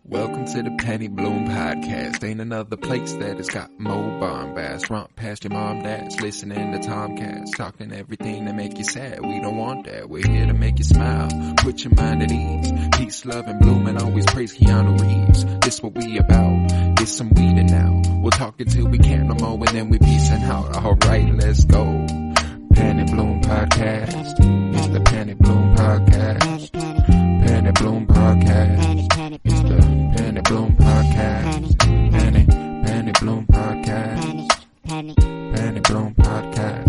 Welcome to the Penny Bloom Podcast. Ain't another place that has got more bombast. Romp past your mom, dad's listening to Tomcats. Talking everything that make you sad. We don't want that. We're here to make you smile. Put your mind at ease. Peace, love, and bloom, and always praise Keanu Reeves. This what we about. Get some weed in now. We'll talk until we can't no more, and then we peacing out. Alright, let's go. Penny Bloom Podcast. It's the Penny Bloom Podcast. Penny Bloom Podcast. It's the Penny Bloom Podcast. Penny Bloom Podcast. Penny Bloom Podcast.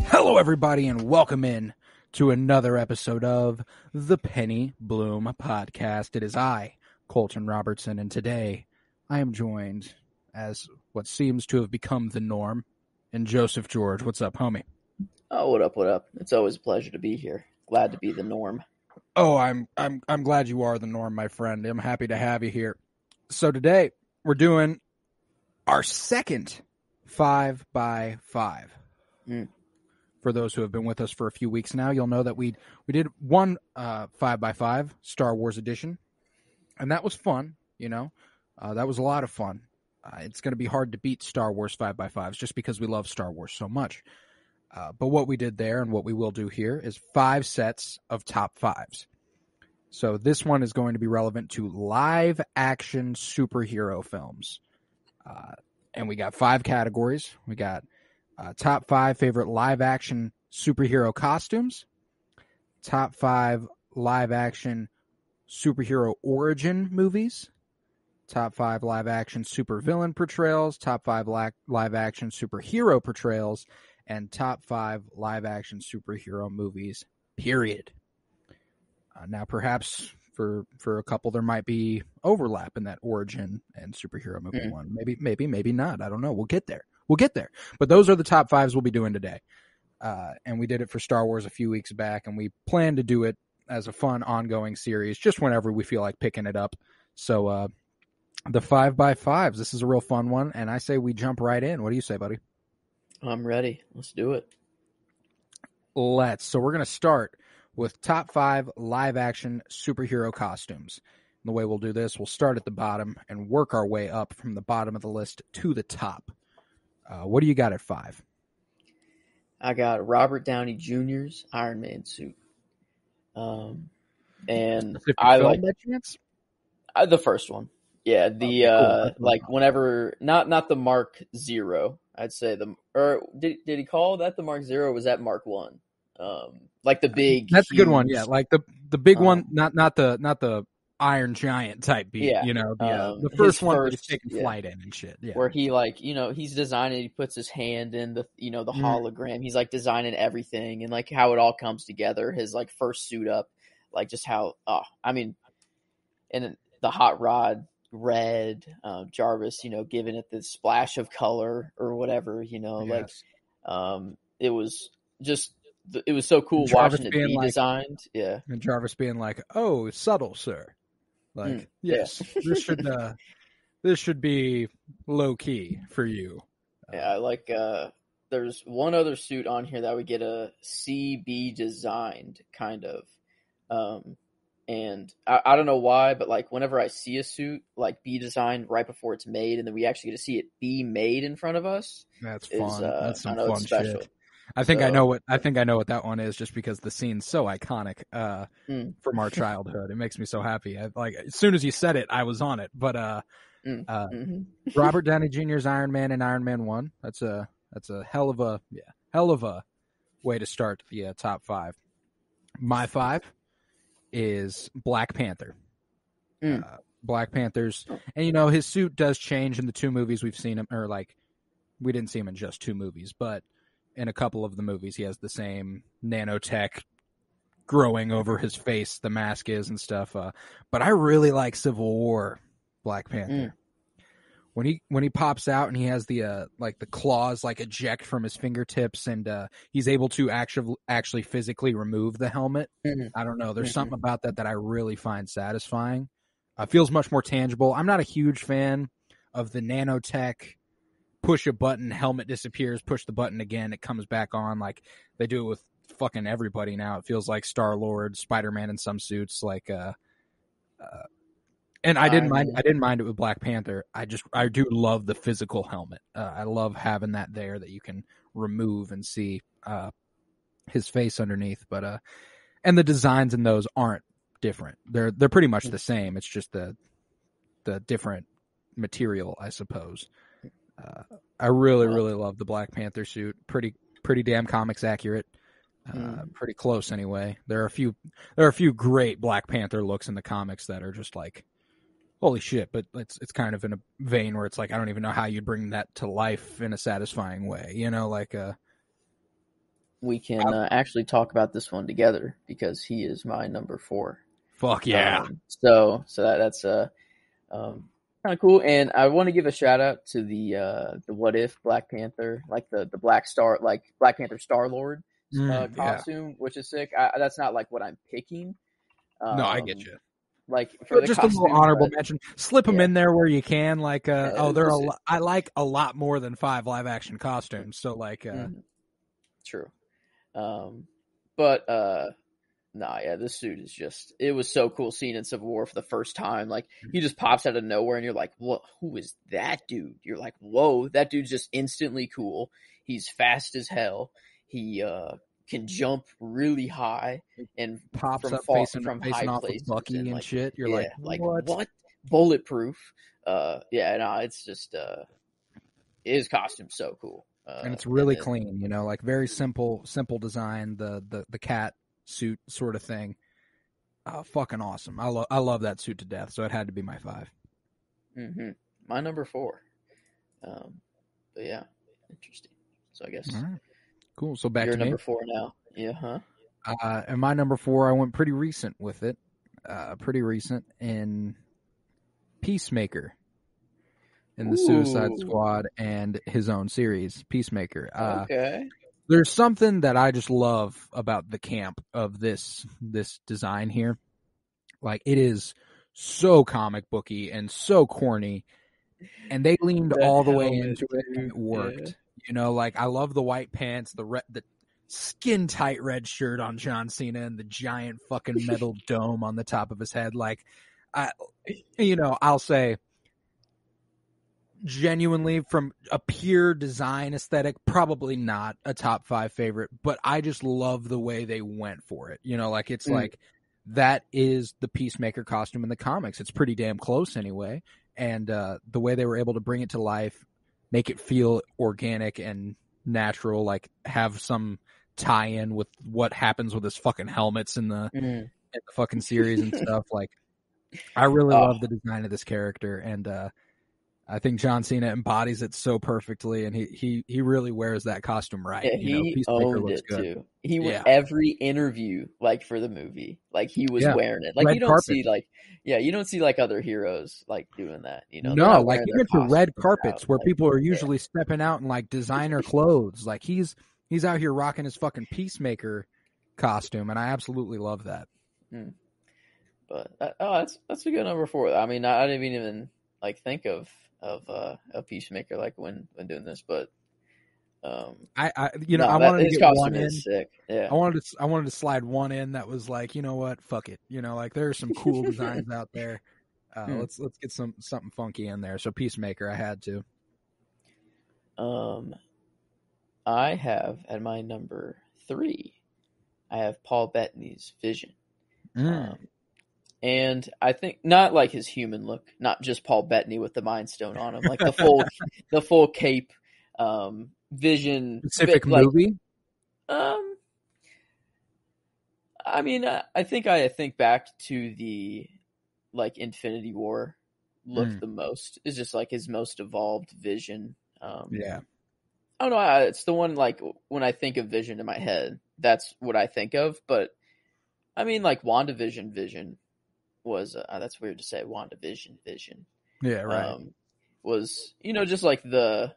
Hello, everybody, and welcome in to another episode of the Penny Bloom Podcast. It is I, Colton Robertson, and today I am joined, as what seems to have become the norm, and Joseph George. What's up, homie? Oh, what up, what up? It's always a pleasure to be here. Glad to be the norm. Oh, I'm glad you are the norm, my friend. I'm happy to have you here. So today we're doing our second 5x5. For those who have been with us for a few weeks now, you'll know that we did one 5x5 Star Wars edition, and that was fun. You know, that was a lot of fun. It's going to be hard to beat Star Wars 5x5s just because we love Star Wars so much. But what we did there and what we will do here is 5 sets of top 5s. So this one is going to be relevant to live action superhero films. And we got 5 categories. We got top 5 favorite live action superhero costumes, top 5 live action superhero origin movies, top 5 live action super villain portrayals, top 5 live action superhero portrayals, and top 5 live action superhero movies, period. Now, perhaps for a couple, there might be overlap in that origin and superhero movie one. Maybe not. I don't know. We'll get there. But those are the top 5s we'll be doing today. And we did it for Star Wars a few weeks back, and we plan to do it as a fun ongoing series just whenever we feel like picking it up. So the 5x5s, this is a real fun one, and I say we jump right in. What do you say, buddy? I'm ready. Let's do it. So we're going to start with top 5 live action superhero costumes. And the way we'll do this, we'll start at the bottom and work our way up from the bottom of the list to the top. What do you got at 5? I got Robert Downey Jr.'s Iron Man suit. And I like by chance? The first one. Yeah, the like whenever not the Mark 0. I'd say did he call that the Mark 0 or was that Mark 1? Like the big. That's huge, a good one. Yeah, like the big one, not the Iron Giant type beat. Yeah, you know, the first one that he's taking flight in and shit. Yeah, where he he's designing. He puts his hand in the the hologram. He's like designing everything and like how it all comes together. His like first suit up, like just how. And the hot rod. Red, Jarvis, giving it the splash of color or whatever, yes. It was so cool watching it be designed. Yeah. And Jarvis being like, "Oh, subtle, sir." Like, yes, yeah. this should be low key for you. Yeah, like there's one other suit on here that we get a CB designed kind of. And I don't know why, but like whenever I see a suit like be designed right before it's made, and then we actually get to see it be made in front of us, that's fun. That's some fun shit. I think I know what that one is, just because the scene's so iconic from our childhood. It makes me so happy. As soon as you said it, I was on it. But Robert Downey Jr.'s Iron Man and Iron Man 1. That's a hell of a way to start the top 5. My 5 is Black Panther. Black Panther's, and his suit does change in the 2 movies we've seen him, or like we didn't see him in just 2 movies, but in a couple of the movies he has the same nanotech growing over his face, the mask is and stuff. But I really like Civil War Black Panther. When he pops out and he has the like the claws like eject from his fingertips, and he's able to actually physically remove the helmet. I don't know. There's something about that I really find satisfying. Feels much more tangible. I'm not a huge fan of the nanotech push a button, helmet disappears, push the button again, it comes back on. Like they do it with fucking everybody now. It feels like Star-Lord, Spider-Man in some suits, like and I didn't mind it with Black Panther. I do love the physical helmet. I love having that there that you can remove and see his face underneath. But and the designs in those aren't different. They're pretty much the same. It's just the different material, I suppose. I really love the Black Panther suit. Pretty damn comics accurate. Pretty close anyway. There are a few great Black Panther looks in the comics that are just like, holy shit, but it's kind of in a vein where it's like, I don't even know how you'd bring that to life in a satisfying way, like we can actually talk about this one together because he is my number 4. Fuck yeah. So that's kind of cool, and I want to give a shout out to the What If Black Panther, like the Black Panther Star-Lord costume, which is sick. That's not like what I'm picking. No, I get you. Like for just costume, a little honorable mention. Slip them yeah. in there where you can. Like, there are. I like a lot more than 5 live action costumes. So like, true. This suit is just. It was so cool seeing in Civil War for the first time. Like he just pops out of nowhere, and you're like, "What? Who is that dude?" You're like, "Whoa, that dude's just instantly cool. He's fast as hell. He can jump really high and pops up facing off with Bucky and shit. You're like what? Bulletproof. It's just his costume's so cool. And it's really clean, like very simple design, the cat suit sort of thing. Fucking awesome. I love that suit to death, so it had to be my 5. My number 4. But yeah, interesting. So I guess all right. Cool. So back to me. Number 4 now. Yeah, huh? And my number 4, I went pretty recent with it. Pretty recent in Peacemaker in the Suicide Squad and his own series, Peacemaker. Okay. There's something that I just love about the camp of this design here. Like, it is so comic booky and so corny, and they leaned all the way into it, and it worked. Yeah. Like, I love the white pants, the skin tight red shirt on John Cena, and the giant fucking metal dome on the top of his head. Like, I'll say, genuinely, from a pure design aesthetic, probably not a top 5 favorite, but I just love the way they went for it. Like, it's like, that is the Peacemaker costume in the comics. It's pretty damn close anyway. And the way they were able to bring it to life, make it feel organic and natural, like have some tie-in with what happens with his fucking helmets in the fucking series and stuff. Like, I really love the design of this character, and I think John Cena embodies it so perfectly, and he really wears that costume right. Yeah, he owned it good. Too. He went every interview like for the movie, like he was wearing it. Like red you don't carpet. You don't see like other heroes like doing that. No, like he went to red carpets where people are usually stepping out in like designer clothes. Like he's out here rocking his fucking Peacemaker costume, and I absolutely love that. But that's a good number 4. I mean, I didn't even like think of a Peacemaker like when doing this, but I wanted to get one in. Sick. Yeah, I wanted to slide one in that was like, you know what, fuck it. Like there are some cool designs out there. Let's get something funky in there. So Peacemaker, I had to. I have at my number 3, I have Paul Bettany's Vision. And I think not like his human look, not just Paul Bettany with the Mind Stone on him, like the full cape, Vision specific movie. I mean, I think back to the like Infinity War look the most. It's just like his most evolved Vision. Yeah, I don't know. It's the one like when I think of Vision in my head, that's what I think of. But I mean, like WandaVision Vision was that's weird to say. WandaVision Vision. Yeah, right. Was just like the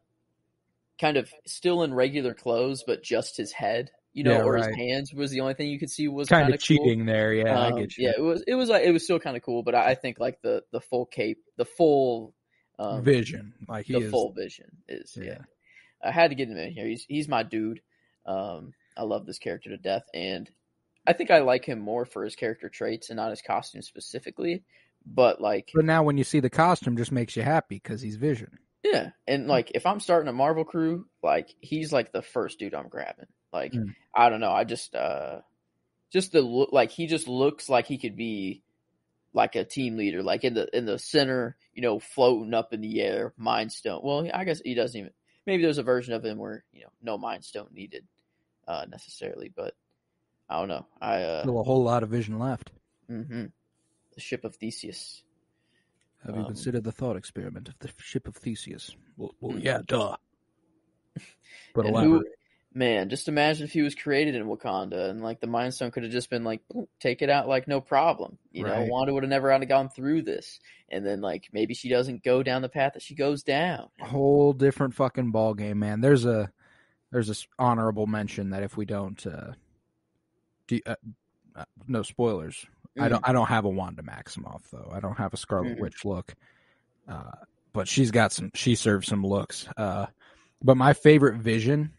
kind of still in regular clothes, but just his head. Or his hands was the only thing you could see was kind of cheating cool. there. Yeah, I get you. Yeah, it was still kind of cool, but I think like the full cape, the full Vision, like full Vision is. Yeah. I had to get him in here. He's my dude. I love this character to death, and I think I like him more for his character traits and not his costume specifically. But now when you see the costume, just makes you happy because he's Vision. Yeah, and if I'm starting a Marvel crew, he's the first dude I'm grabbing. I don't know, I just the look, he just looks like he could be a team leader, in the center, floating up in the air, Mind Stone. Well, I guess he doesn't even. Maybe there's a version of him where no Mind Stone needed necessarily, but I don't know. Still a whole lot of Vision left. Mm-hmm. The ship of Theseus. Have you considered the thought experiment of the ship of Theseus? Well, yeah, duh. But man, just imagine if he was created in Wakanda and the Mind Stone could have just been take it out no problem. Right. Wanda would have never had gone through this, and then maybe she doesn't go down the path that she goes down. Whole different fucking ball game, man. There's a honorable mention that if we don't, no spoilers. I don't have a Wanda Maximoff though. I don't have a Scarlet Witch look. But she serves some looks. But my favorite Vision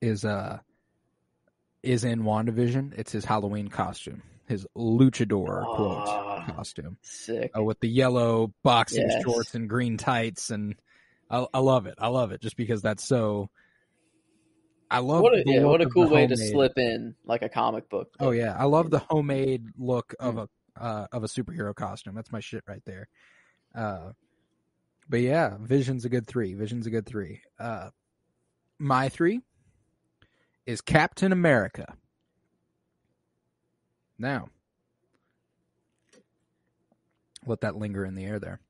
is in WandaVision. It's his Halloween costume. His luchador quote costume. Sick. With the yellow boxing shorts and green tights, and I love it. I love it just because that's so. I love what a cool way to slip in a comic book. Oh yeah, I love the homemade look of a superhero costume. That's my shit right there. But yeah, Vision's a good 3. My 3 is Captain America. Now, let that linger in the air there.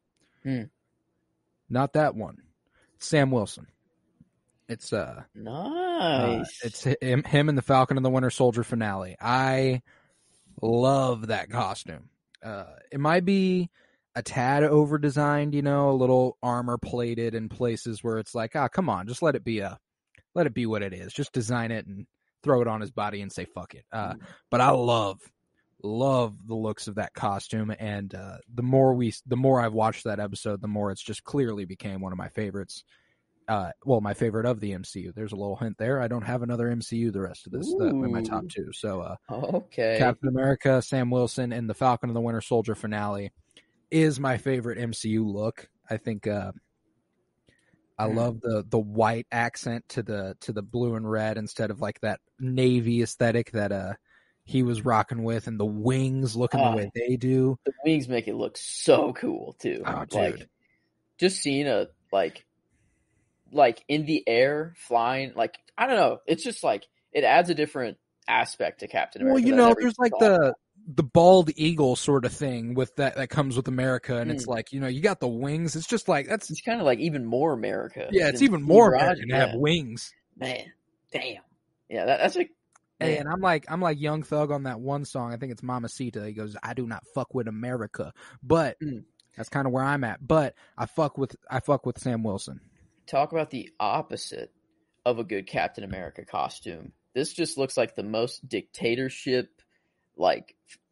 Not that one. Sam Wilson. It's nice. It's him and the Falcon and the Winter Soldier finale. I love that costume. It might be a tad over designed, a little armor plated in places where it's come on, just let it be what it is. Just design it and throw it on his body and say fuck it. But I love the looks of that costume, and the more I've watched that episode, the more it's just clearly became one of my favorites. My favorite of the MCU. There's a little hint there. I don't have another MCU the rest of this in my top 2. So, okay. Captain America, Sam Wilson, and the Falcon and the Winter Soldier finale is my favorite MCU look. I think I love the white accent to the blue and red instead of that navy aesthetic that he was rocking with, and the wings looking the way they do. The wings make it look so cool too. Oh, dude. Just seeing a in the air flying, I don't know. It's just it adds a different aspect to Captain America. Well, there's the bald eagle sort of thing with that comes with America, and it's you got the wings. It's just it's kind of even more America. Yeah, it's even more American to have wings. Man, damn. Yeah, that's Hey, and I'm like Young Thug on that one song. I think it's Mamacita. He goes, "I do not fuck with America," but that's kind of where I'm at. But I fuck with Sam Wilson. Talk about the opposite of a good Captain America costume. This just looks like the most dictatorship,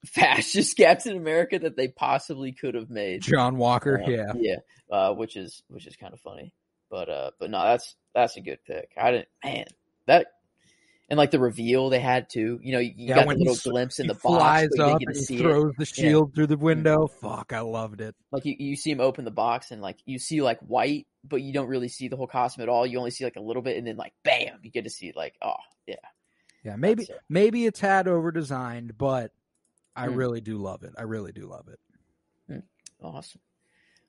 fascist Captain America that they possibly could have made. John Walker, which is kind of funny, but no, that's a good pick. And the reveal they had too. You got the little glimpse in the box. Flies up and he throws the shield through the window. Fuck, I loved it. You see him open the box and you see white, but you don't really see the whole costume at all. You only see a little bit, and then bam, you get to see yeah. Maybe a tad over designed, but I really do love it. Awesome.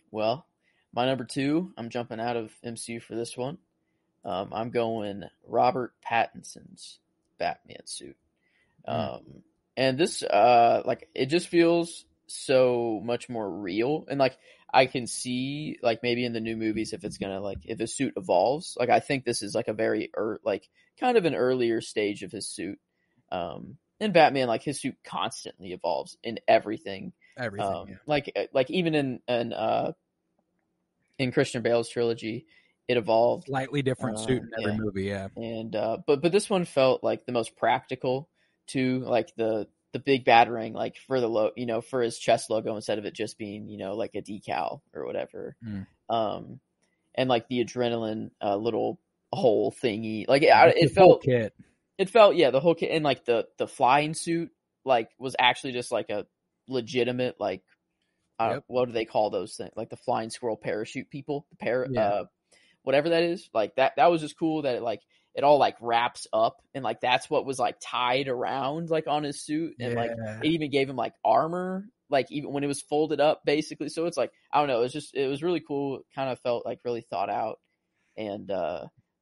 Well, my number 2, I'm jumping out of MCU for this one. I'm going Robert Pattinson's Batman suit. And this, it just feels so much more real. And I can see maybe in the new movies, if it's going to if the suit evolves, I think this is a very, kind of an earlier stage of his suit. In Batman, his suit constantly evolves in everything. Even in Christian Bale's trilogy, it evolved. Slightly different suit in every movie, yeah. And but this one felt the most practical too, the big batarang, for the for his chest logo instead of it just being a decal or whatever. And the adrenaline little hole thingy, it felt kit. It felt, the whole and like the flying suit like was actually just like a legitimate like what do they call those things, like the flying squirrel parachute people, whatever that is, like that was just cool that it all like wraps up and like that's what was like tied around like on his suit, and like it even gave him like armor, like even when it was folded up basically. So it's like, I don't know, it was really cool. It kind of felt like really thought out, and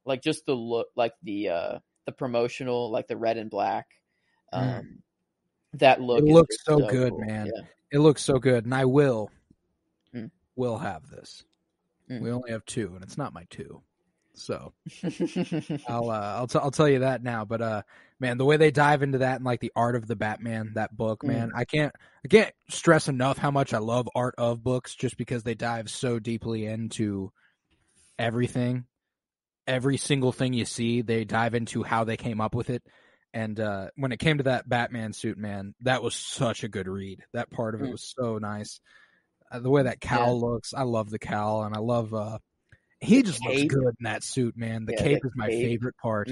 like just the look, like the promotional, like the red and black, that look, it looks so good, cool. man. It looks so good, and I will have this. We only have 2, and it's not my 2, so I'll tell you that now. But man, the way they dive into that and like the art of the Batman, that book, man, I can't stress enough how much I love art of books, just because they dive so deeply into everything, every single thing you see. They dive into how they came up with it. And when it came to that Batman suit, man, that was such a good read. That part of it was so nice. The way that cowl looks, I love the cowl, and I love he just looks good in that suit, man. The cape is my favorite part.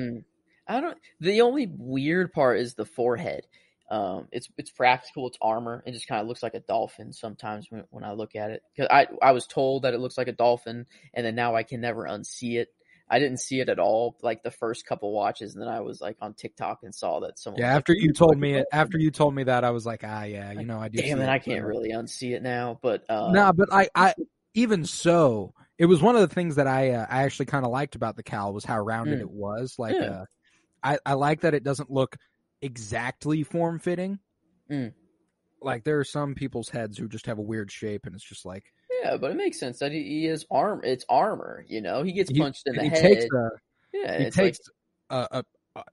The only weird part is the forehead. It's practical, it's armor. It just kind of looks like a dolphin sometimes when I look at it. Because I was told that it looks like a dolphin, and then now I can never unsee it. I didn't see it at all like the first couple watches, and then I was like on TikTok and saw that someone. Yeah, after you told me that, I was like, I do. Damn it, I can't really unsee it now. But but I even so, it was one of the things that I actually kind of liked about the cowl was how rounded it was. Like, I like that it doesn't look exactly form fitting. Like there are some people's heads who just have a weird shape, and it's just like. Yeah, but it makes sense that he is armor. It's armor, He gets punched in the head. He takes a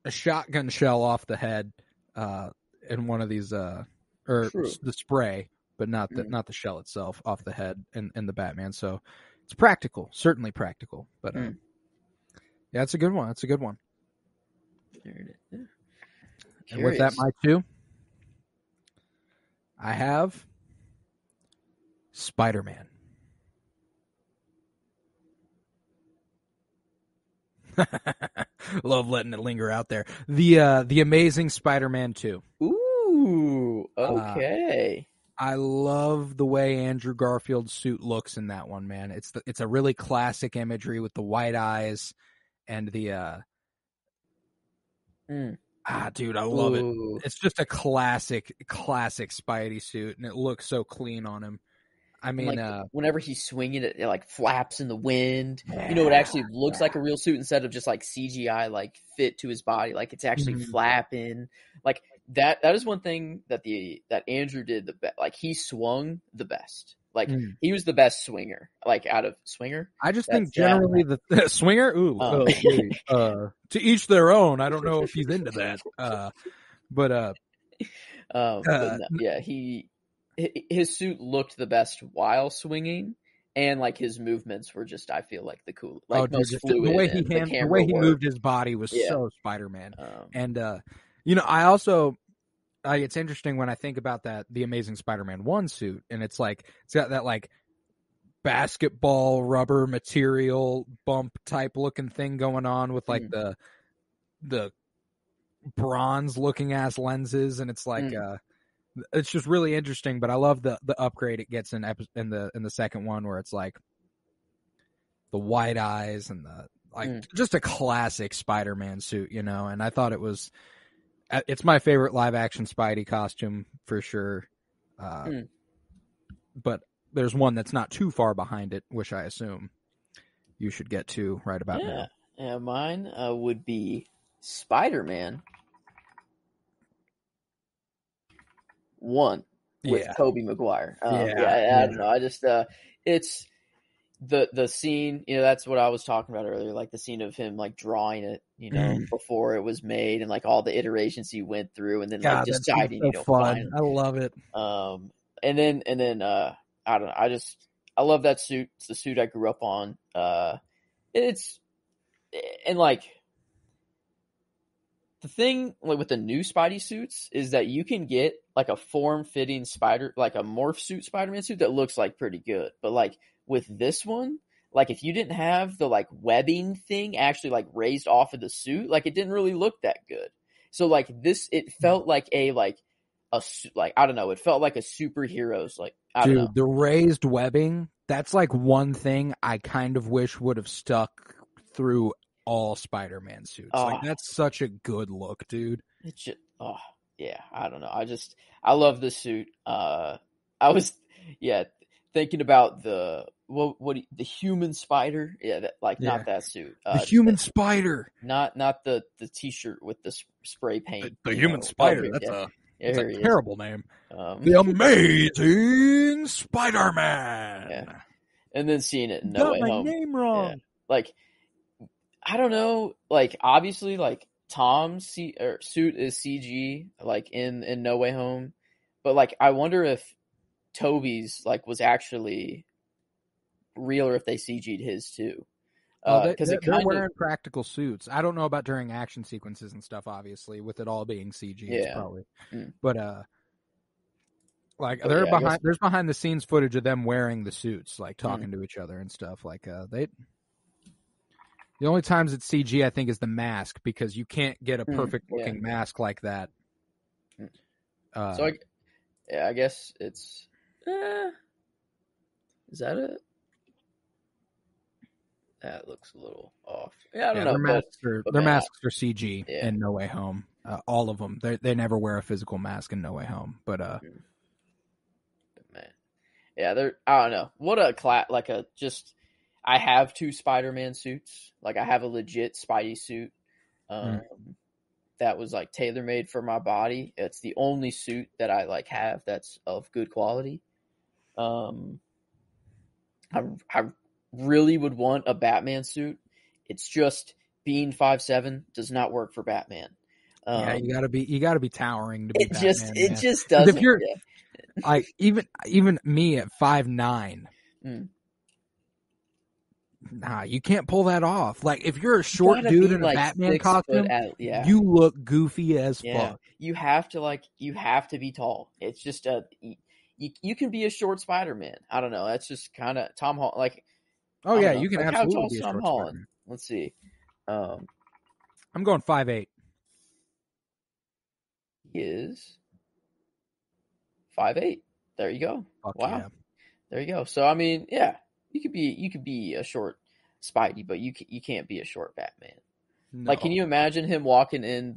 shotgun shell off the head in one of these, or the spray, but not the shell itself off the head in the Batman. So it's practical, certainly practical. But yeah, it's a good one. It's a good one. And with that, my 2, I have Spider-Man. Love letting it linger out there. The Amazing Spider-Man 2. Ooh, okay. I love the way Andrew Garfield's suit looks in that one, man. It's a really classic imagery with the white eyes and the dude, I love it. It's just a classic Spidey suit, and it looks so clean on him. I mean, like, whenever he's swinging it like flaps in the wind. It actually looks like a real suit instead of just like CGI, like fit to his body. Like it's actually flapping. Like that is one thing that Andrew did the best. Like he swung the best. Like he was the best swinger. Like out of swinger, I just think generally the swinger. To each their own. I don't know if he's into that. But his suit looked the best while swinging, and like his movements were just, I feel like the cool, like most fluid. The way he moved his body was so Spider-Man. And I also, it's interesting when I think about the Amazing Spider-Man 1 suit, and it's like it's got that like basketball rubber material bump type looking thing going on with like the bronze looking ass lenses, and it's like it's just really interesting. But I love the upgrade it gets in the second one, where it's like the white eyes and the just a classic Spider-Man suit, and I thought it's my favorite live action Spidey costume for sure. But there's one that's not too far behind it, which I assume you should get to right about now. Yeah, mine would be Spider-Man 1 with Tobey Maguire. I don't know. I just it's the scene, that's what I was talking about earlier, like the scene of him like drawing it, before it was made, and like all the iterations he went through, and then like deciding, so fun. I love it. And then I don't know. I love that suit. It's the suit I grew up on. And like the thing like with the new Spidey suits is that you can get like a form-fitting like a morph suit Spider-Man suit that looks like pretty good. But like with this one, like if you didn't have the like webbing thing actually like raised off of the suit, like it didn't really look that good. So like this, it felt like I don't know, it felt like a superhero's, like, I don't know. Dude, the raised webbing, that's like one thing I kind of wish would have stuck through all Spider-Man suits. Like, that's such a good look, dude. It's just, yeah, I don't know. I love this suit. I was, thinking about the human spider. Yeah, not that suit. The human spider. Not the t-shirt with the spray paint. The human spider. That's a terrible name. The Amazing Spider-Man. Yeah. And then seeing it in No Way Home. Got my name wrong. Yeah. Like, I don't know. Like, obviously, like, Tom's suit is CG, like, in No Way Home. But, like, I wonder if Toby's, like, was actually real, or if they CG'd his too. Because they're wearing practical suits. I don't know about during action sequences and stuff, obviously, with it all being CG. Yeah. It's probably. But there's behind the scenes footage of them wearing the suits, like talking to each other and stuff. Like the only times it's CG, I think, is the mask, because you can't get a perfect looking mask like that. So I guess it's is that it? That looks a little off. Yeah, I don't know. Their masks are CG in No Way Home. All of them. They never wear a physical mask in No Way Home. But man, yeah, I don't know. What a I have 2 Spider-Man suits. Like, I have a legit Spidey suit that was like tailor made for my body. It's the only suit that I like have that's of good quality. I really would want a Batman suit. It's just being 5'7" does not work for Batman. You gotta be towering to be Batman. It just doesn't. If you're like even me at 5'9", nah, you can't pull that off. Like, if you're a short dude in a Batman costume, you look goofy as fuck. You have to be tall. It's just you can be a short Spider-Man. I don't know. That's just kind of Tom Holland. Like, oh yeah, you can absolutely be a short Holland. Spider-Man. Let's see. I'm going 5'8". He is 5'8". There you go. Fuck wow. Yeah. There you go. So I mean, yeah, you could be a short Spidey, but you can't be a short Batman. No. Like, can you imagine him walking in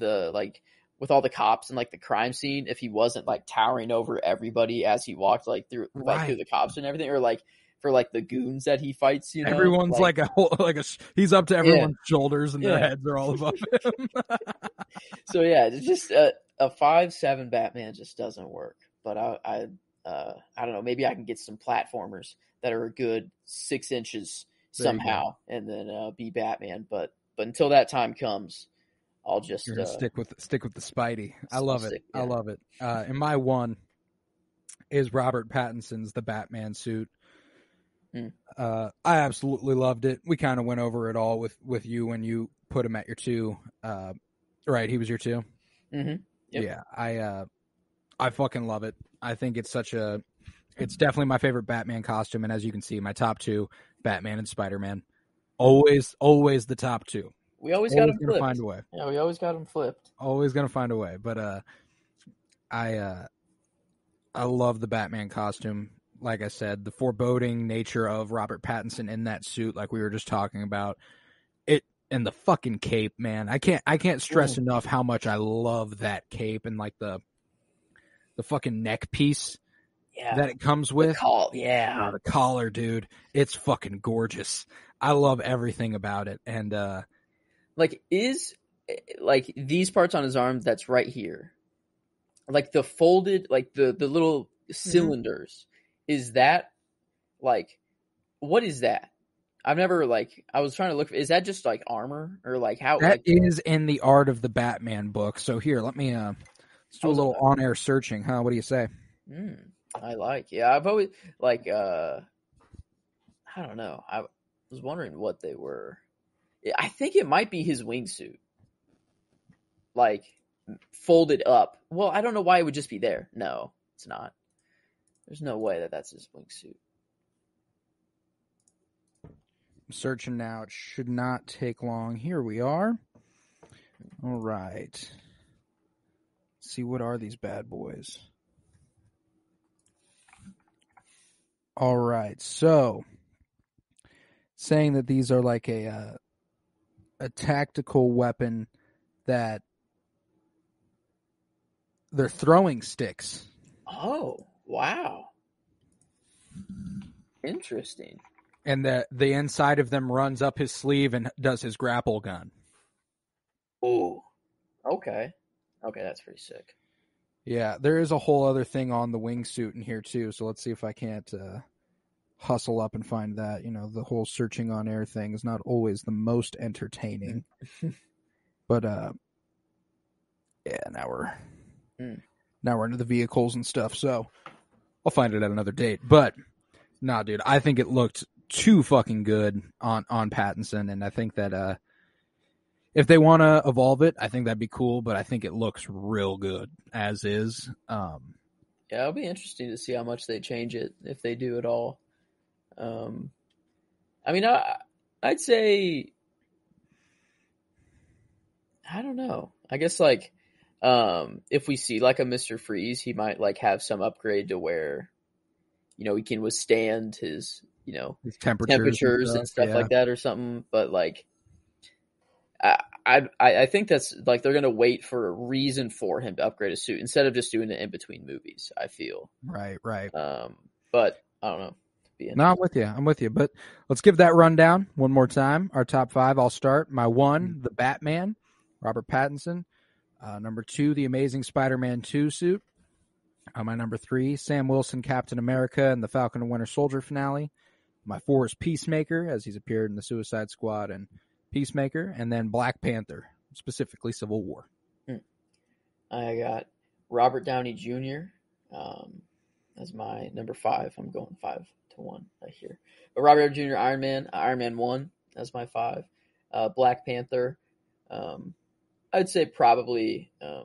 with all the cops and like the crime scene, if he wasn't like towering over everybody as he walked through the cops and everything, or like for like the goons that he fights, you know? Everyone's he's up to everyone's shoulders and their heads are all above him. So yeah, it's just a 5'7" Batman just doesn't work. But I don't know, maybe I can get some platformers that are a good 6 inches somehow and then be Batman. But until that time comes, I'll just stick with the Spidey. I love it. I love it. And my one is Robert Pattinson's The Batman suit. I absolutely loved it. We kind of went over it all with you when you put him at your 2. Right, he was your 2. Mm-hmm. Yep. Yeah, I fucking love it. I think it's it's definitely my favorite Batman costume, and as you can see, my top 2, Batman and Spider-Man. Always the top 2. We always got them flipped. Find a way. Yeah, we always got them flipped. Always gonna find a way. But I love the Batman costume. Like I said, the foreboding nature of Robert Pattinson in that suit, like we were just talking about, it, and the fucking cape, man. I can't stress enough how much I love that cape and like the fucking neck piece that it comes with. The collar, dude. It's fucking gorgeous. I love everything about it. And these parts on his arm that's right here, like the folded, like the little cylinders, is that like, what is that? I've never I was trying to look. Is that just like armor, or like how? That is in the Art of the Batman book. So here, let me let's do a little on-air searching, huh? What do you say? I've always I don't know. I was wondering what they were. I think it might be his wingsuit, like folded up. Well, I don't know why it would just be there. No, it's not. There's no way that's his wingsuit. I'm searching now. It should not take long. Here we are. All right. see, what are these bad boys? All right, so saying that these are like a tactical weapon that they're throwing sticks. Oh, wow. Interesting. And the inside of them runs up his sleeve and does his grapple gun. Oh, okay. Okay, that's pretty sick. Yeah, there is a whole other thing on the wingsuit in here too. So let's see if I can't hustle up and find that. You know, the whole searching on air thing is not always the most entertaining. But yeah, now we're into the vehicles and stuff. So I'll find it at another date. But nah, dude, I think it looked too fucking good on Pattinson, and I think that if they want to evolve it, I think that'd be cool. But I think it looks real good as is. Yeah, it'll be interesting to see how much they change it, if they do at all. I mean, I'd say, I don't know. I guess like if we see like a Mr. Freeze, he might like have some upgrade to where, you know, he can withstand his, you know, his temperatures and stuff yeah. like that or something. But like, I think that's like they're gonna wait for a reason for him to upgrade a suit instead of just doing it in between movies. I feel right. But I don't know. No, I'm with you. But let's give that rundown one more time. Our top 5. I'll start. My 1, the Batman, Robert Pattinson. Number 2, the Amazing Spider-Man 2 suit. My number 3, Sam Wilson, Captain America, and the Falcon and Winter Soldier finale. My 4 is Peacemaker, as he's appeared in the Suicide Squad and Peacemaker, and then Black Panther, specifically Civil War. I got Robert Downey Jr. As my number 5. I'm going 5-1 right here. But Robert Downey Jr. Iron Man 1 as my 5. Black Panther. I'd say probably, I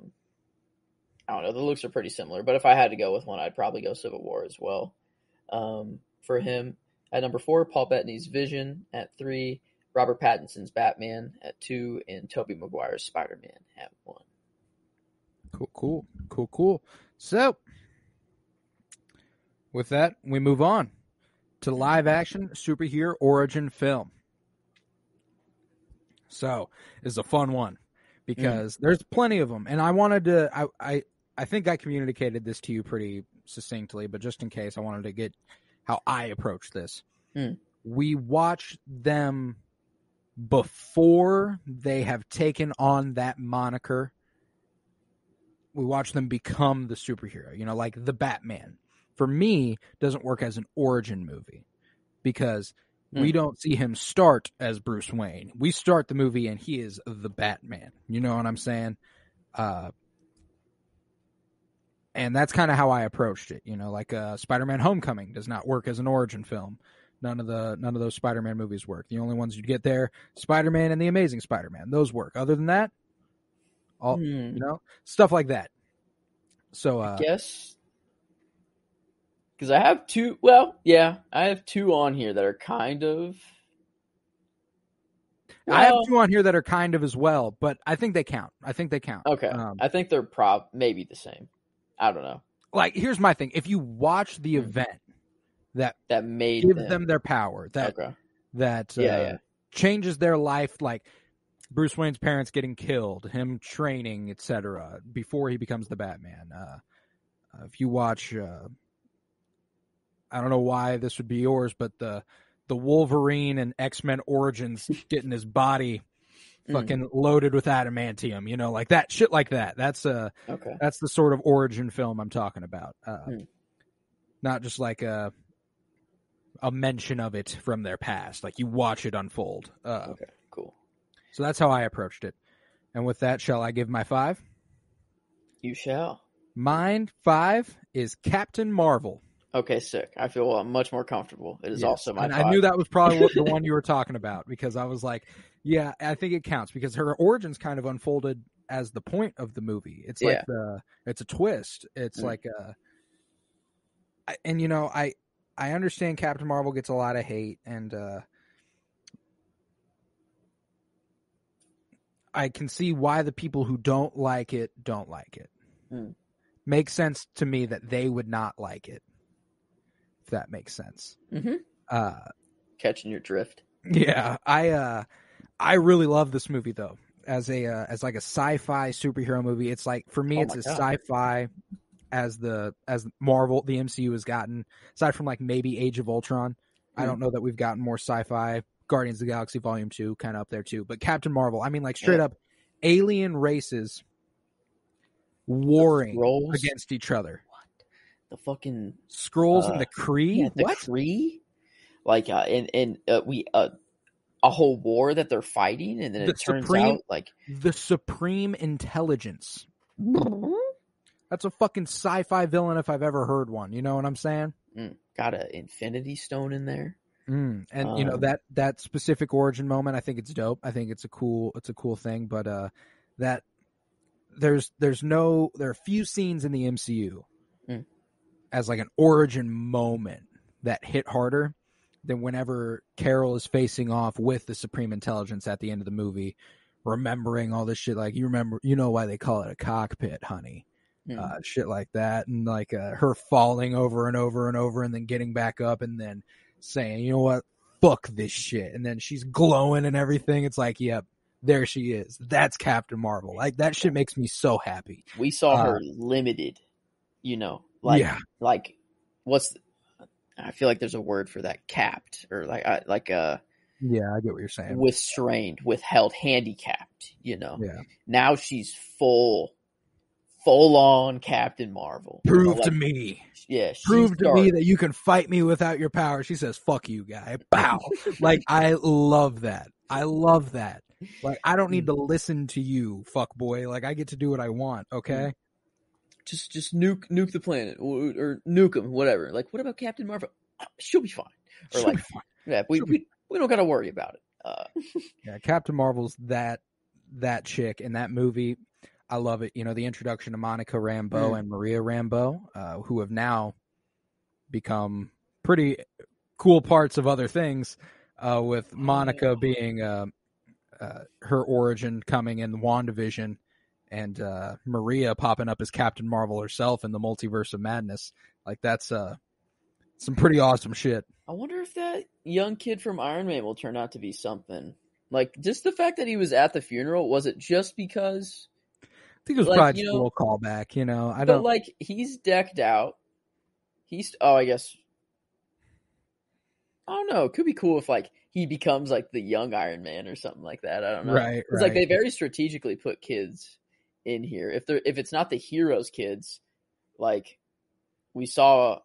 don't know, the looks are pretty similar, but if I had to go with one, I'd probably go Civil War as well. For him, at number 4, Paul Bettany's Vision. At 3, Robert Pattinson's Batman. At 2, and Tobey Maguire's Spider-Man at 1. Cool. So, with that, we move on to live action superhero origin film. So, it's a fun one because there's plenty of them. And I wanted to, I think I communicated this to you pretty succinctly, but just in case, I wanted to get how I approach this. We watch them before they have taken on that moniker. We watch them become the superhero, you know, like the Batman. For me, doesn't work as an origin movie because we don't see him start as Bruce Wayne. We start the movie and he is the Batman. You know what I'm saying? And that's kind of how I approached it. You know, like Spider-Man Homecoming does not work as an origin film. None of those Spider-Man movies work. The only ones you'd get there, Spider-Man and the Amazing Spider-Man. Those work. Other than that, all you know, stuff like that. So I guess because I have 2. Well, yeah, I have 2 on here that are kind of. Well, I have 2 on here that are kind of as well, but I think they count. Okay, I think they're maybe the same. I don't know. Like, here's my thing: if you watch the event that made gives them their power, that changes their life, like Bruce Wayne's parents getting killed, him training, etc., before he becomes the Batman. If you watch, I don't know why this would be yours, but the Wolverine and X-Men Origins getting his body fucking loaded with adamantium, you know, like that shit, like that. That's the sort of origin film I'm talking about. Not just like a mention of it from their past. Like you watch it unfold. Okay, cool. So that's how I approached it. And with that, shall I give my 5? You shall. Mine 5 is Captain Marvel. Okay, sick. I feel much more comfortable. It is also my 5. I knew that was probably the one you were talking about because I was like, yeah, I think it counts because her origins kind of unfolded as the point of the movie. It's like it's a twist. It's like and you know, I understand Captain Marvel gets a lot of hate and I can see why the people who don't like it. makes sense to me that they would not like it. If that makes sense. Catching your drift. Yeah, I really love this movie though. As like a sci-fi superhero movie, it's like for me, it's as sci-fi as Marvel, the MCU has gotten. Aside from like maybe Age of Ultron, I don't know that we've gotten more sci-fi. Guardians of the Galaxy Volume 2 kind of up there too, but Captain Marvel, I mean, like straight up alien races warring against each other. What? The fucking Skrulls and the Kree? Yeah, the Kree? Like a whole war that they're fighting, and then it turns out like the Supreme Intelligence. That's a fucking sci-fi villain if I've ever heard one. You know what I'm saying? Got an Infinity Stone in there. And you know that specific origin moment, I think it's dope. I think it's a cool thing. But that there are few scenes in the MCU as like an origin moment that hit harder than whenever Carol is facing off with the Supreme Intelligence at the end of the movie, remembering all this shit. Like, you know why they call it a cockpit, honey. Shit like that. And like her falling over and over and over and then getting back up and then saying, you know what, fuck this shit. And then she's glowing and everything. It's like, yep, there she is. That's Captain Marvel. Like, that shit makes me so happy. We saw her limited, you know, like, like what's, I feel like there's a word for that, capped, or yeah, I get what you're saying. Restrained, withheld, handicapped, you know. Yeah. Now she's full on Captain Marvel. Prove to me. Yeah. Prove to me that you can fight me without your power. She says, fuck you, guy. Bow. Like, I love that. Like, I don't need to listen to you, fuck boy. Like, I get to do what I want, okay? Just nuke the planet or nuke them, whatever. Like, what about Captain Marvel? She'll be fine. Or like, yeah, we don't got to worry about it. Yeah, Captain Marvel's that chick in that movie. I love it. You know, the introduction to Monica Rambeau and Maria Rambeau, who have now become pretty cool parts of other things, with Monica being her origin coming in WandaVision, and Maria popping up as Captain Marvel herself in the Multiverse of Madness. Like, that's some pretty awesome shit. I wonder if that young kid from Iron Man will turn out to be something. Like, just the fact that he was at the funeral, was it just because... I think it was probably just a little callback, you know. But like, he's decked out. I guess, I don't know. It could be cool if like he becomes like the young Iron Man or something like that. I don't know. Right. It's like they very strategically put kids in here. If it's not the heroes' kids, like we saw,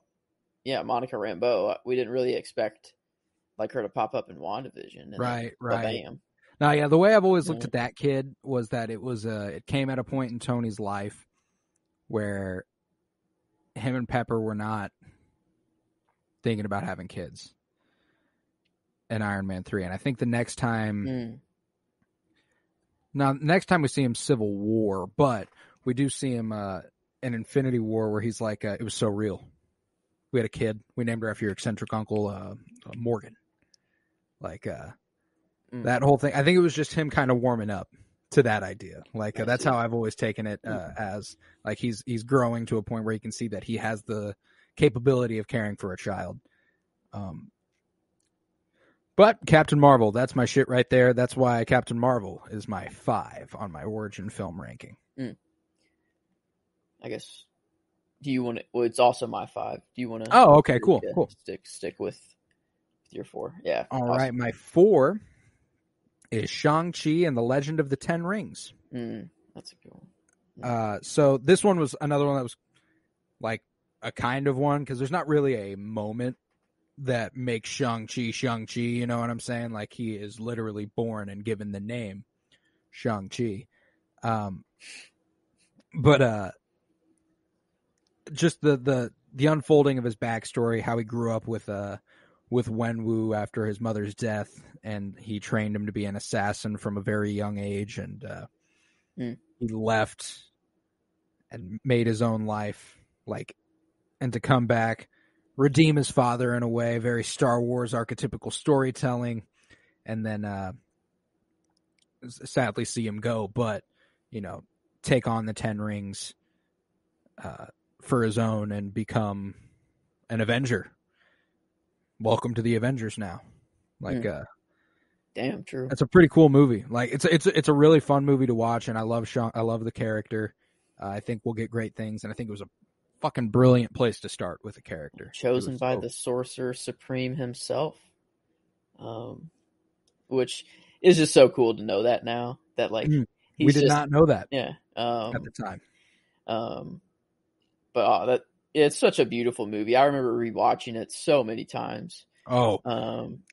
Monica Rambeau. We didn't really expect like her to pop up in WandaVision. And right. Bam. Now, yeah, the way I've always looked at that kid was that it came at a point in Tony's life where him and Pepper were not thinking about having kids in Iron Man 3. And I think the next time, next time we see him Civil War, but we do see him in Infinity War where he's like, it was so real. We had a kid. We named her after your eccentric uncle, Morgan. Like, that whole thing. I think it was just him kind of warming up to that idea. Like, that's how I've always taken it, as like he's growing to a point where he can see that he has the capability of caring for a child. But Captain Marvel, that's my shit right there. That's why Captain Marvel is my 5 on my origin film ranking. I guess. Do you want to? Well, it's also my 5. Do you want to? Oh, okay, cool. Stick with your 4. Yeah. All right, my 4 is Shang-Chi and the Legend of the Ten Rings. That's a good one. So this one was another one that was like a kind of one, because there's not really a moment that makes Shang-Chi, you know what I'm saying? Like, he is literally born and given the name Shang-Chi. But just the unfolding of his backstory, how he grew up with Wenwu after his mother's death, and he trained him to be an assassin from a very young age, and he left and made his own life, like, and to come back, redeem his father in a way, very Star Wars archetypical storytelling, and then sadly see him go, but, you know, take on the Ten Rings for his own and become an Avenger. Welcome to the Avengers now. Like, damn true. It's a pretty cool movie. Like, it's a really fun movie to watch, and I love Sean. I love the character. I think we'll get great things, and I think it was a fucking brilliant place to start with a character Chosen by the Sorcerer Supreme himself, which is just so cool to know that now. That like we did not know that. Yeah, at the time. But it's such a beautiful movie. I remember rewatching it so many times. Oh,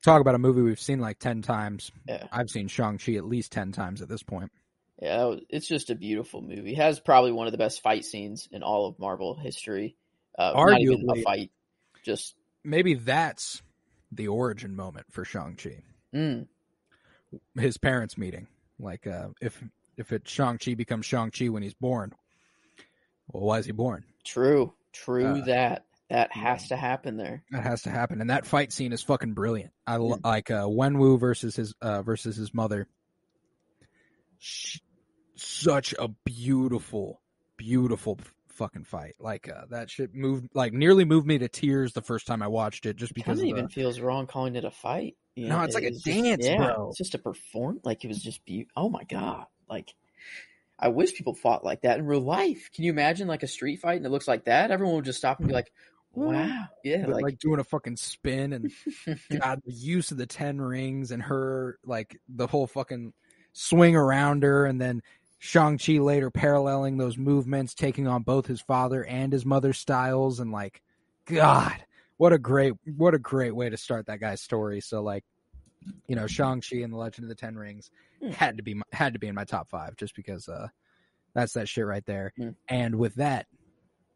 talk about a movie we've seen like 10 times. Yeah. I've seen Shang-Chi at least 10 times at this point. Yeah, it's just a beautiful movie. It has probably one of the best fight scenes in all of Marvel history. Arguably, not even a fight. Just maybe that's the origin moment for Shang-Chi. His parents meeting. Like, if Shang-Chi becomes Shang-Chi when he's born, well, why is he born? True. That has to happen there. That has to happen, and that fight scene is fucking brilliant. I like Wenwu versus his mother. Such a beautiful fucking fight. Like that shit nearly moved me to tears the first time I watched it. Just because it even feels wrong calling it a fight. You know, it's like a dance, bro. It's just a perform. Like it was just oh my god. Like I wish people fought like that in real life. Can you imagine like a street fight and it looks like that? Everyone would just stop and be like, wow. Yeah. Like doing a fucking spin and God, the use of the 10 rings and her, like the whole fucking swing around her. And then Shang-Chi later paralleling those movements, taking on both his father and his mother's styles. And like, God, what a great way to start that guy's story. So like, you know, Shang-Chi and the Legend of the Ten Rings had to be in my top 5 just because that's that shit right there. And with that,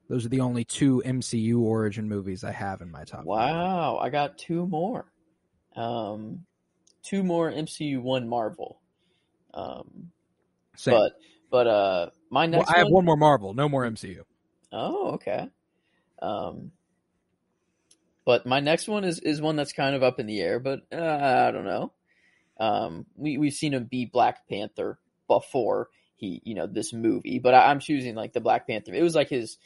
those are the only 2 MCU origin movies I have in my top 5. Wow, I got 2 more. 2 more MCU, 1 Marvel. Same. But my next I have 1 more Marvel, no more MCU. Oh, okay. But my next one is one that's kind of up in the air, but I don't know. We've seen him be Black Panther before this movie, but I'm choosing like the Black Panther. It was like his,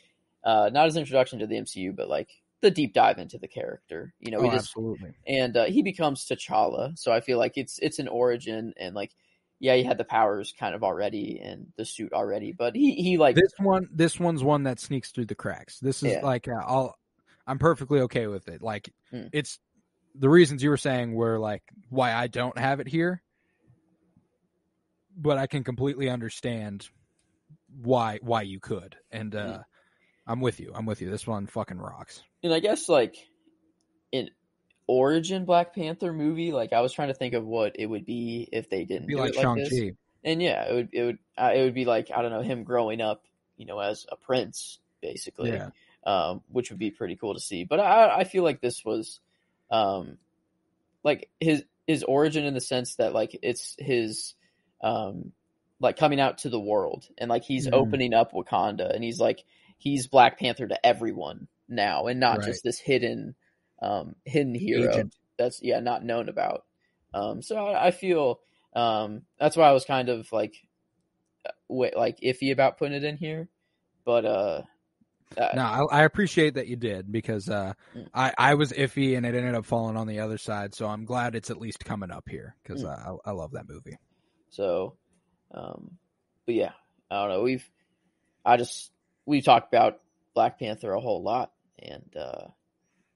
not his introduction to the MCU, but like the deep dive into the character. Absolutely. And he becomes T'Challa, so I feel like it's an origin, and like, yeah, he had the powers kind of already and the suit already, but he like this one's one that sneaks through the cracks. This is like I'm perfectly okay with it. Like it's the reasons you were saying were like why I don't have it here, but I can completely understand why you could. And I'm with you. This one fucking rocks. And I guess like an origin Black Panther movie, like I was trying to think of what it would be if they didn't do like it like Shang-Chi. this. And yeah, it would be like, I don't know, him growing up, as a prince basically. Yeah. Which would be pretty cool to see. But I feel like this was like his origin in the sense that like it's his like coming out to the world, and like he's opening up Wakanda, and he's Black Panther to everyone now, and not just this hidden hero agent that's not known about. So I feel that's why I was kind of like iffy about putting it in here, but no, I appreciate that you did, because I was iffy and it ended up falling on the other side. So I'm glad it's at least coming up here, because I love that movie. So, but yeah, I don't know. We've talked about Black Panther a whole lot, and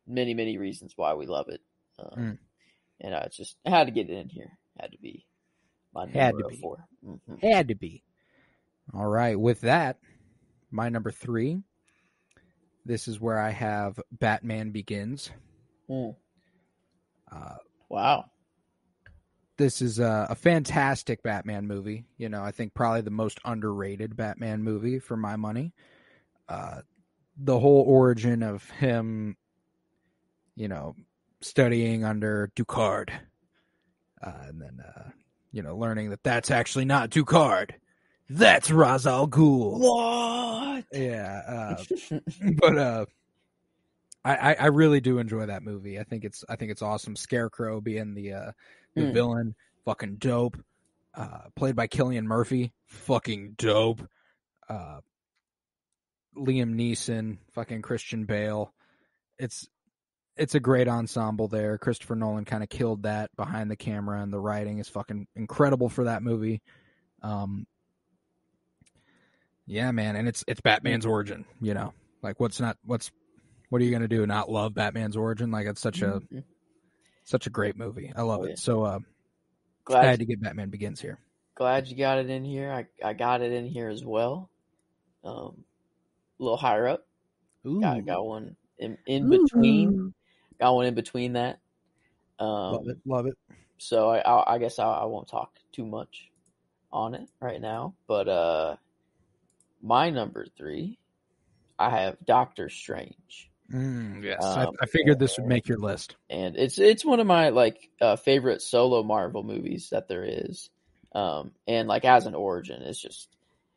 many, many reasons why we love it. And I had to get it in here. Had to be my number 4. Had to be. All right. With that, my number 3. This is where I have Batman Begins. Wow. This is a fantastic Batman movie. I think probably the most underrated Batman movie for my money. The whole origin of him, studying under Ducard. And then, learning that that's actually not Ducard. That's Ra's al Ghul. What? Yeah. But I really do enjoy that movie. I think it's awesome. Scarecrow being the villain, fucking dope. Played by Cillian Murphy, fucking dope. Liam Neeson, fucking Christian Bale. It's a great ensemble there. Christopher Nolan kind of killed that behind the camera, and the writing is fucking incredible for that movie. Yeah, man, and it's Batman's origin. You know, like what are you gonna do? Not love Batman's origin? Like it's such a great movie. I love it. So I had to get Batman Begins here. Glad you got it in here. I got it in here as well. A little higher up. Ooh. Got one in between. Ooh. Got one in between that. Love it. So I guess I won't talk too much on it right now. But my number 3, I have Doctor Strange. Yes, I figured this would make your list. And it's one of my favorite solo Marvel movies that there is. And like as an origin, it's just,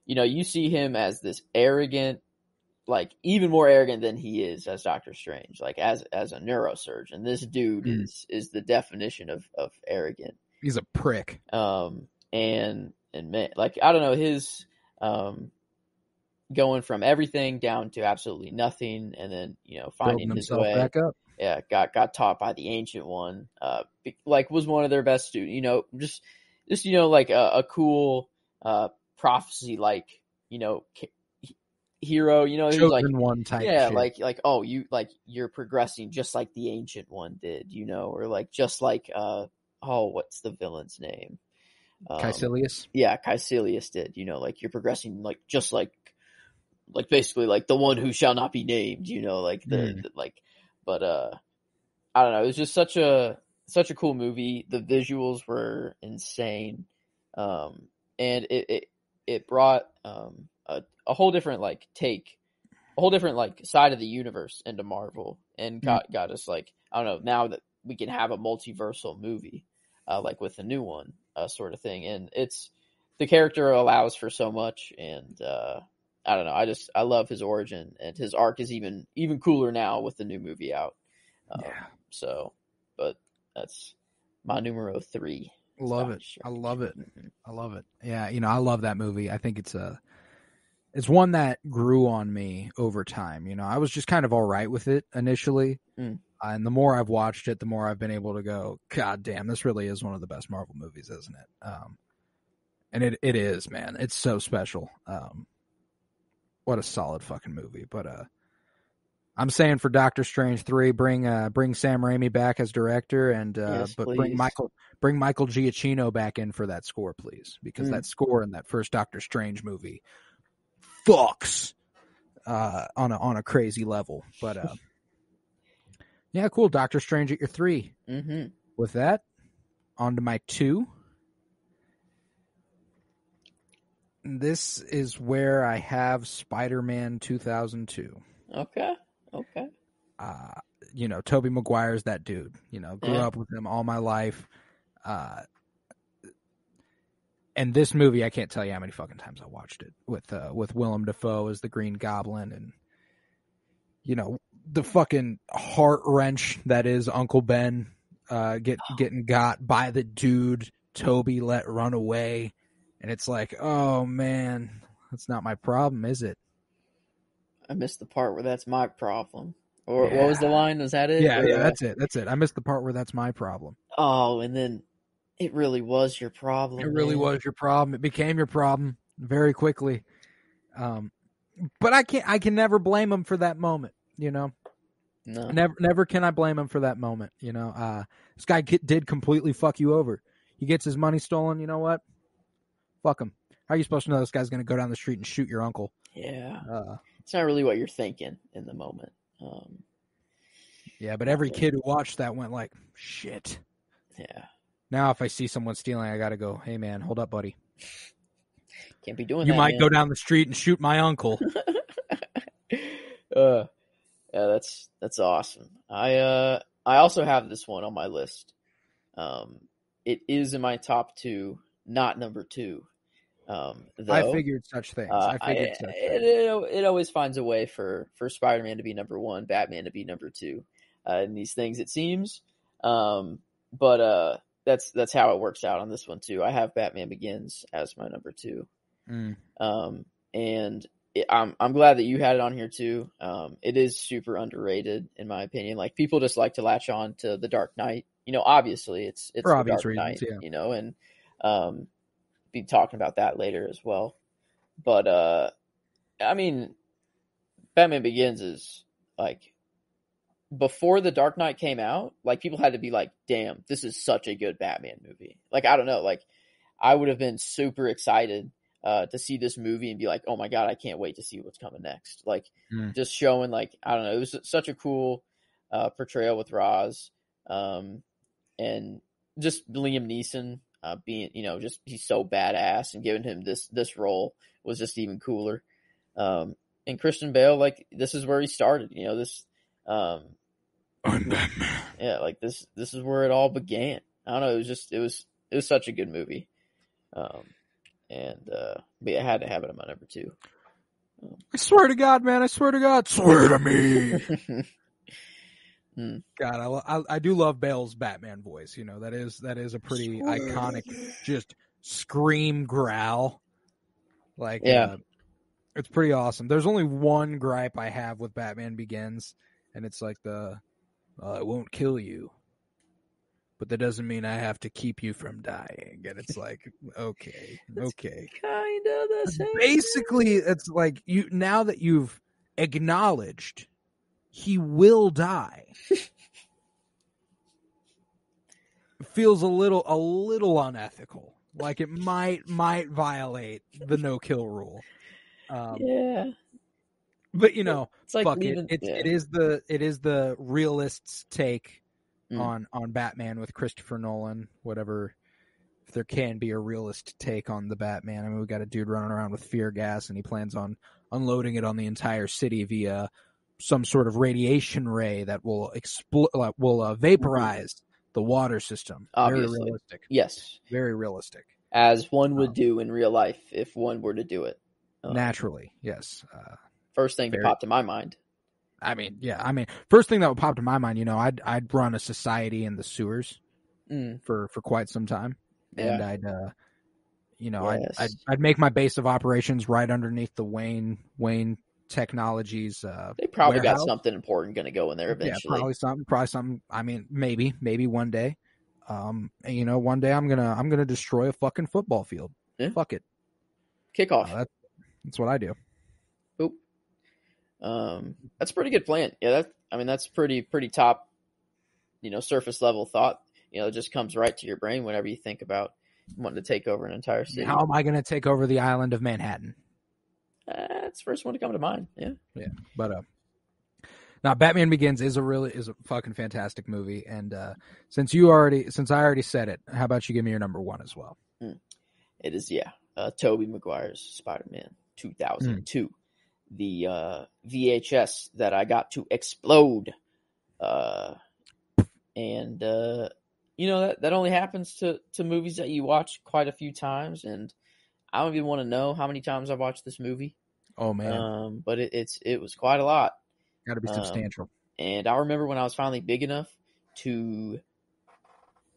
you see him as this arrogant, like even more arrogant than he is as Doctor Strange, like as a neurosurgeon. This dude is the definition of arrogant. He's a prick. And man, like I don't know, his going from everything down to absolutely nothing, and then finding his way back up. Yeah, got taught by the Ancient One. Like was one of their best students. Just like a cool prophecy, like hero. He was like one type. Yeah, shit. You're progressing just like the Ancient One did. Or like just like what's the villain's name? Caecilius. Yeah, Caecilius did. Like you're progressing like just like basically like the one who shall not be named. But I don't know. It was just such a cool movie. The visuals were insane, and it brought a whole different take, a whole different side of the universe into Marvel, and got us I don't know, now that we can have a multiversal movie, with the new one, sort of thing, and the character allows for so much, and I don't know, I love his origin, and his arc is even cooler now with the new movie out. So, but that's my numero 3. Love it. I love it. I love it. Yeah, I love that movie. I think it's one that grew on me over time. I was just kind of all right with it initially. And the more I've watched it, the more I've been able to go, God damn, this really is one of the best Marvel movies, isn't it? And it is, man. It's so special. What a solid fucking movie. But I'm saying for Doctor Strange 3, bring Sam Raimi back as director, and yes, but please. bring Michael Giacchino back in for that score, please, because that score in that first Doctor Strange movie fucks on a crazy level. But yeah, cool. Doctor Strange at your 3. Mm-hmm. With that, on to my 2. This is where I have Spider-Man 2002. Okay. Tobey Maguire's that dude. Grew up with him all my life. And this movie, I can't tell you how many fucking times I watched it with Willem Dafoe as the Green Goblin, and the fucking heart wrench that is Uncle Ben getting got by the dude Toby let run away, and it's like, oh man, that's not my problem, is it? I missed the part where that's my problem. Or what was the line? Was that it? Yeah, that's it. I missed the part where that's my problem. Oh, and then it really was your problem. It really was your problem. It became your problem very quickly. But I can never blame him for that moment, No. Never can I blame him for that moment, This guy did completely fuck you over. He gets his money stolen, you know what? Fuck him. How are you supposed to know this guy's going to go down the street and shoot your uncle? Yeah. It's not really what you're thinking in the moment. Yeah, but every kid who watched that went like, shit. Yeah. Now if I see someone stealing, I got to go, hey man, hold up, buddy. Can't be doing that. You might man. go down the street and shoot my uncle. Yeah, that's awesome. I also have this one on my list. It is in my top 2, not number 2. Though, I figured such things. It always finds a way for Spider-Man to be number 1, Batman to be number 2, in these things, it seems. But that's how it works out on this one too. I have Batman Begins as my number 2. And I'm glad that you had it on here too. It is super underrated in my opinion. Like people just like to latch on to The Dark Knight. Obviously it's For The obvious Dark reasons, Knight, yeah. and be talking about that later as well. But I mean, Batman Begins is like before The Dark Knight came out, like people had to be like, damn, this is such a good Batman movie. Like, I don't know, like I would have been super excited to see this movie and be like, oh my God, I can't wait to see what's coming next. Like just showing like, I don't know, it was such a cool portrayal with Ra's and just Liam Neeson being, just he's so badass and giving him this role was just even cooler. And Christian Bale, like this is where he started, this I'm Batman. yeah, like this is where it all began. I don't know, it was such a good movie. But I had to have it on my number 2. I swear to God, man, I swear to God, swear to me. God, I do love Bale's Batman voice. That is a pretty iconic, just scream growl. Like, yeah. It's pretty awesome. There's only one gripe I have with Batman Begins, and it's like I won't kill you, but that doesn't mean I have to keep you from dying. And it's like, okay. Kind of the same. Basically, it's like now that you've acknowledged he will die. Feels a little unethical. Like it might violate the no-kill rule. Yeah. But it's like fuck leaving, it. It is the realist's take on Batman with Christopher Nolan. Whatever, if there can be a realist take on the Batman. I mean, we got a dude running around with fear gas, and he plans on unloading it on the entire city via some sort of radiation ray that will vaporize the water system. Obviously. Very realistic. Yes. Very realistic. As one would do in real life if one were to do it. Naturally, yes. First thing to pop to my mind. I mean, first thing that would pop to my mind, I'd run a society in the sewers for quite some time. And I'd make my base of operations right underneath the Wayne Technologies. They probably warehouse. got something important going to go in there eventually. Yeah, probably something. I mean, maybe one day. One day I'm gonna destroy a fucking football field. Yeah. Fuck it. Kickoff. That's what I do. Oop. That's a pretty good plan. Yeah, that's pretty top, surface level thought. It just comes right to your brain whenever you think about wanting to take over an entire city. How am I going to take over the island of Manhattan? That's the first one to come to mind. Yeah. Yeah. But now Batman Begins is a fucking fantastic movie. And since I already said it, how about you give me your number 1 as well? It is, Tobey Maguire's Spider-Man 2002. The VHS that I got to explode. And that only happens to movies that you watch quite a few times, and I don't even want to know how many times I've watched this movie. Oh man. But it was quite a lot. Got to be substantial. And I remember when I was finally big enough to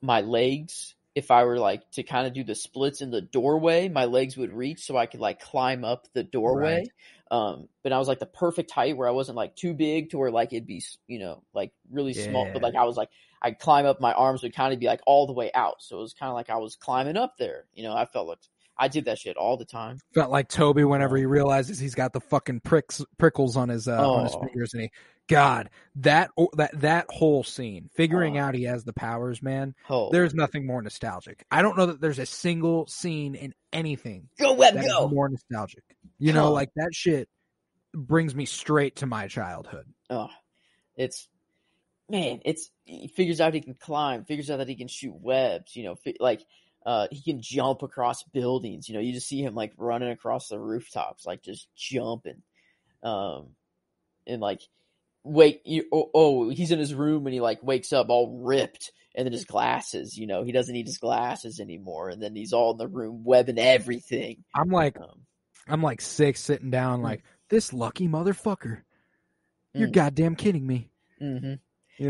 my legs, if I were like to kind of do the splits in the doorway, my legs would reach so I could like climb up the doorway. Right. But I was like the perfect height where I wasn't like too big to where like it'd be, like really small, but like I was like, I'd climb up, my arms would kind of be like all the way out. So it was kind of like I was climbing up there. I felt like I did that shit all the time. Felt like Toby whenever he realizes he's got the fucking prickles on his fingers, and that whole scene, figuring out he has the powers, man. There's nothing more nostalgic. I don't know that there's a single scene in anything go more nostalgic. Like that shit brings me straight to my childhood. Oh, he figures out he can climb, figures out that he can shoot webs, he can jump across buildings. You just see him like running across the rooftops, like just jumping. And like he's in his room and he like wakes up all ripped, and then his glasses, he doesn't need his glasses anymore, and then he's all in the room webbing everything. I'm like 6 sitting down like, this lucky motherfucker. You're goddamn kidding me. Mm-hmm.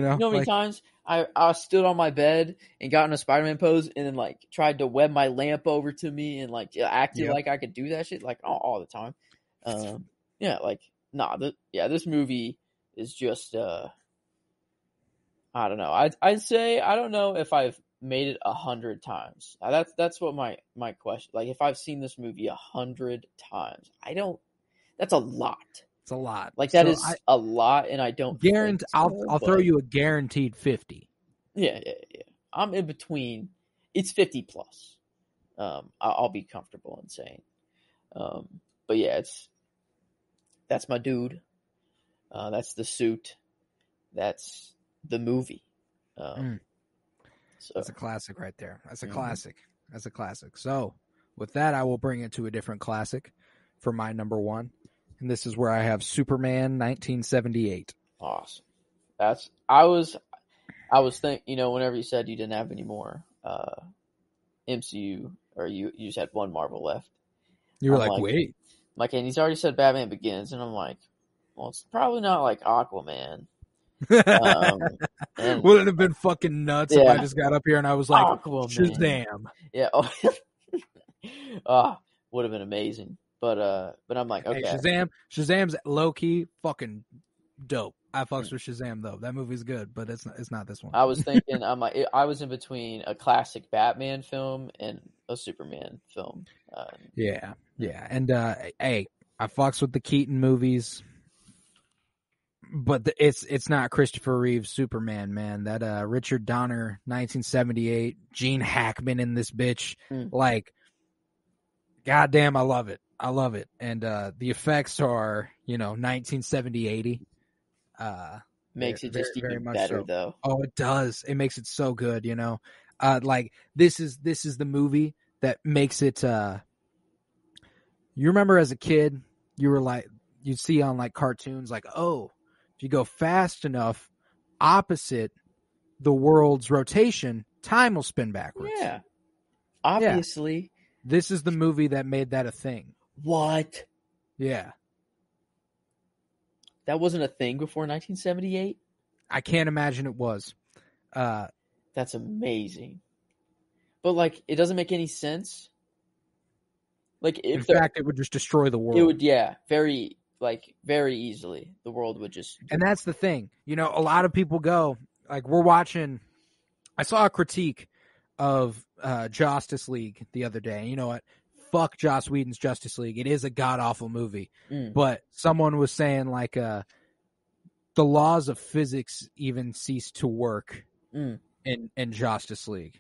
How many times I stood on my bed and got in a Spider-Man pose and then like tried to web my lamp over to me and like acted like I could do that shit like all the time. Yeah, like this movie is just I don't know. I'd say I don't know if I've made it 100 times. That's what my question. Like if I've seen this movie 100 times, I don't. That's a lot. It's a lot. Like that is a lot, and I don't think so, I'll throw you a guaranteed 50. Yeah. I'm in between. It's 50 plus. I'll be comfortable in saying. But yeah, that's my dude. That's the suit. That's the movie. So that's a classic right there. That's a classic. That's a classic. So with that, I will bring it to a different classic for my number one. And this is where I have Superman 1978. Awesome. I was thinking, whenever you said you didn't have any more MCU, or you just had one Marvel left. You were like, wait. And he's already said Batman Begins, and I'm like, well, it's probably not like Aquaman. Wouldn't it have been fucking nuts if I just got up here and I was like, Aquaman. Shazam. Yeah. Would have been amazing. But I'm like, okay. Hey, Shazam's low key fucking dope. I fucks with Shazam though. That movie's good, but it's not this one. I was thinking, I was in between a classic Batman film and a Superman film. Yeah. And hey, I fucks with the Keaton movies, but it's not Christopher Reeve's Superman, man. That Richard Donner 1978, Gene Hackman in this bitch, like, goddamn, I love it. And the effects are, 1970-80. Makes it just even better, though. Oh, it does. It makes it so good, like this is the movie that makes it. You remember as a kid, you were like, you'd see on like cartoons, like, oh, if you go fast enough, opposite the world's rotation, time will spin backwards. Yeah, obviously. Yeah. This is the movie that made that a thing. What? Yeah. That wasn't a thing before 1978? I can't imagine it was. That's amazing. But, like, it doesn't make any sense. Like, in fact, it would just destroy the world. It would, very easily. The world would just... And that's the thing. A lot of people go, like, we're watching... I saw a critique of Justice League the other day. And you know what? Fuck Joss Whedon's Justice League. It is a god-awful movie. But someone was saying, like, the laws of physics even cease to work in Justice League.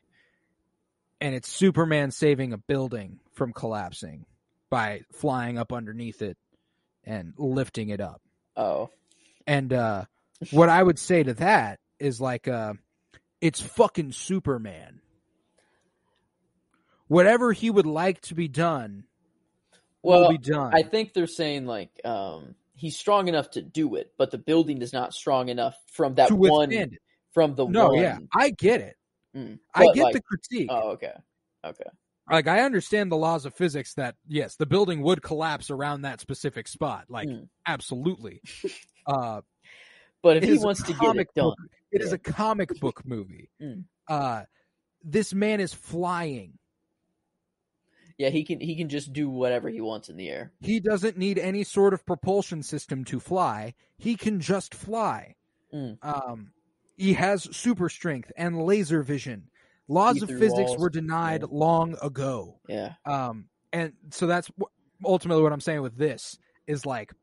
And it's Superman saving a building from collapsing by flying up underneath it and lifting it up. Oh. And what I would say to that is, like, it's fucking Superman. Whatever he would like to be done will be done. I think they're saying, like, he's strong enough to do it, but the building is not strong enough from that one. From the one. Yeah, I get it. I get the critique. Oh, okay. Like, I understand the laws of physics that, yes, the building would collapse around that specific spot. Like, absolutely. But if he wants to get it done. It is a comic book movie. This man is flying. Yeah, he can just do whatever he wants in the air. He doesn't need any sort of propulsion system to fly. He can just fly. He has super strength and laser vision. Laws of physics were denied long ago. Yeah. And so that's ultimately what I'm saying with this is, like,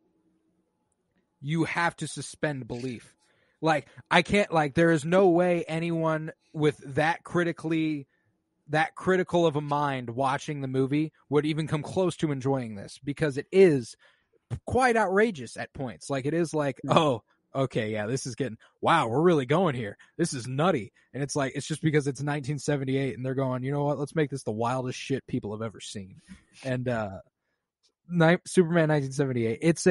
you have to suspend belief. Like, I can't, like, there is no way anyone with that critical of a mind watching the movie would even come close to enjoying this, because it is quite outrageous at points. Like, it is like, oh, okay, yeah, this is wow, we're really going here. This is nutty. And it's like, it's just because it's 1978 and they're going, you know what, let's make this the wildest shit people have ever seen. And Superman 1978, it's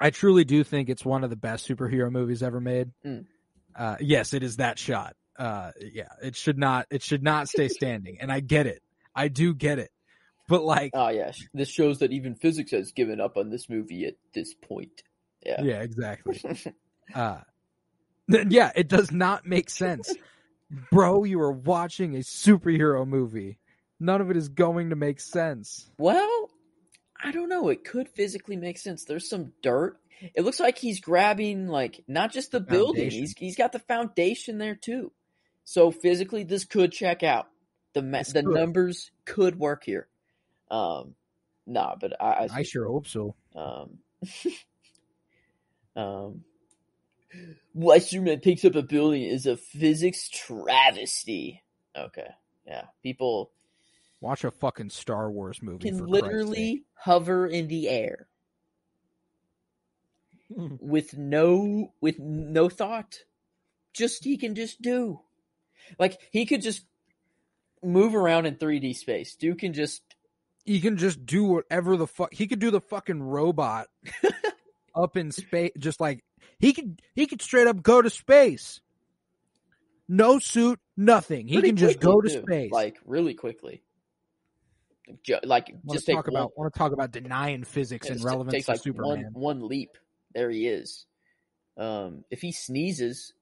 I truly do think it's one of the best superhero movies ever made. Yes, it is that shot. Yeah, it should not stay standing. And I get it. I do get it. But, like, oh yeah, this shows that even physics has given up on this movie at this point. Yeah, exactly. Yeah, it does not make sense. Bro, you are watching a superhero movie. None of it is going to make sense. Well, I don't know. It could physically make sense. There's some dirt. It looks like he's grabbing like not just the building. He's got the foundation there too. So physically, this could check out. The numbers could work here. But I sure hope so. Why Superman picks up a building is a physics travesty. Okay, yeah, people watch a fucking Star Wars movie. Can literally hover in the air with no thought. He can just do. Like he could just move around in 3D space. He can just do whatever the fuck. He could do the fucking robot up in space. Just like he could straight up go to space. No suit, nothing. He can just go to space like really quickly. Like just want to talk about denying physics and relevance to Superman. One leap, there he is. If he sneezes,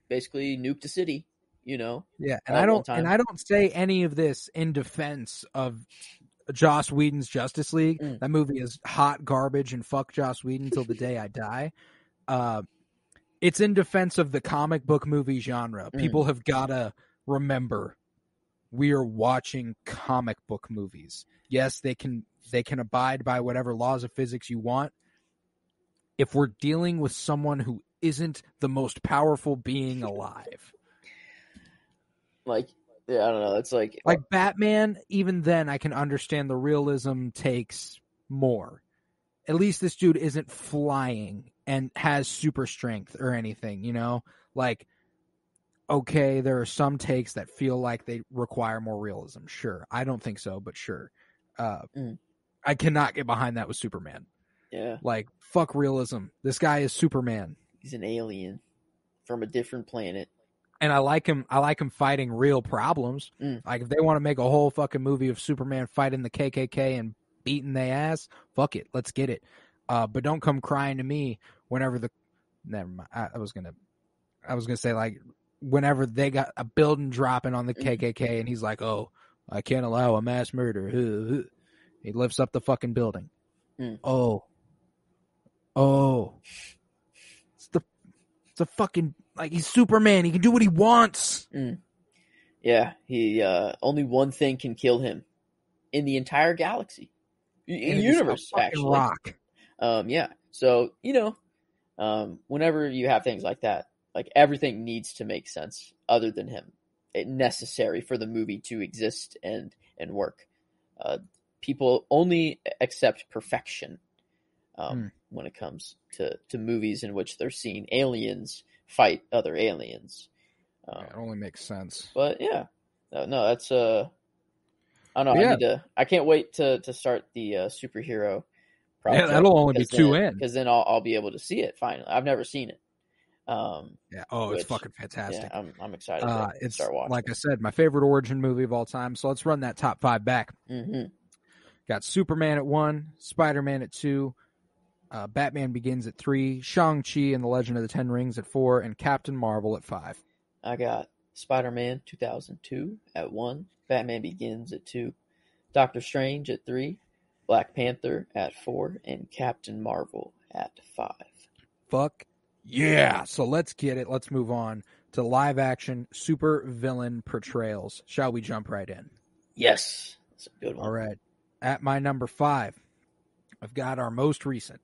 basically nuke the city. Yeah, and I don't say any of this in defense of Joss Whedon's Justice League. That movie is hot garbage, and fuck Joss Whedon till the day I die. It's in defense of the comic book movie genre. People have gotta remember we are watching comic book movies. Yes, they can abide by whatever laws of physics you want. If we're dealing with someone who isn't the most powerful being alive. Like, yeah, I don't know. It's like Batman, even then I can understand the realism takes more. At least this dude isn't flying and has super strength or anything, Like, okay, there are some takes that feel like they require more realism. Sure. I don't think so, but sure. I cannot get behind that with Superman. Yeah. Like, fuck realism. This guy is Superman. He's an alien from a different planet. And I like him fighting real problems. Like, if they want to make a whole fucking movie of Superman fighting the KKK and beating their ass, fuck it. Let's get it. But don't come crying to me whenever never mind. I was going to say, like, whenever they got a building dropping on the KKK and he's like, oh, I can't allow a mass murder. He lifts up the fucking building. Oh. It's the fucking, like, he's Superman. He can do what he wants. Yeah, he only one thing can kill him in the entire galaxy. Universe, actually. Rock. Yeah. So, whenever you have things like that, like everything needs to make sense other than him. It's necessary for the movie to exist and work. People only accept perfection when it comes to movies in which they're seeing aliens fight other aliens. It only makes sense. But yeah, no, that's I don't know. Yeah. I can't wait to start the superhero project. Yeah, that'll only be 2 in. Because then I'll be able to see it finally. I've never seen it. It's fucking fantastic. Yeah, I'm excited to start watching. Like I said, my favorite origin movie of all time. So let's run that top 5 back. Got Superman at 1, Spider-Man at 2, Batman Begins at 3, Shang-Chi and the Legend of the Ten Rings at 4, and Captain Marvel at 5. I got Spider-Man 2002 at 1, Batman Begins at 2, Doctor Strange at 3, Black Panther at 4, and Captain Marvel at 5. Fuck yeah. So let's get it. Let's move on to live action super villain portrayals. Shall we jump right in? Yes. That's a good one. All right. At my number 5, I've got our most recent.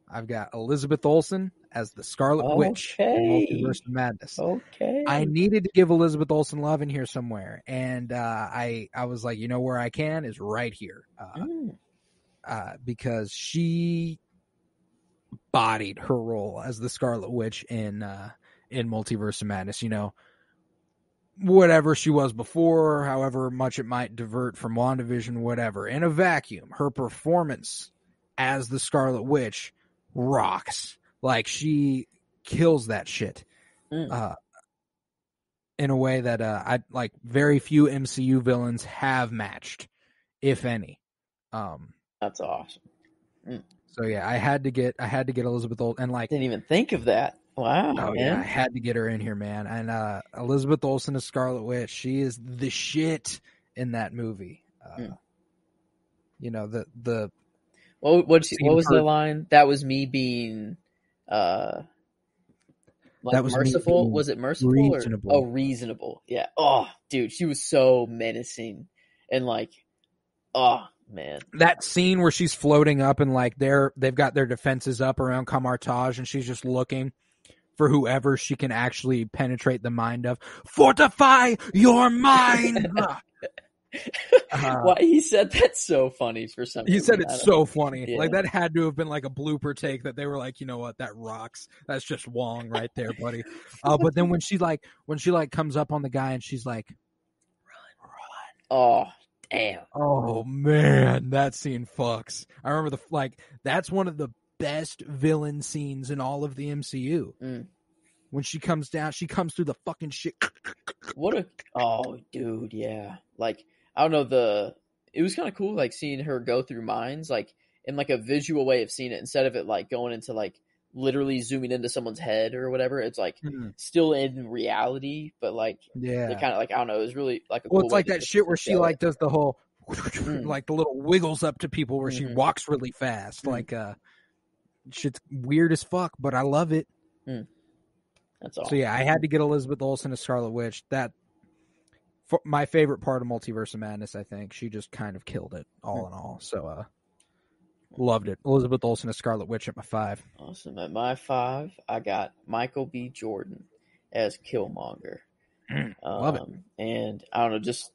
I've got Elizabeth Olsen as the Scarlet Witch in Multiverse of Madness. Okay. I needed to give Elizabeth Olsen love in here somewhere. And I was like, where I can is right here. Because she bodied her role as the Scarlet Witch in Multiverse of Madness. Whatever she was before, however much it might divert from WandaVision, whatever. In a vacuum, her performance as the Scarlet Witch rocks. Like, she kills that shit. In a way that I like very few MCU villains have matched, if any. That's awesome. So yeah, I had to get Elizabeth Olsen, and like didn't even think of that. Wow. Oh man. Yeah, I had to get her in here, man. And Elizabeth Olsen as Scarlet Witch, she is the shit in that movie. You know, the what was her- the line? That was me being like That was me merciful. being Was it merciful reasonable. or reasonable? Yeah. Oh, dude, she was so menacing and like, oh man, that scene where she's floating up and like they've got their defenses up around Kamartaj and she's just looking for whoever she can actually penetrate the mind of. Fortify your mind. Why he said that's so funny for some reason. He said it's so funny. Yeah. Like that had to have been like a blooper take that they were like, you know what, that rocks. That's just Wong right there, buddy. But then when she comes up on the guy and she's like, run. Oh, damn. Oh man, that scene fucks. I remember that's one of the best villain scenes in all of the MCU. When she comes down, she comes through the fucking shit. Oh, dude, yeah. Like, I don't know, it was kind of cool, like, seeing her go through minds, like, in, like, a visual way of seeing it, instead of it, like, going into, like, literally zooming into someone's head or whatever. It's, like, still in reality, but, like, yeah. it kind of, like, I don't know, it was really, like, a well, cool it's like that shit where she, like, does the whole, Mm. like, the little wiggles up to people where she walks really fast. Like, shit's weird as fuck, but I love it. That's all. So, yeah, I had to get Elizabeth Olsen as Scarlet Witch. My favorite part of Multiverse of Madness, I think. She just kind of killed it, all in all. So, loved it. Elizabeth Olsen as Scarlet Witch at my 5. Awesome. At my 5, I got Michael B. Jordan as Killmonger. Love it. And I don't know, just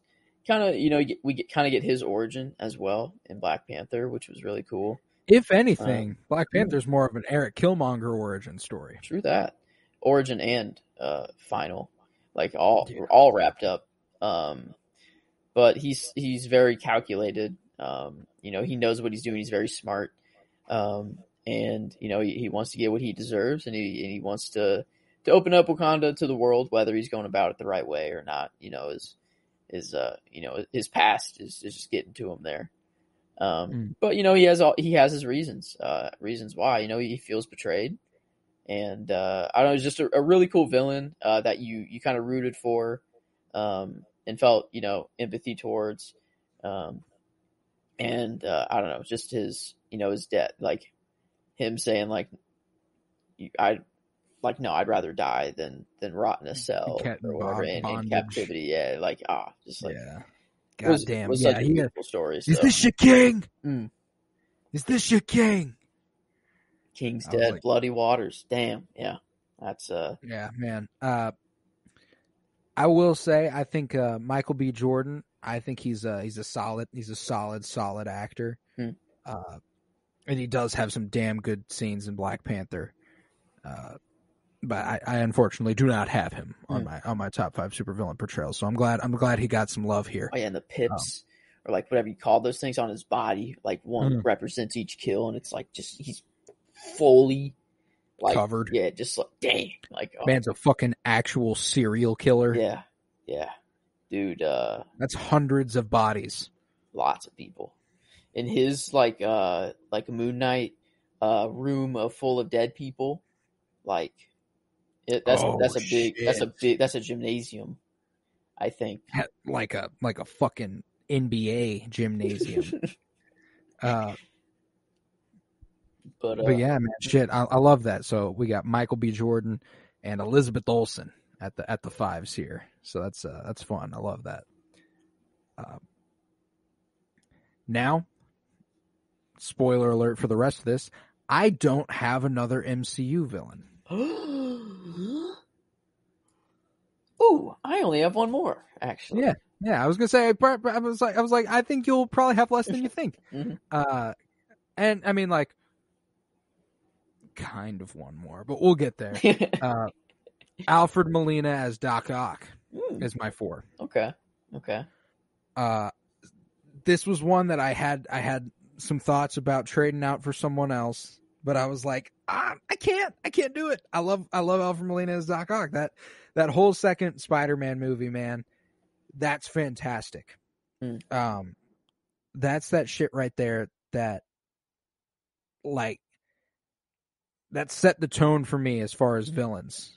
kind of, we get his origin as well in Black Panther, which was really cool. If anything, Black Panther's more of an Eric Killmonger origin story. True that. Origin and final, like all wrapped up. But he's very calculated. He knows what he's doing. He's very smart. And he wants to get what he deserves, and he wants to open up Wakanda to the world, whether he's going about it the right way or not. His past is just getting to him there. But he has his reasons why. He feels betrayed, and I don't know, it's just a really cool villain that you kind of rooted for, and felt empathy towards, and I don't know, just his his death, like him saying I'd rather die than rot in a cell or whatever in captivity. Yeah, God damn. Was such a beautiful story. Is this your king? Is this your king? King's dead, bloody waters. Damn. Yeah. That's yeah, man. I will say, I think Michael B. Jordan, I think he's a solid actor. And he does have some damn good scenes in Black Panther. But I unfortunately do not have him on my top 5 supervillain portrayals. So I'm glad he got some love here. Oh yeah, and the pips or like whatever you call those things on his body, like one represents each kill, and it's like just he's fully covered. Yeah, just like dang, man's a fucking actual serial killer. Yeah, dude. That's hundreds of bodies. Lots of people. In his like Moon Knight room full of dead people, that's a gymnasium, I think. Like a fucking NBA gymnasium. But yeah, man, shit, I love that. So we got Michael B. Jordan and Elizabeth Olsen at the 5s here. So that's fun. I love that. Now, spoiler alert for the rest of this, I don't have another MCU villain. Ooh, I only have one more, actually. Yeah. I was gonna say, I was like, I think you'll probably have less than you think. And I mean, like, kind of one more, but we'll get there. Alfred Molina as Doc Ock is my 4. Okay. This was one that I had some thoughts about trading out for someone else, but I was like, I can't do it. I love Alfred Molina as Doc Ock. That whole second Spider-Man movie, man, that's fantastic. That's that shit right there that set the tone for me as far as villains.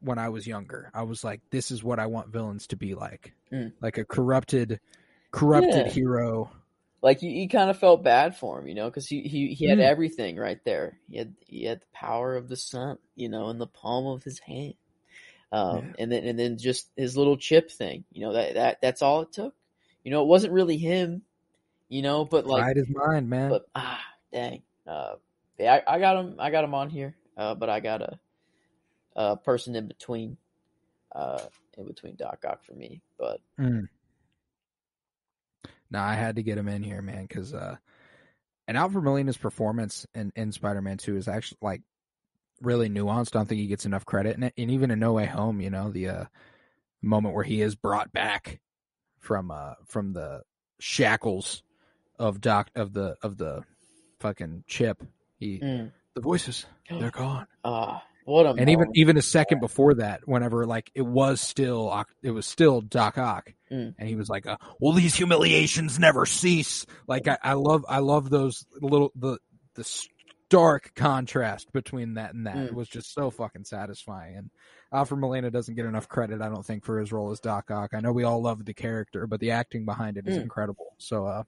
When I was younger, I was like, this is what I want villains to be like. Like a corrupted hero. like you kind of felt bad for him, because he had everything right there. He had the power of the sun, in the palm of his hand. And then just his little chip thing, that's all it took. It wasn't really him, but like Pride is mine, man. But dang, yeah, I got him on here, but I got a person in between Doc Ock for me, but. No, I had to get him in here, man, because and Alfred Molina's performance in Spider-Man 2 is actually like really nuanced. I don't think he gets enough credit, and even in No Way Home, the moment where he is brought back from the shackles of the fucking chip, the voices, they're gone. What a and even a second before that, whenever like it was still Doc Ock, and he was like, "Well, these humiliations never cease." Like I love those little the stark contrast between that and that. It was just so fucking satisfying. And Alfred Molina doesn't get enough credit, I don't think, for his role as Doc Ock. I know we all love the character, but the acting behind it is incredible. So I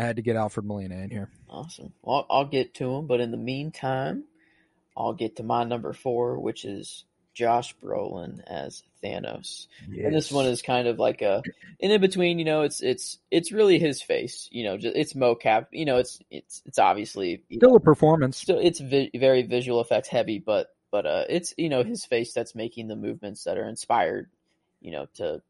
had to get Alfred Molina in here. Awesome. Well, I'll get to him, but in the meantime, I'll get to my number 4, which is Josh Brolin as Thanos. Yes. And this one is kind of like in between, it's really his face, it's mocap, it's obviously still a performance. Still, it's very visual effects heavy, but it's, his face that's making the movements that are inspired, to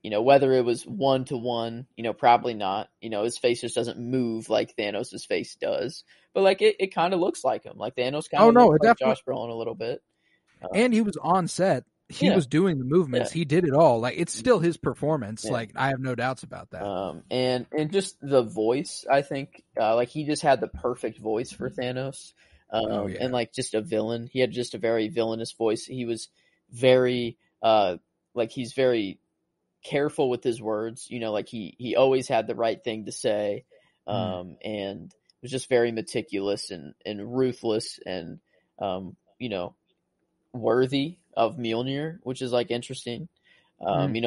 whether it was 1-to-1, probably not. His face just doesn't move like Thanos' face does. But like it kind of looks like him. Like Thanos kind of looks like Josh Brolin a little bit. And he was on set. He was doing the movements. Yeah. He did it all. Like it's still his performance. Yeah. Like I have no doubts about that. And just the voice, I think, like he just had the perfect voice for Thanos. And like just a villain. He had just a very villainous voice. He was very he's very careful with his words, like he always had the right thing to say, and was just very meticulous and ruthless and worthy of Mjolnir, which is like interesting.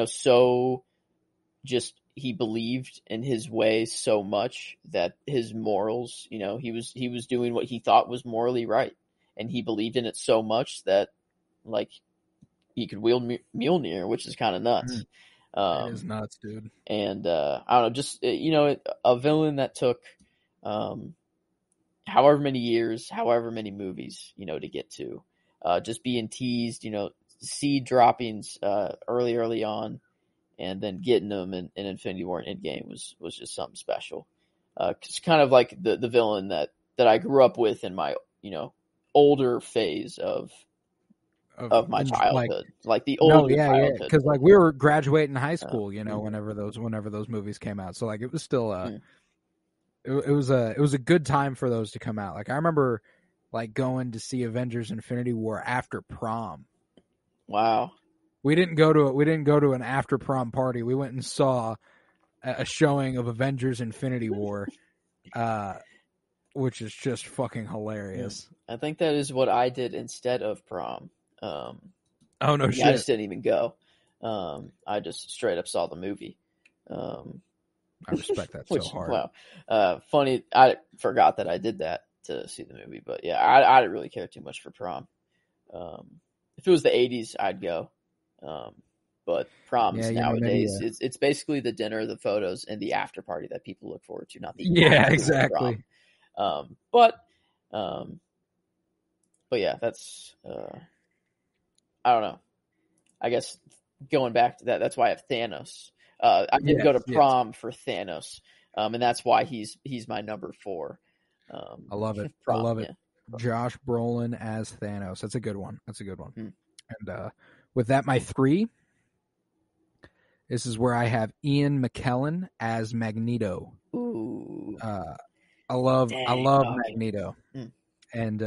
So just he believed in his way so much that his morals, he was doing what he thought was morally right, and he believed in it so much that like he could wield Mjolnir, which is kind of nuts. It is nuts, dude. And I don't know, just a villain that took however many years, however many movies, to get to, just being teased, seed droppings early on, and then getting them in Infinity War and Endgame was just something special. It's kind of like the villain that I grew up with in my older phase of my childhood, like the older childhood. Because like we were graduating high school, whenever those movies came out. So like it was still it was a good time for those to come out. Like I remember like going to see Avengers Infinity War after prom. Wow. We didn't go to an after prom party. We went and saw a showing of Avengers Infinity War, which is just fucking hilarious. I think that is what I did instead of prom. Oh no shit! I just didn't even go. I just straight up saw the movie. I respect that so hard. Wow. Funny, I forgot that I did that to see the movie, but yeah, I didn't really care too much for prom. If it was the 80s, I'd go. But proms nowadays, it's basically the dinner, the photos, and the after party that people look forward to, not the exactly. But yeah, that's I don't know. I guess going back to that, that's why I have Thanos. I didn't go to prom for Thanos, and that's why he's my number 4. I love it. I love it. Yeah. Josh Brolin as Thanos. That's a good one. And with that, my 3. This is where I have Ian McKellen as Magneto. Ooh. I love Magneto. And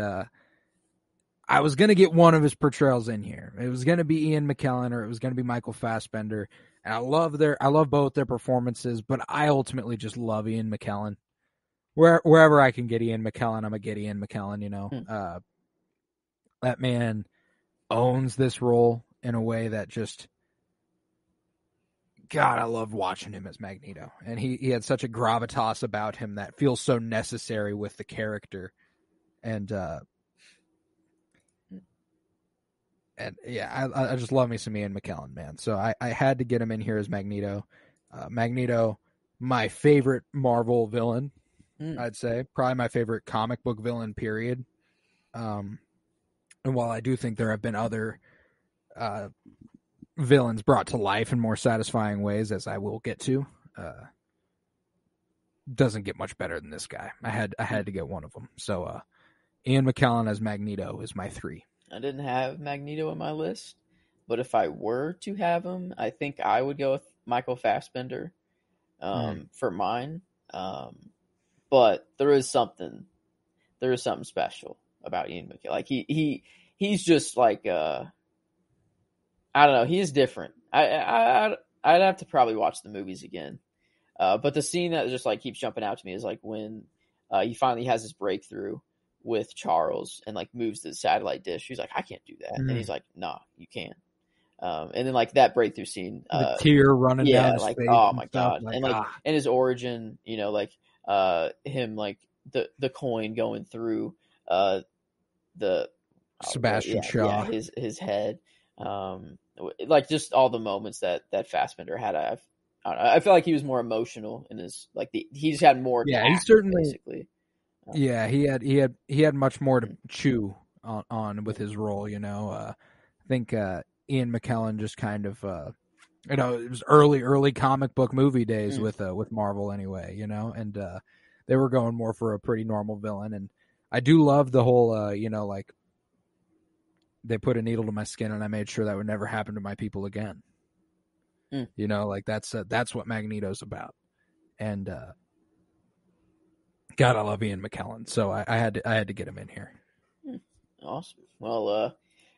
I was going to get one of his portrayals in here. It was going to be Ian McKellen or it was going to be Michael Fassbender. And I love both their performances, but I ultimately just love Ian McKellen. Wherever I can get Ian McKellen, I'm going to get Ian McKellen, That man owns this role in a way that just God, I loved watching him as Magneto, and he had such a gravitas about him that feels so necessary with the character, and yeah, I just love me some Ian McKellen, man. So I had to get him in here as Magneto. Magneto, my favorite Marvel villain, I'd say, probably my favorite comic book villain, period. And while I do think there have been other villains brought to life in more satisfying ways, as I will get to, doesn't get much better than this guy. I had to get one of them. So Ian McKellen as Magneto is my 3. I didn't have Magneto on my list, but if I were to have him, I think I would go with Michael Fassbender for mine. But there is something special about Ian McKellen. Like he's just like I don't know. He's different. I'd have to probably watch the movies again. But the scene that just like keeps jumping out to me is like when he finally has his breakthrough with Charles and like moves the satellite dish. He's like, I can't do that. And he's like, nah, you can. And then like that breakthrough scene, the tear running down his like, face, oh my stuff, God. And like, and his origin, you know, like, him, like the coin going through, the Sebastian Shaw, his head, like just all the moments that Fassbender had. I feel like he was more emotional in his, like he's had more. Yeah, he certainly, basically. Yeah, he had much more to chew on with his role. You know, I think Ian McKellen just kind of, you know, it was early comic book movie days with Marvel anyway. You know, and they were going more for a pretty normal villain, and I do love the whole, you know, like they put a needle to my skin, and I made sure that would never happen to my people again. You know, like that's what Magneto's about, and. God, I love Ian McKellen, so I had to get him in here. Awesome. Well,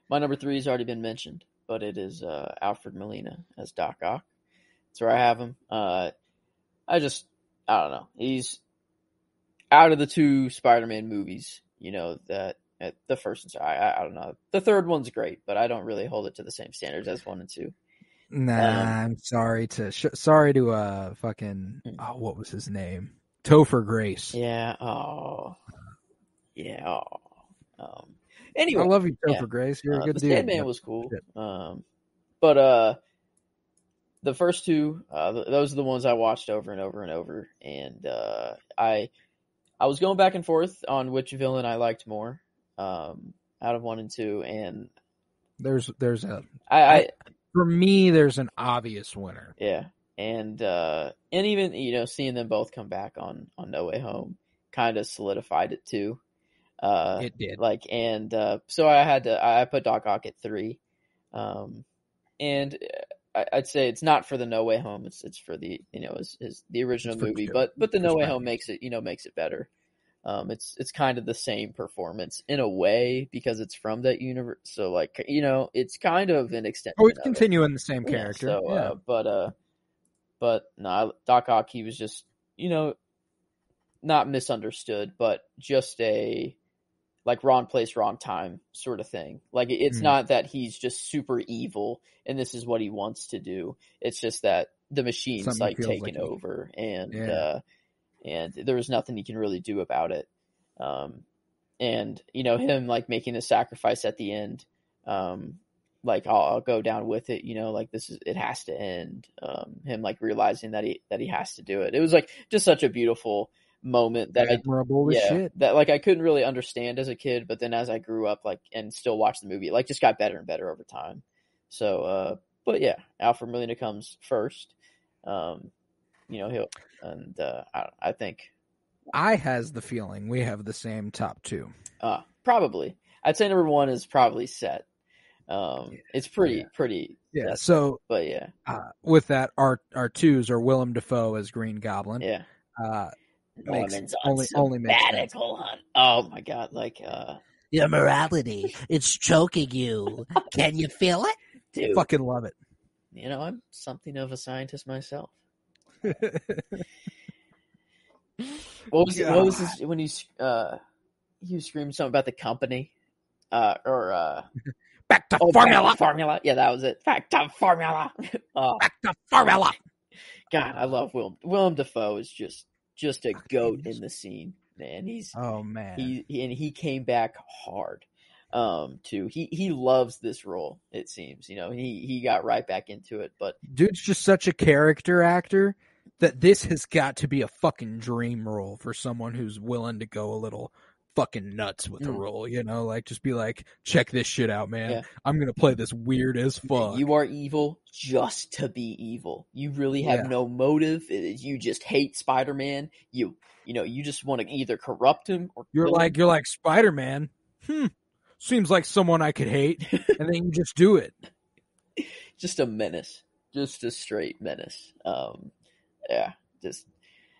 my number 3 has already been mentioned, but it is Alfred Molina as Doc Ock. That's where I have him. I don't know. He's out of the 2 Spider-Man movies. You know that the first and I don't know. The third one's great, but I don't really hold it to the same standards as 1 and 2. Nah, I'm sorry to fucking what was his name? Topher Grace. Yeah. Oh. Yeah. Oh. Anyway, I love you, Topher Grace. You're a good dude. Sandman was cool. But the first 2, those are the ones I watched over and over and over. And I was going back and forth on which villain I liked more out of 1 and 2. And there's for me, there's an obvious winner. Yeah. And even, you know, seeing them both come back on No Way Home kind of solidified it too. It did. Like, and so I put Doc Ock at 3. And I'd say it's not for the No Way Home. It's for the, you know, the original movie, but the No Way Home makes it better. It's kind of the same performance in a way because it's from that universe. So like, you know, it's kind of an extension. Oh, it's continuing the same character. Yeah, so, but no, Doc Ock, he was just, you know, not misunderstood, but just a like wrong place, wrong time sort of thing. Like it's not that he's just super evil and this is what he wants to do. It's just that the machine's like taken over and there was nothing he can really do about it. And you know, him like making a sacrifice at the end, like I'll go down with it, you know, like it has to end. Him like realizing that he has to do it. It was like just such a beautiful moment that that like I couldn't really understand as a kid, but then as I grew up, like, and still watched the movie, it like just got better and better over time. So, but yeah, Alfred Molina comes first. You know, I think I has the feeling we have the same top 2. Probably. I'd say number 1 is probably set. It's pretty. Yeah. So, but yeah, with that, our 2s are Willem Dafoe as Green Goblin. Yeah. Norman's only sabbatical hunt. Oh my God! Like your morality, it's choking you. Can you feel it? Dude, fucking love it. You know, I'm something of a scientist myself. What was this when you screamed something about the company? Back to formula. Formula. Yeah, that was it. Back to formula. Back to formula. God, I love Willem Dafoe is just a goat in the scene, man. Oh man, he came back hard. Too. He loves this role. It seems, he got right back into it. But dude's just such a character actor that this has got to be a fucking dream role for someone who's willing to go a little fucking nuts with the role, like just be like, check this shit out, man. Yeah. I'm gonna play this weird as fuck. You are evil just to be evil. You really have no motive. You just hate Spider-Man. You just want to either corrupt him or you're like Spider-Man. Seems like someone I could hate, and then you just do it. Just a menace, just a straight menace. Yeah, just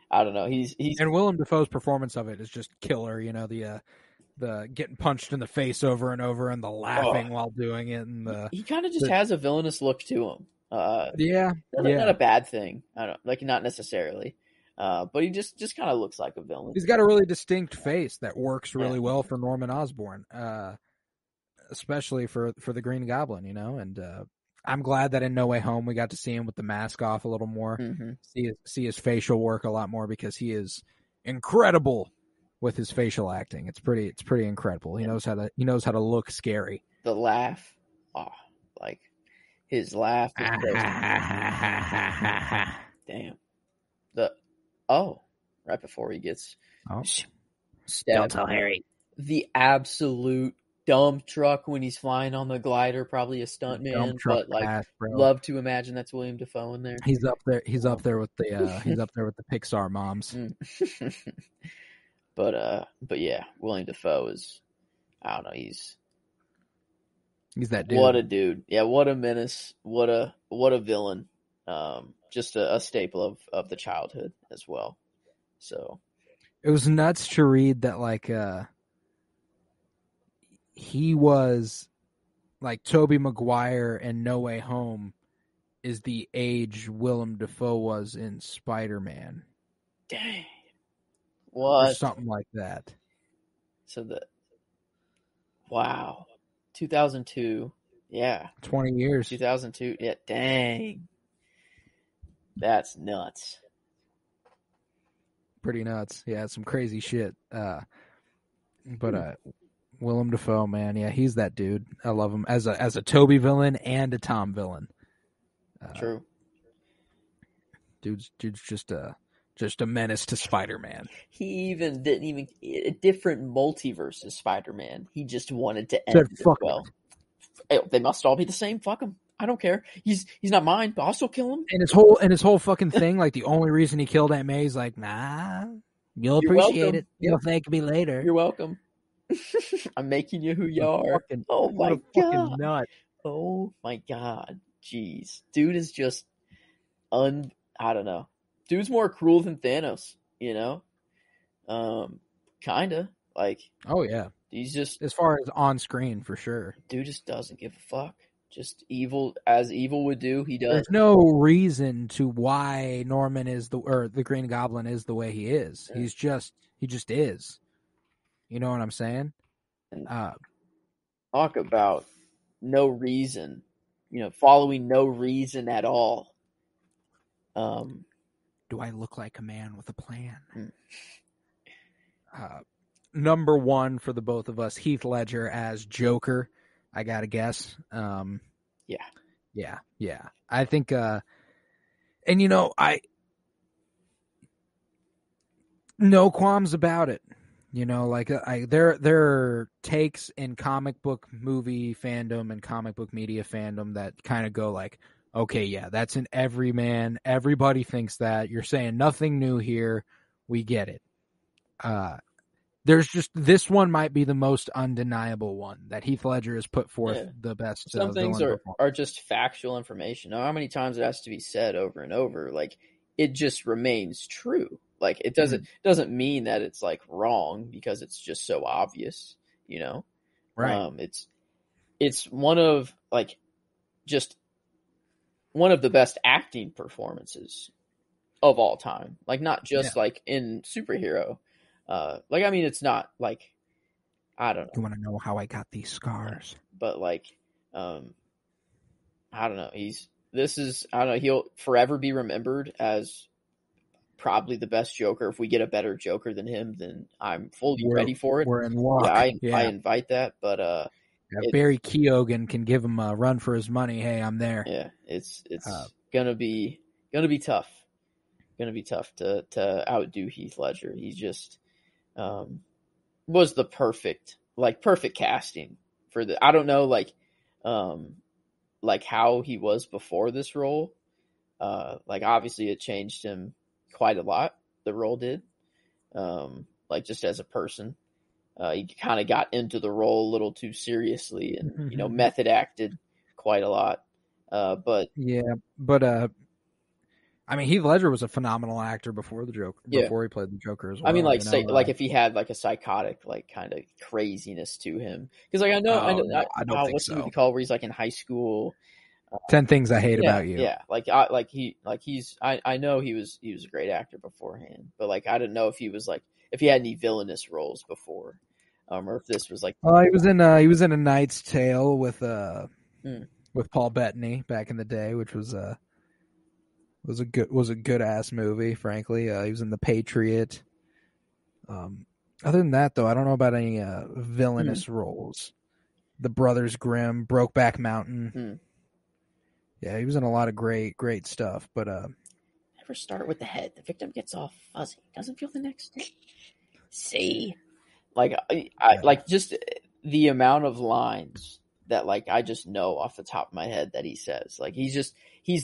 I don't know. He's and Willem Dafoe's performance of it is just killer. The getting punched in the face over and over, and the laughing while doing it, and he kind of just has a villainous look to him. Not a bad thing. I don't not necessarily. But he just kind of looks like a villain. He's got a really distinct face that works really well for Norman Osborn, especially for the Green Goblin, and I'm glad that in No Way Home we got to see him with the mask off a little more, see his facial work a lot more, because he is incredible with his facial acting. It's pretty incredible. He knows how to look scary. The laugh, like his laugh is damn. Right before he gets stabbed. Don't tell Harry. The absolute dump truck when he's flying on the glider, probably a stuntman, but love to imagine that's William Dafoe in there. He's up there. He's up there with the Pixar moms. But yeah, William Dafoe is, I don't know, he's that dude. What a dude. Yeah, what a menace. What a villain. Just a staple of the childhood as well. So it was nuts to read that he was like Tobey Maguire in No Way Home is the age Willem Dafoe was in Spider-Man. Dang. What? Or something like that. So wow. 2002. Yeah. 20 years. 2002. Yeah, dang. That's nuts. Pretty nuts. Yeah, some crazy shit. But Willem Dafoe, man, yeah, he's that dude. I love him as a Toby villain and a Tom villain. True. Dude's just a menace to Spider-Man. He even didn't a different multiverse as Spider-Man. He just wanted to end it well. Hey, they must all be the same. Fuck him. I don't care. He's not mine, but I'll still kill him. And his whole fucking thing, like the only reason he killed Aunt May's like, nah, you'll appreciate it. You'll thank me later. You're welcome. I'm making you who you are. Oh my god. Nut. Oh my god. Jeez. Dude is just I don't know. Dude's more cruel than Thanos, kinda. Like, oh yeah. He's just, as far as on screen, for sure. Dude just doesn't give a fuck. Just evil as evil would do. He does. There's no reason to why Norman the Green Goblin is the way he is. Yeah. He just is. You know what I'm saying? Talk about no reason. Following no reason at all. Do I look like a man with a plan? Number one for the both of us, Heath Ledger as Joker. I gotta guess. Yeah. I think, no qualms about it. There are takes in comic book movie fandom and comic book media fandom that kind of go like, okay, yeah, that's an everyman. Everybody thinks that. You're saying nothing new here. We get it. There's just, this one might be the most undeniable one that Heath Ledger has put forth the best. Some things are just factual information. Now, how many times it has to be said over and over? Like, it just remains true. Like, it doesn't mean that it's like wrong because it's just so obvious, Right. It's one of one of the best acting performances of all time. Like, not just like in superhero. It's not like, I don't know. You want to know how I got these scars? But like, I don't know. this is, I don't know, he'll forever be remembered as probably the best Joker. If we get a better Joker than him, then I'm fully ready for it. We're in luck. I invite that, but Barry Keoghan can give him a run for his money. Hey, I'm there. Yeah, it's gonna be tough. Gonna be tough to outdo Heath Ledger. He just was the perfect casting for the. I don't know like how he was before this role. Like obviously it changed him quite a lot. The role did. Like just as a person. He kind of got into the role a little too seriously and, method acted quite a lot. But I mean, Heath Ledger was a phenomenal actor before the Joker, before he played the Joker as well. I mean, like, like if he had like a psychotic, like kind of craziness to him, because like I don't think what's the movie called where he's like in high school. 10 Things I Hate About You. Yeah, I know he was a great actor beforehand, but like I didn't know if he was like if he had any villainous roles before, or if this was like. He was in A Knight's Tale with Paul Bettany back in the day, which was a good ass movie. Frankly, he was in The Patriot. Other than that, though, I don't know about any villainous roles. The Brothers Grimm, Brokeback Mountain. Yeah, he was in a lot of great stuff. But never start with the head. The victim gets all fuzzy. Doesn't feel the next day. See, like I like just the amount of lines that like I just know off the top of my head that he says. Like he's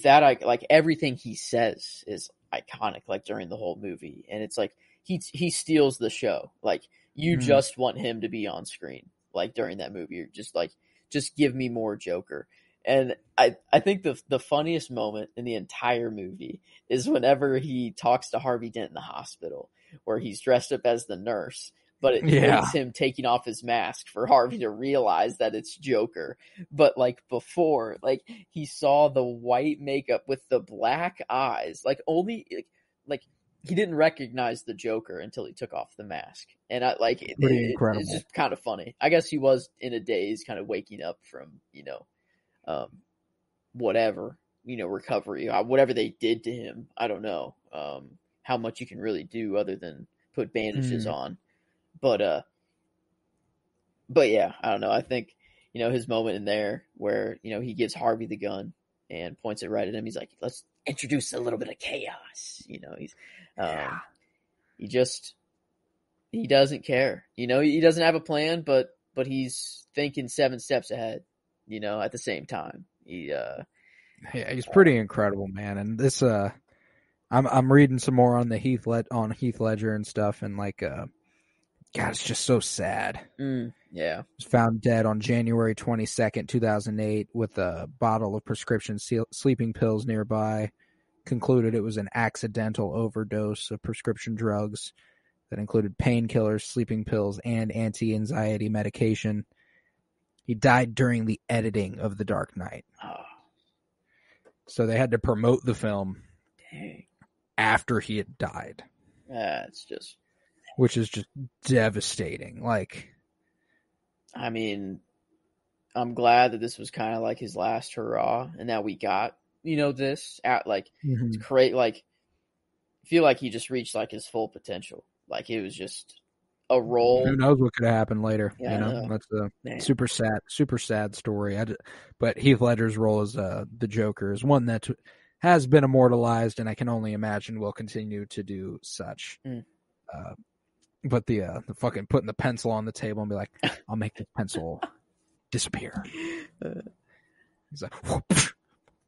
that like everything he says is iconic. Like during the whole movie, and it's like he steals the show. Like you just want him to be on screen. Like during that movie, you're just give me more Joker. And I think the funniest moment in the entire movie is whenever he talks to Harvey Dent in the hospital, where he's dressed up as the nurse, but it takes him taking off his mask for Harvey to realize that it's Joker. But like before, like he saw the white makeup with the black eyes, like only like he didn't recognize the Joker until he took off the mask. And I like incredible. It's just kind of funny. I guess he was in a daze, kind of waking up from whatever, recovery, whatever they did to him. I don't know how much you can really do other than put bandages on. But yeah, I don't know. I think, his moment in there where, he gives Harvey the gun and points it right at him. He's like, let's introduce a little bit of chaos. He's, he doesn't care, he doesn't have a plan, but he's thinking 7 steps ahead, at the same time. He's pretty incredible, man. And this, I'm reading some more on Heath Ledger and stuff, and like, God, it's just so sad. Yeah, he was found dead on January 22nd, 2008, with a bottle of prescription sleeping pills nearby. Concluded it was an accidental overdose of prescription drugs that included painkillers, sleeping pills, and anti-anxiety medication. He died during the editing of The Dark Knight. Oh. So they had to promote the film Dang. after he had died. Which is just devastating. Like, I mean, I'm glad that this was kind of like his last hurrah, and that we got, this at like, it's great. Like, I feel like he just reached like his full potential. Like it was just a role. Who knows what could have happened later? Yeah, That's a super sad story. But Heath Ledger's role as the Joker is one that has been immortalized, and I can only imagine will continue to do such. But the fucking putting the pencil on the table and be like, I'll make the pencil disappear. He's like,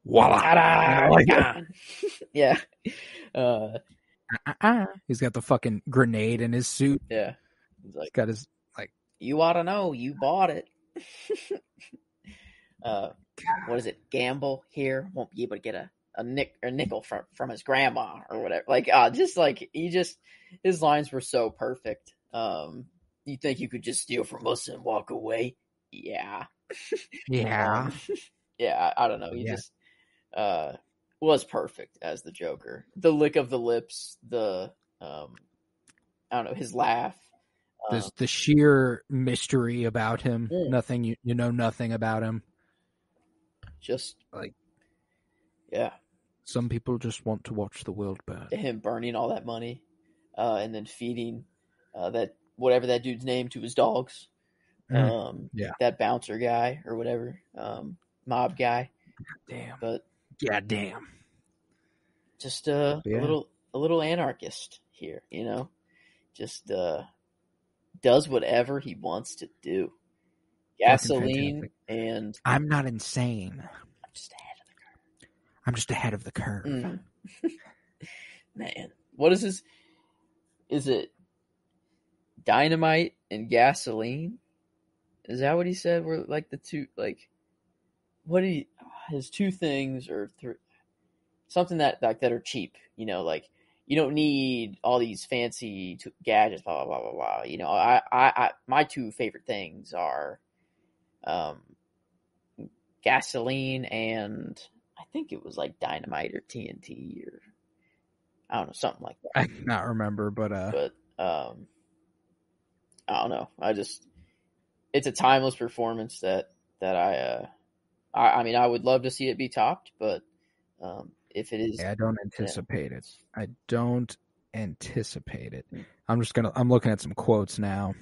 voila! Yeah. He's got the fucking grenade in his suit. Yeah. He's like, got his like. You ought to know. You bought it. What is it? Gamble here won't be able to get a nickel from his grandma or whatever. Like, just like his lines were so perfect. You think you could just steal from us and walk away? Yeah. Yeah. Yeah. I don't know. He just was perfect as the Joker. The lick of the lips, I don't know, his laugh. The sheer mystery about him. Nothing, you know nothing about him. Just like Yeah. Some people just want to watch the world burn. Him burning all that money, and then feeding that whatever that dude's name to his dogs. Yeah. That bouncer guy or whatever, mob guy. Damn. But yeah, damn. Just a little anarchist here, just does whatever he wants to do. Gasoline and I'm not insane. I'm just ahead of the curve. I'm just ahead of the curve. Man, what is this? Is it dynamite and gasoline? Is that what he said? Were like the two, like, what his two things or something that are cheap, like you don't need all these fancy gadgets, blah, blah, blah, blah, blah. I my two favorite things are, gasoline and I think it was like dynamite or TNT or I don't know, something like that. I cannot remember, but I don't know. It's a timeless performance that I mean, I would love to see it be topped, but if it is, I don't anticipate it. I don't anticipate it. I'm looking at some quotes now.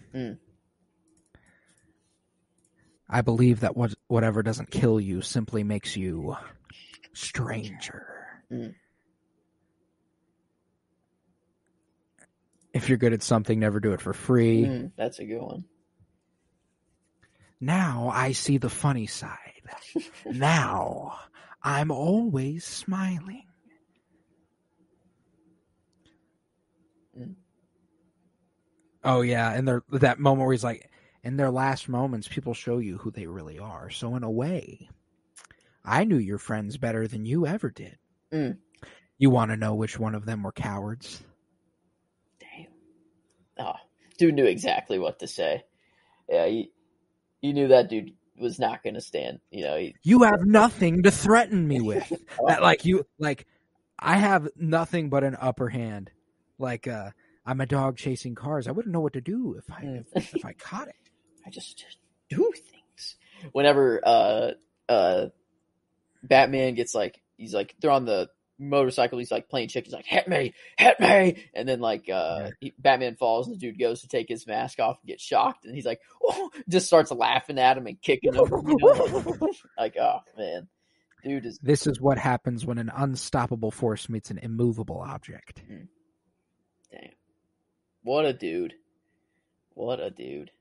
I believe that whatever doesn't kill you simply makes you stranger. If you're good at something, never do it for free. That's a good one. Now I see the funny side. Now I'm always smiling. Oh yeah, and that moment where he's like, in their last moments, people show you who they really are. So in a way, I knew your friends better than you ever did. You want to know which one of them were cowards? Damn. Oh, dude knew exactly what to say. Yeah, he knew that dude was not going to stand. You have nothing to threaten me with. I have nothing but an upper hand. Like, I'm a dog chasing cars. I wouldn't know what to do if I caught it. I just do things. Whenever Batman gets he's they're on the motorcycle, he's playing chicken, he's like, hit me, and then Batman falls and the dude goes to take his mask off and gets shocked, and he's like, oh, just starts laughing at him and kicking him. Like, oh man, dude is. This is what happens when an unstoppable force meets an immovable object. Damn, what a dude! What a dude!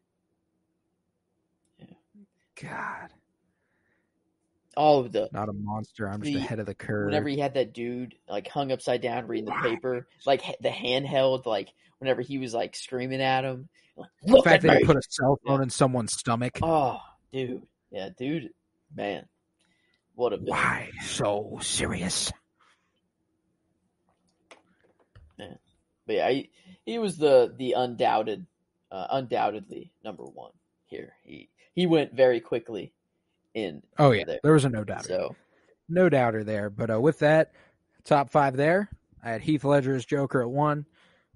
God. All of not a monster. I'm just ahead of the curve. Whenever he had that dude hung upside down reading the paper, the handheld, whenever he was screaming at him, the fact that he put a cell phone in someone's stomach. Oh, dude, yeah, dude, man, what a villain. Why so serious? Man. But yeah, he was the undoubtedly number one here. He went very quickly in. Oh yeah, there was a no doubter. So, no doubter there. But with that, top five there, I had Heath Ledger as Joker at 1,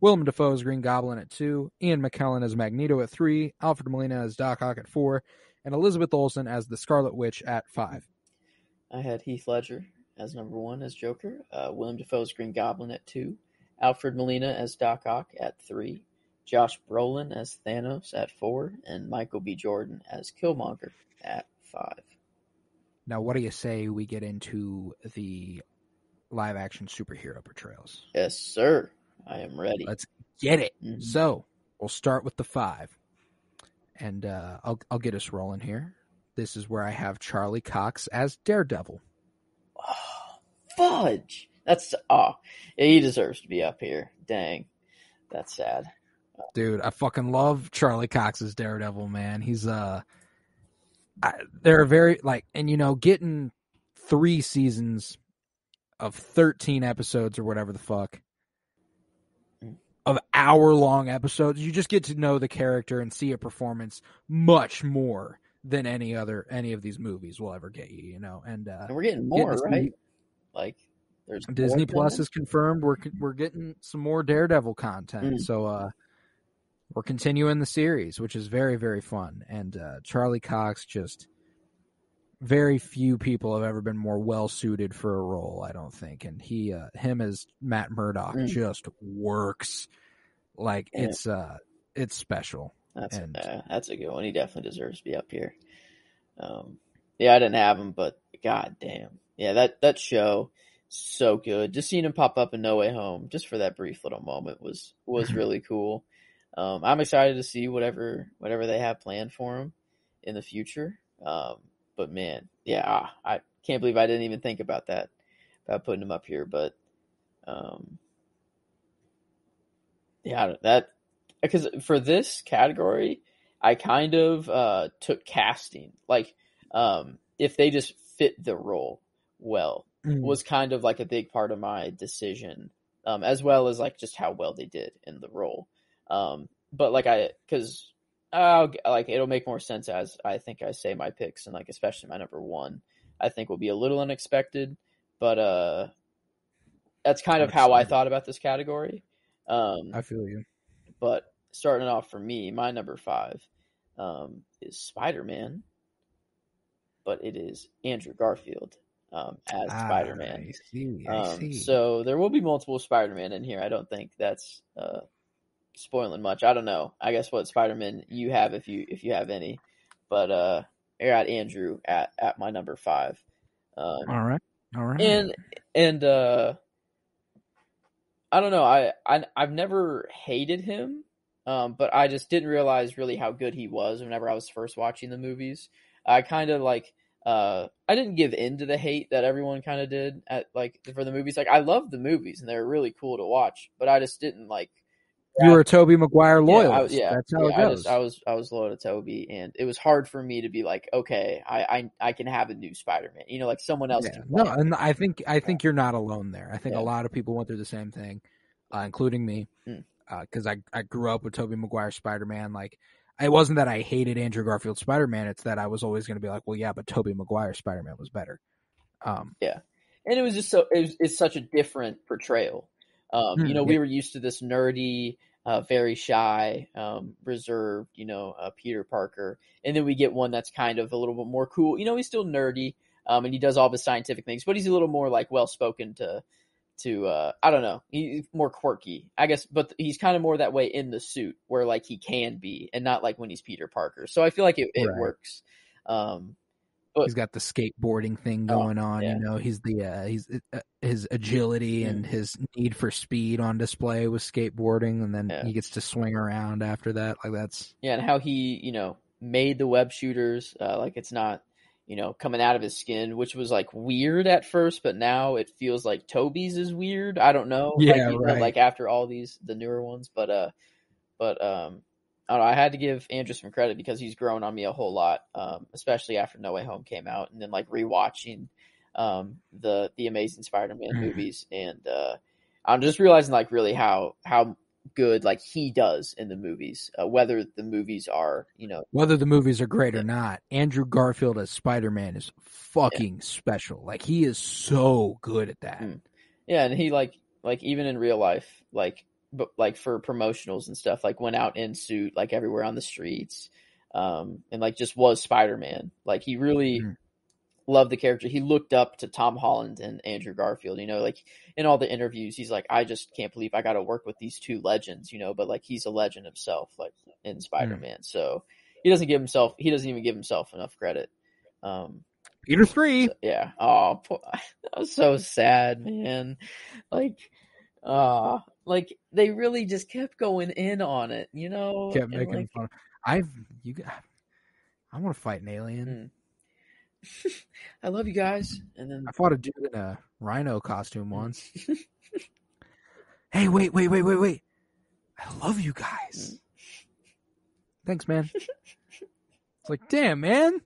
Willem Dafoe as Green Goblin at 2, Ian McKellen as Magneto at 3, Alfred Molina as Doc Ock at 4, and Elizabeth Olsen as the Scarlet Witch at 5. I had Heath Ledger as number 1 as Joker, Willem Dafoe as Green Goblin at 2, Alfred Molina as Doc Ock at 3, Josh Brolin as Thanos at 4, and Michael B. Jordan as Killmonger at 5. Now, what do you say we get into the live-action superhero portrayals? Yes, sir. I am ready. Let's get it. Mm-hmm. So, we'll start with the 5. And I'll get us rolling here. This is where I have Charlie Cox as Daredevil. Oh, fudge! He deserves to be up here. Dang. That's sad. Dude, I fucking love Charlie Cox's Daredevil, man. He's they're very getting 3 seasons of 13 episodes or whatever the fuck of hour-long episodes. You just get to know the character and see a performance much more than any of these movies will ever get you, And we're getting more, right? There's Disney Plus is confirmed. We're getting some more Daredevil content. So we're continuing the series, which is very, very fun. And Charlie Cox just very few people have ever been more well suited for a role, I don't think. And him as Matt Murdock just works. Like it's special. That's a good one. He definitely deserves to be up here. Yeah, I didn't have him, but god damn. Yeah, that show, so good. Just seeing him pop up in No Way Home, just for that brief little moment was really cool. I'm excited to see whatever they have planned for him in the future. But man, yeah, I can't believe I didn't even think about that, about putting him up here. But yeah, that, because for this category, I kind of took casting, like if they just fit the role well, was kind of like a big part of my decision, as well as like just how well they did in the role. But like because like it'll make more sense as I think I say my picks, and like especially my number one, I think will be a little unexpected, but that's kind of how I thought about this category. I feel you. But starting off for me, my number 5 is Spider-Man, but it is Andrew Garfield as Spider-Man. I see. So there will be multiple Spider-Man in here. I don't think that's spoiling much. I don't know. I guess what Spider-Man you have, if you have any. But I got Andrew at my number 5. All right. And I don't know. I've never hated him, but I just didn't realize really how good he was whenever I was first watching the movies. I kind of like I didn't give in to the hate that everyone kind of did at like for the movies. Like I loved the movies and they were really cool to watch, but I just didn't like. You were a Tobey Maguire loyalist. That's how it goes. I was loyal to Tobey, and it was hard for me to be like, okay, I can have a new Spider-Man. You know, like someone else. Yeah. No, and I think you're not alone there. I think a lot of people went through the same thing, including me, because I grew up with Tobey Maguire Spider-Man. Like, it wasn't that I hated Andrew Garfield Spider-Man; it's that I was always going to be like, well, yeah, but Tobey Maguire Spider-Man was better. Yeah, and it was just it's such a different portrayal. You know, we were used to this nerdy, very shy, reserved, Peter Parker. And then we get one that's kind of a little bit more cool. You know, he's still nerdy, and he does all the scientific things, but he's a little more like well-spoken to I don't know, he's more quirky, I guess, but he's kind of more that way in the suit where like he can be, and not like when he's Peter Parker. So I feel like it works. He's got the skateboarding thing going on, he's his agility and his need for speed on display with skateboarding, and then he gets to swing around after that. Like that's and how he, made the web shooters, like it's not, coming out of his skin, which was like weird at first, but now it feels like Toby's is weird. I don't know. Yeah, right. Like after all the newer ones, but I don't know, I had to give Andrew some credit because he's grown on me a whole lot, especially after No Way Home came out, and then like rewatching the Amazing Spider-Man movies, and I'm just realizing like really how good like he does in the movies, whether the movies are whether the movies are great or not. Andrew Garfield as Spider-Man is fucking special. Like he is so good at that. Yeah, and he like even in real life, but like for promotionals and stuff, like went out in suit like everywhere on the streets, and like just was Spider-Man. Like he really loved the character. He looked up to Tom Holland and Andrew Garfield, like in all the interviews he's like, I just can't believe I got to work with these two legends, but like he's a legend himself, like in Spider-Man. So he doesn't even give himself enough credit. Peter 3. So, yeah. Oh, that was so sad, man. Like they really just kept going in on it, Kept making fun. I want to fight an alien. I love you guys. And then I fought a dude in a rhino costume once. Hey, wait. I love you guys. Thanks, man. It's like, damn, man.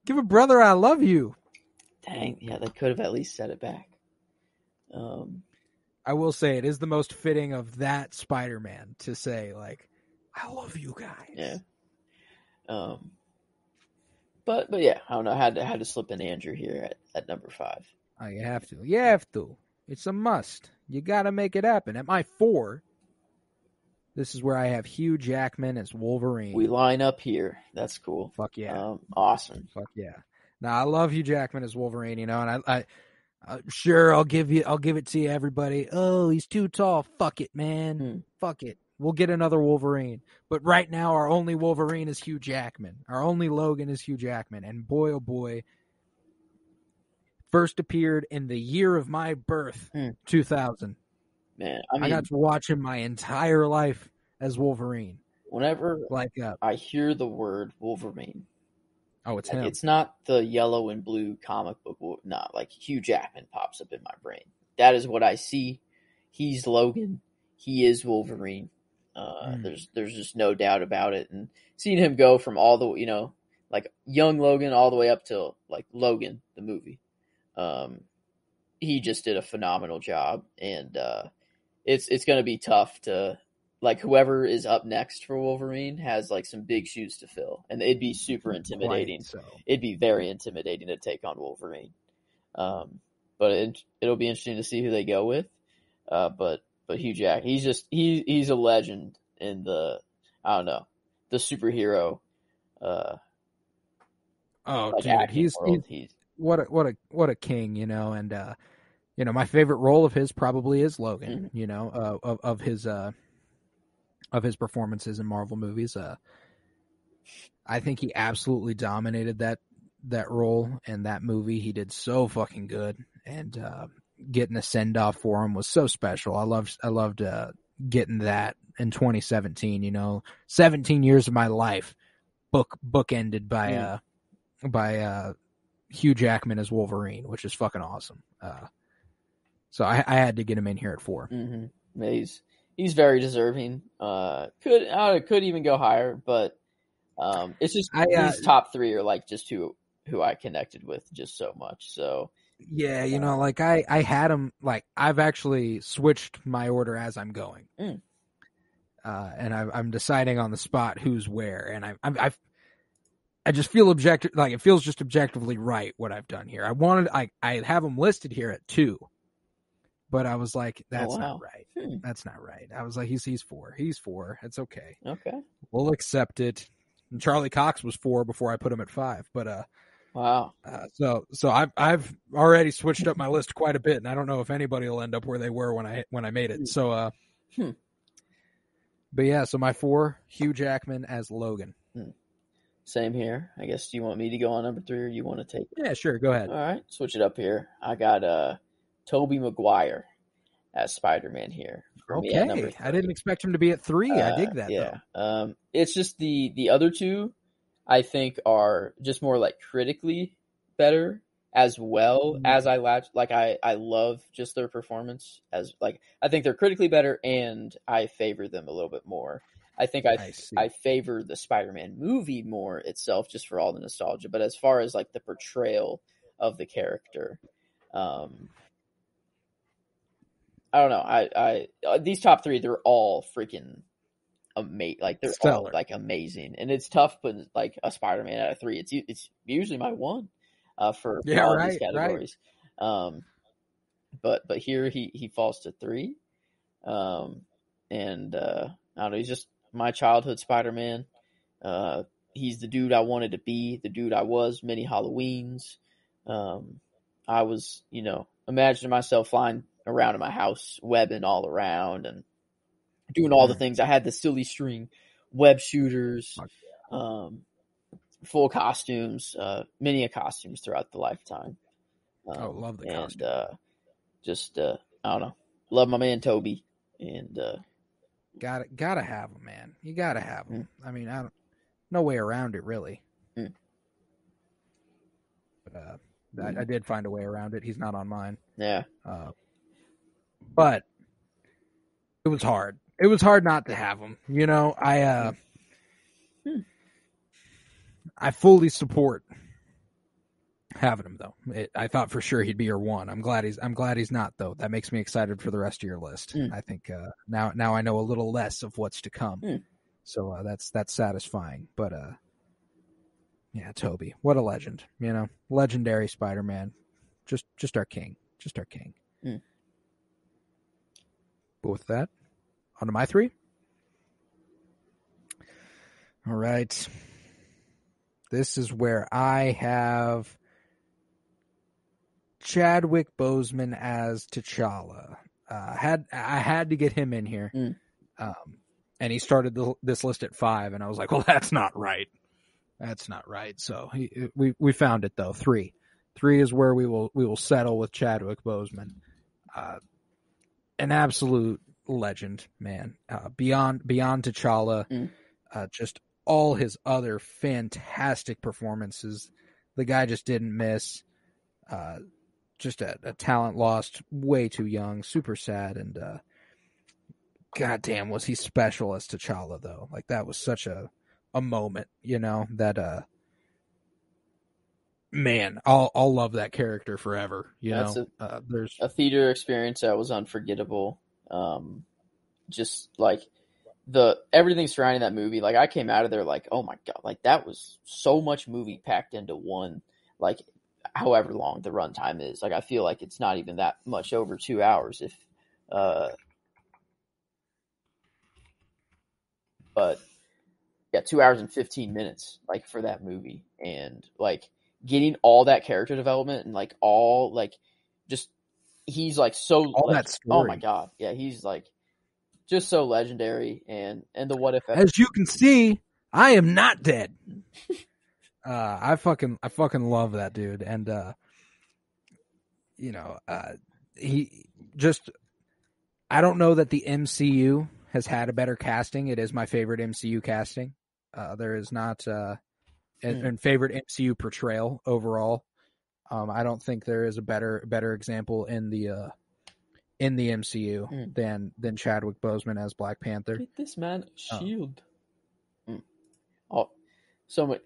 Give a brother I love you. Dang, yeah, they could have at least said it back. I will say it is the most fitting of that Spider-Man to say, like, I love you guys. Yeah. But yeah, I don't know. I had to slip in Andrew here at number 5. Oh, you have to. You have to. It's a must. You got to make it happen. At my 4, this is where I have Hugh Jackman as Wolverine. We line up here. That's cool. Fuck yeah. Awesome. Fuck yeah. Nah, I love Hugh Jackman as Wolverine, and I sure I'll give it to you, everybody. Oh, he's too tall. Fuck it, man. Fuck it. We'll get another Wolverine. But right now, our only Wolverine is Hugh Jackman. Our only Logan is Hugh Jackman. And boy, oh boy, first appeared in the year of my birth, 2000. Man, I got to watch him my entire life as Wolverine. Whenever I hear the word Wolverine, it's him. It's not the yellow and blue comic book. Not like Hugh Jackman pops up in my brain. That is what I see. He's Logan. He is Wolverine. There's just no doubt about it. And seeing him go from all the like young Logan all the way up to like Logan the movie, he just did a phenomenal job. And it's going to be tough to. Like whoever is up next for Wolverine has like some big shoes to fill, and it'd be super intimidating. It'd be very intimidating to take on Wolverine. But it'll be interesting to see who they go with. But Hugh Jack, he's a legend in the superhero. Dude, he's what a king, and my favorite role of his probably is Logan. Of his performances in Marvel movies. I think he absolutely dominated that role in that movie. He did so fucking good, and getting a send off for him was so special. I loved getting that in 2017. 17 years of my life bookended by Hugh Jackman as Wolverine, which is fucking awesome. So I had to get him in here at 4. Yeah, he's very deserving. Could even go higher, but it's just these top 3 are like just who I connected with just so much. So yeah, like I had him, like I've actually switched my order as I'm going, and I'm deciding on the spot who's where, and I just feel it feels just objectively right what I've done here. I have him listed here at 2. But I was like, that's not right. That's not right. I was like, he's 4. He's 4. It's okay. Okay. We'll accept it. And Charlie Cox was 4 before I put him at 5. But wow. So I've already switched up my list quite a bit, and I don't know if anybody will end up where they were when I made it. So but yeah, so my 4, Hugh Jackman as Logan. Same here. I guess, do you want me to go on number 3, or you want to take it? Yeah, sure. Go ahead. All right. Switch it up here. I got Tobey Maguire as Spider-Man here. Okay, I didn't expect him to be at 3. I dig that. Yeah, it's just the other 2, I think, are just more like critically better, as well as I love just their performance as like I think they're critically better, and I favor them a little bit more. I think I favor the Spider-Man movie more itself, just for all the nostalgia. But as far as like the portrayal of the character, I don't know. I these top 3, they're all freaking amazing. Like they're all like amazing, and it's tough putting like a Spider-Man out of 3. It's usually my 1 for all these categories. Right. But here he falls to 3, and I don't know. He's just my childhood Spider-Man. He's the dude I wanted to be, the dude I was many Halloweens. I was, imagining myself flying around in my house, webbing all around and doing all the things. I had the silly string web shooters, full costumes, many costumes throughout the lifetime. Love the costume. And just, I don't know, love my man Toby. And gotta have him, man. You gotta have him. I mean, no way around it, really. But I did find a way around it. He's not on mine. Yeah. But it was hard. It was hard not to have him. I fully support having him, though. I thought for sure he'd be your 1. I'm glad he's not, though. That makes me excited for the rest of your list. I think now I know a little less of what's to come. So that's satisfying. But yeah, Toby, what a legend. Legendary Spider-Man. Just our king. Just our king. But with that, on to my 3. All right. This is where I have Chadwick Boseman as T'Challa. I had to get him in here. And he started this list at 5, and I was like, well, that's not right. That's not right. So we found it though. 3 is where we will settle with Chadwick Boseman. An absolute legend, man. Beyond T'Challa, just all his other fantastic performances. The guy just didn't miss. Just a talent lost way too young. Super sad, and goddamn, was he special as T'Challa though? Like that was such a moment, that man, I'll love that character forever. There's a theater experience that was unforgettable. Just like everything surrounding that movie, like I came out of there like, oh my god, like that was so much movie packed into one, like however long the runtime is. Like I feel like it's not even that much over 2 hours but yeah, 2 hours and 15 minutes like for that movie, and like getting all that character development and like all like just he's like so all like, that story. oh my god, yeah, he's like just so legendary, and the what if as you can see, I am not dead. I fucking love that dude, and he just, I don't know that the MCU has had a better casting. It is my favorite MCU casting. There is not and favorite MCU portrayal overall. I don't think there is a better example in the MCU than Chadwick Boseman as Black Panther. Get this man a shield. Oh, so much.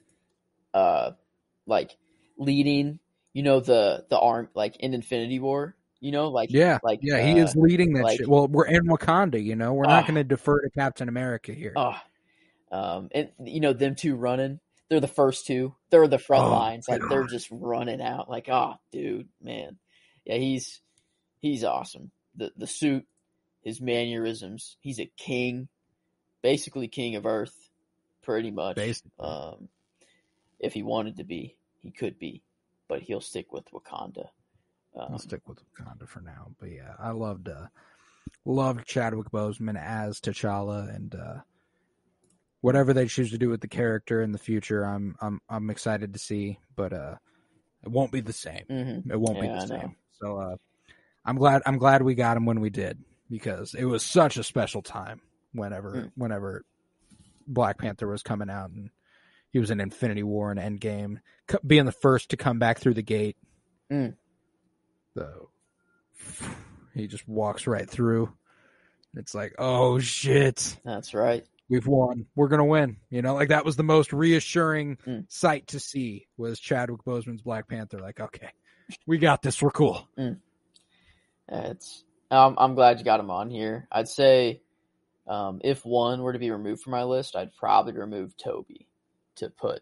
Like leading, the arm, like in Infinity War, he is leading that shit. Well, we're in Wakanda, we're not going to defer to Captain America here. And them two running, they're the first two, they're the front lines, like they're just running out, like, dude, man, yeah, he's awesome. The suit, his mannerisms, he's a king, basically king of Earth, pretty much. If he wanted to be, he could be, but he'll stick with Wakanda. I'll stick with Wakanda for now. But yeah, I loved Chadwick Boseman as T'Challa, and whatever they choose to do with the character in the future, I'm excited to see. But it won't be the same. It won't be the same. So I'm glad we got him when we did, because it was such a special time whenever Black Panther was coming out, and he was in Infinity War and Endgame, being the first to come back through the gate. So he just walks right through. It's like, oh shit. That's right. We've won. We're going to win. Like that was the most reassuring sight to see, was Chadwick Boseman's Black Panther. Like, okay, we got this. We're cool. I'm glad you got him on here. I'd say if one were to be removed from my list, I'd probably remove Toby to put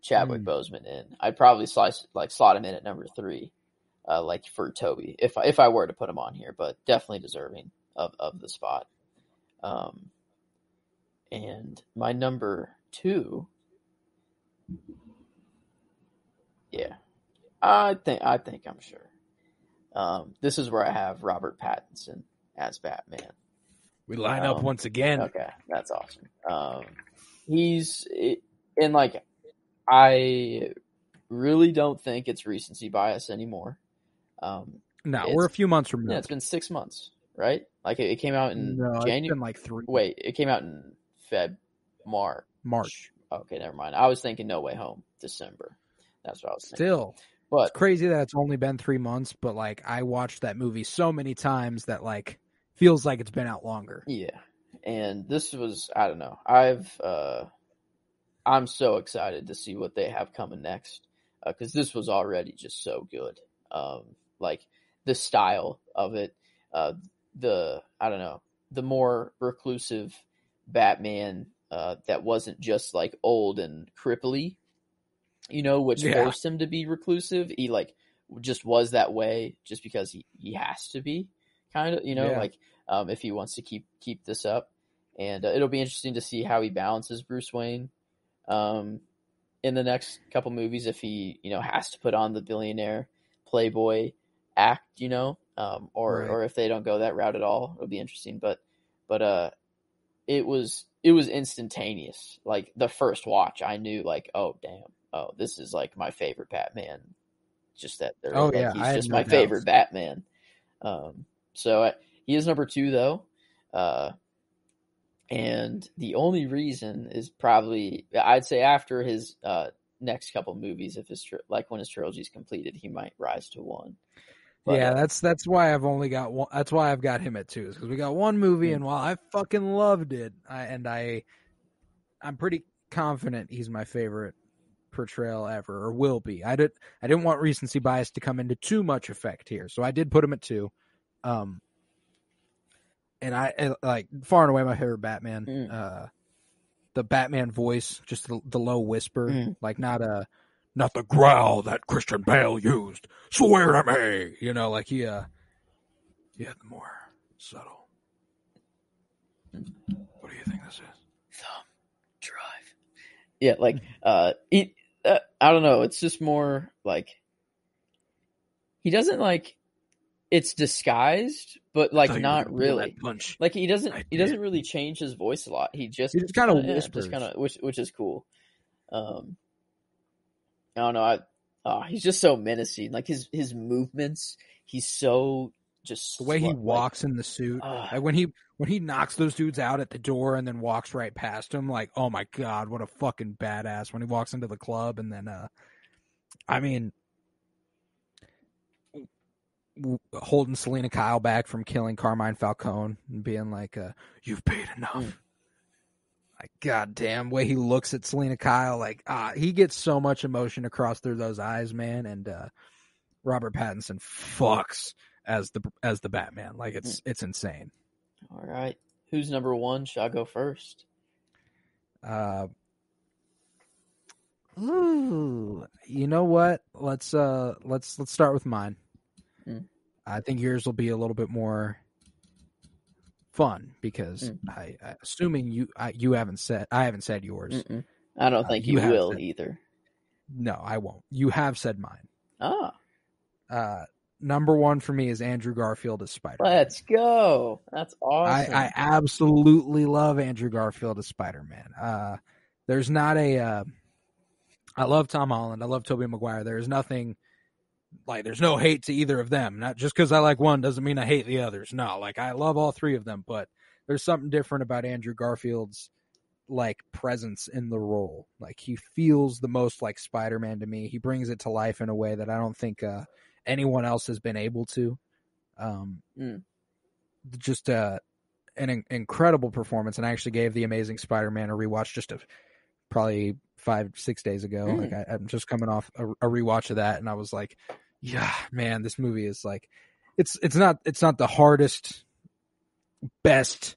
Chadwick Boseman in. I'd probably slot him in at number 3, like for Toby, if I were to put him on here, but definitely deserving of the spot. And my number 2, yeah, I think I'm sure. This is where I have Robert Pattinson as Batman. We line up once again. Okay, that's awesome. And like, I really don't think it's recency bias anymore. No, we're a few months removed. Yeah, it's been 6 months, right? Like it came out in January. It's been like 3. Wait, it came out in March. Okay, never mind. I was thinking No Way Home, December. That's what I was thinking. Still, but it's crazy that it's only been 3 months. But like, I watched that movie so many times that like feels like it's been out longer. Yeah, and this was, I don't know. I'm so excited to see what they have coming next, because this was already just so good. Like the style of it, the more reclusive Batman that wasn't just like old and cripply, which forced him to be reclusive. He like just was that way just because he has to be, kind of, if he wants to keep this up. And it'll be interesting to see how he balances Bruce Wayne in the next couple movies, if he has to put on the billionaire Playboy act, Right. or if they don't go that route at all, it'll be interesting. But it was instantaneous. Like the first watch, I knew like, oh damn, oh this is like my favorite Batman. Just that they're Oh like yeah, I he's had just no my favorite doubts. Batman. So he is number 2 though, and the only reason is probably I'd say after his next couple movies, if his like when his trilogy's completed, he might rise to 1. But Yeah, that's why I've only got one. That's why I've got him at 2, because we got one movie, and while I fucking loved it, I'm pretty confident he's my favorite portrayal ever, or will be. I didn't want recency bias to come into too much effect here, so I did put him at 2. And I like far and away my favorite Batman. The Batman voice, just the low whisper, like not the growl that Christian Bale used. Swear to me, like he had the more subtle. What do you think this is? Thumb drive. Yeah, like I don't know. It's just more like he doesn't like it's disguised, but like not really. Like he doesn't really change his voice a lot. He just kind of whispers, which is cool. I don't know. He's just so menacing. Like his movements, he's so just the way he walks in the suit. Like when he knocks those dudes out at the door and then walks right past them, like, oh my god, what a fucking badass when he walks into the club. And then I mean, holding Selena Kyle back from killing Carmine Falcone and being like, you've paid enough. Like, goddamn, way he looks at Selena Kyle, like, he gets so much emotion across through those eyes, man. And Robert Pattinson fucks as the Batman. Like, it's insane. All right, who's number 1? Shall I go first? You know what? Let's start with mine. I think yours will be a little bit more fun because I assuming you haven't said yours. I don't think you will either. No, I won't. You have said mine. Number 1 for me is Andrew Garfield as Spider-Man. Let's go. That's awesome. I absolutely love Andrew Garfield as Spider-Man. There's not a I love Tom Holland. I love Tobey Maguire. There's nothing like there's no hate to either of them. Not just because I like one doesn't mean I hate the others. No, like I love all 3 of them, but there's something different about Andrew Garfield's like presence in the role. Like he feels the most like Spider-Man to me. He brings it to life in a way that I don't think anyone else has been able to. Just an incredible performance, and I actually gave The Amazing Spider-Man a rewatch just probably 5-6 days ago. Like I'm just coming off a rewatch of that, and I was like, yeah, man, this movie is like, it's not the hardest, best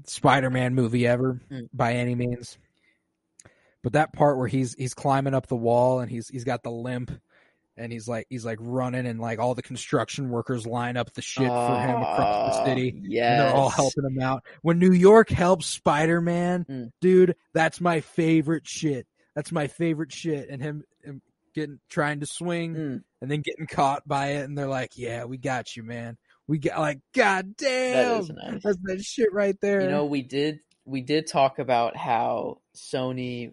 Spider-Man movie ever by any means, but that part where he's climbing up the wall and he's got the limp and he's like running and like all the construction workers line up the shit for him across the city. Yes. And they're all helping him out. When New York helps Spider-Man, dude, that's my favorite shit. That's my favorite shit. And him trying to swing and then getting caught by it. And they're like, yeah, we got you, man. We got like, god damn. That is nice. That's that shit right there. You know, we did talk about how Sony,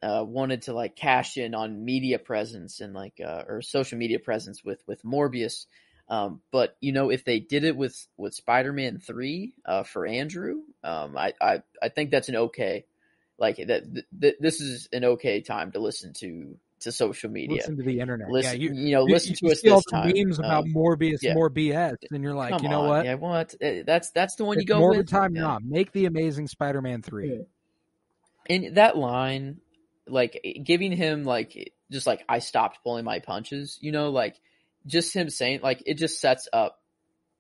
wanted to like cash in on media presence and like or social media presence with Morbius, but if they did it with Spider-Man 3 for Andrew, I think that's an okay, like that this is an okay time to listen to social media, listen to the internet. Listen, yeah, listen to us see all this the time. Memes about Morbius, more BS, and you're like, you know what? Yeah, what? That's the one you go more with. More time, not make The Amazing Spider-Man 3. And that line, like giving him like just like I stopped pulling my punches, like just him saying like it just sets up,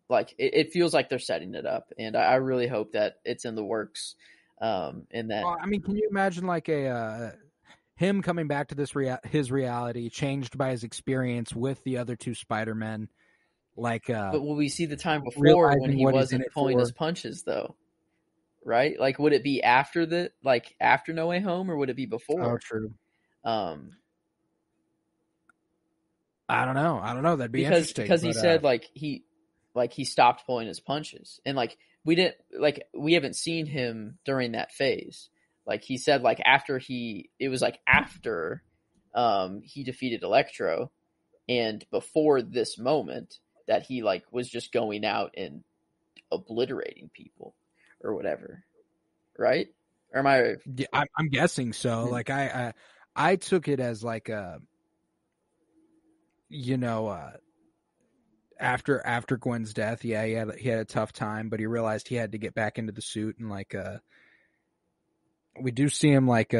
like it feels like they're setting it up, and I really hope that it's in the works. And that I mean, can you imagine like him coming back to his reality, changed by his experience with the other 2 Spider-Men? Like, but will we see the time before when he wasn't pulling his punches though? Right? Like, would it be after after No Way Home, or would it be before? Oh, true. I don't know. That'd be because interesting. he said he stopped pulling his punches, and like we haven't seen him during that phase. Like he said, like after he defeated Electro, and before this moment that he like was just going out and obliterating people or whatever, right? Or am I? Yeah, I'm guessing so. Like I took it as like after Gwen's death, yeah, he had a tough time, but he realized he had to get back into the suit, and like we do see him like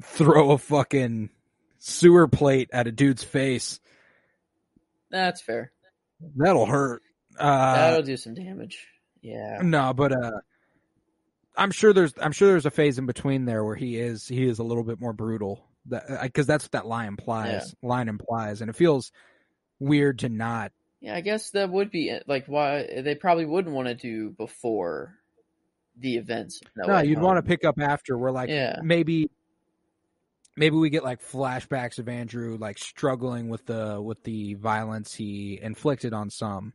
throw a fucking sewer plate at a dude's face. That's fair. That'll hurt. That'll do some damage. Yeah. No, but I'm sure there's a phase in between there where he is a little bit more brutal. Because that's what that line implies. And it feels weird to not. Yeah, I guess that would be like why they probably wouldn't want to do before the events. No, you'd want to pick up after. Where like maybe we get like flashbacks of Andrew like struggling with the violence he inflicted on some,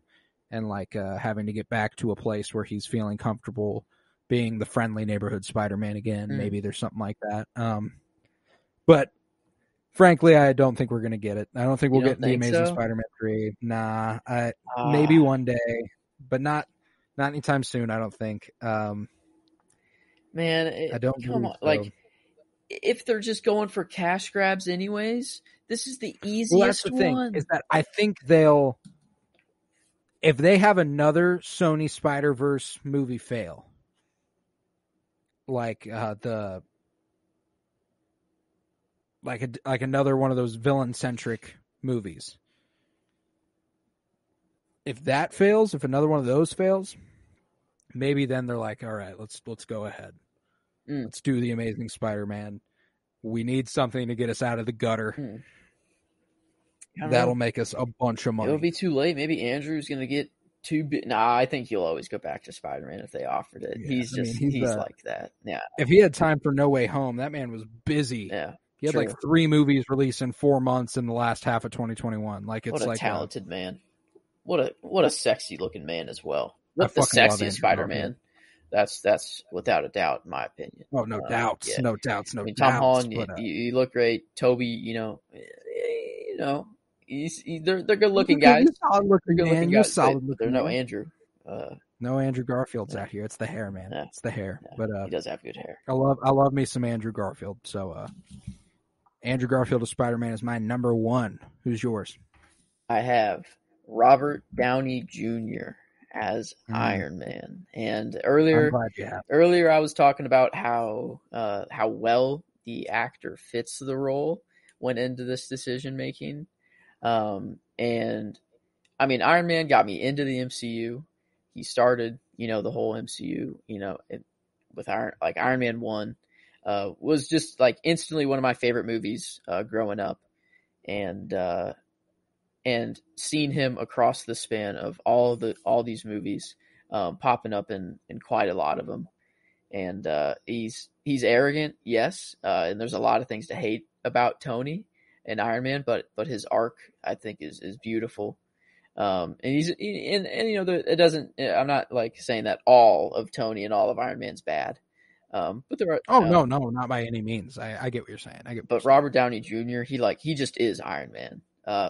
and like having to get back to a place where he's feeling comfortable being the friendly neighborhood Spider-Man again. Maybe there's something like that. But frankly, I don't think we're going to get it. I don't think we'll get the Amazing Spider-Man 3. Nah, maybe one day, but not anytime soon, I don't think. Man, I don't come on. So. Like, if they're just going for cash grabs anyways, this is the easiest well, that's the thing, one. is that I think if they have another Sony Spider-Verse movie fail, like another one of those villain-centric movies. If that fails, if another one of those fails, maybe then they're like, all right, let's go ahead. Let's do the Amazing Spider-Man. We need something to get us out of the gutter. That'll make us a bunch of money. It'll be too late. Maybe Andrew's going to get too big. Nah, I think he'll always go back to Spider-Man if they offered it. Yeah, he's like that. Yeah. If he had time for No Way Home, that man was busy. Yeah. He had like 3 movies released in 4 months in the last half of 2021. Like it's what a talented man. What a sexy looking man as well. What the sexiest Spider-Man. That's without a doubt, in my opinion. Oh, no doubts. Yeah. No doubts. No Tom doubts. Holland, you look great. Toby, they're good looking guys. You're solid looking, man. You're solid looking. There's no Andrew. No Andrew Garfield's out here. It's the hair, man. Yeah. It's the hair. Yeah. But he does have good hair. I love me some Andrew Garfield. So Andrew Garfield of Spider-Man is my number 1. Who's yours? I have Robert Downey Jr. as Iron Man. And earlier I was talking about how well the actor fits the role went into this decision making. And I mean, Iron Man got me into the MCU. He started, the whole MCU, with Iron Man 1, was just like instantly one of my favorite movies, growing up, and seeing him across the span of all these movies, popping up in quite a lot of them. And, he's arrogant. Yes. And there's a lot of things to hate about Tony and Iron Man, but his arc, I think, is beautiful. And it doesn't, I'm not like saying that all of Tony and all of Iron Man's bad. But there are, no, not by any means. I get what you're saying. But Robert Downey Jr., he just is Iron Man.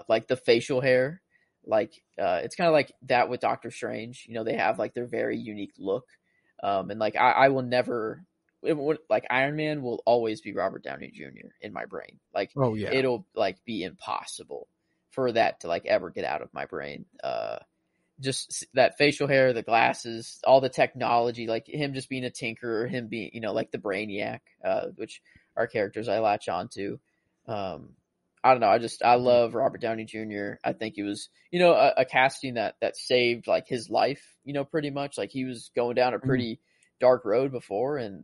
Like the facial hair, it's kind of like that with Doctor Strange. They have like their very unique look. And like, I will never, like Iron Man will always be Robert Downey Jr. in my brain. Like, oh yeah, it'll like be impossible for that to like ever get out of my brain. Just that facial hair, the glasses, all the technology, like him just being a tinkerer, him being, like the Brainiac, which are characters I latch on to. I don't know. I love Robert Downey Jr. I think it was, a casting that saved like his life, pretty much. Like he was going down a pretty dark road before, and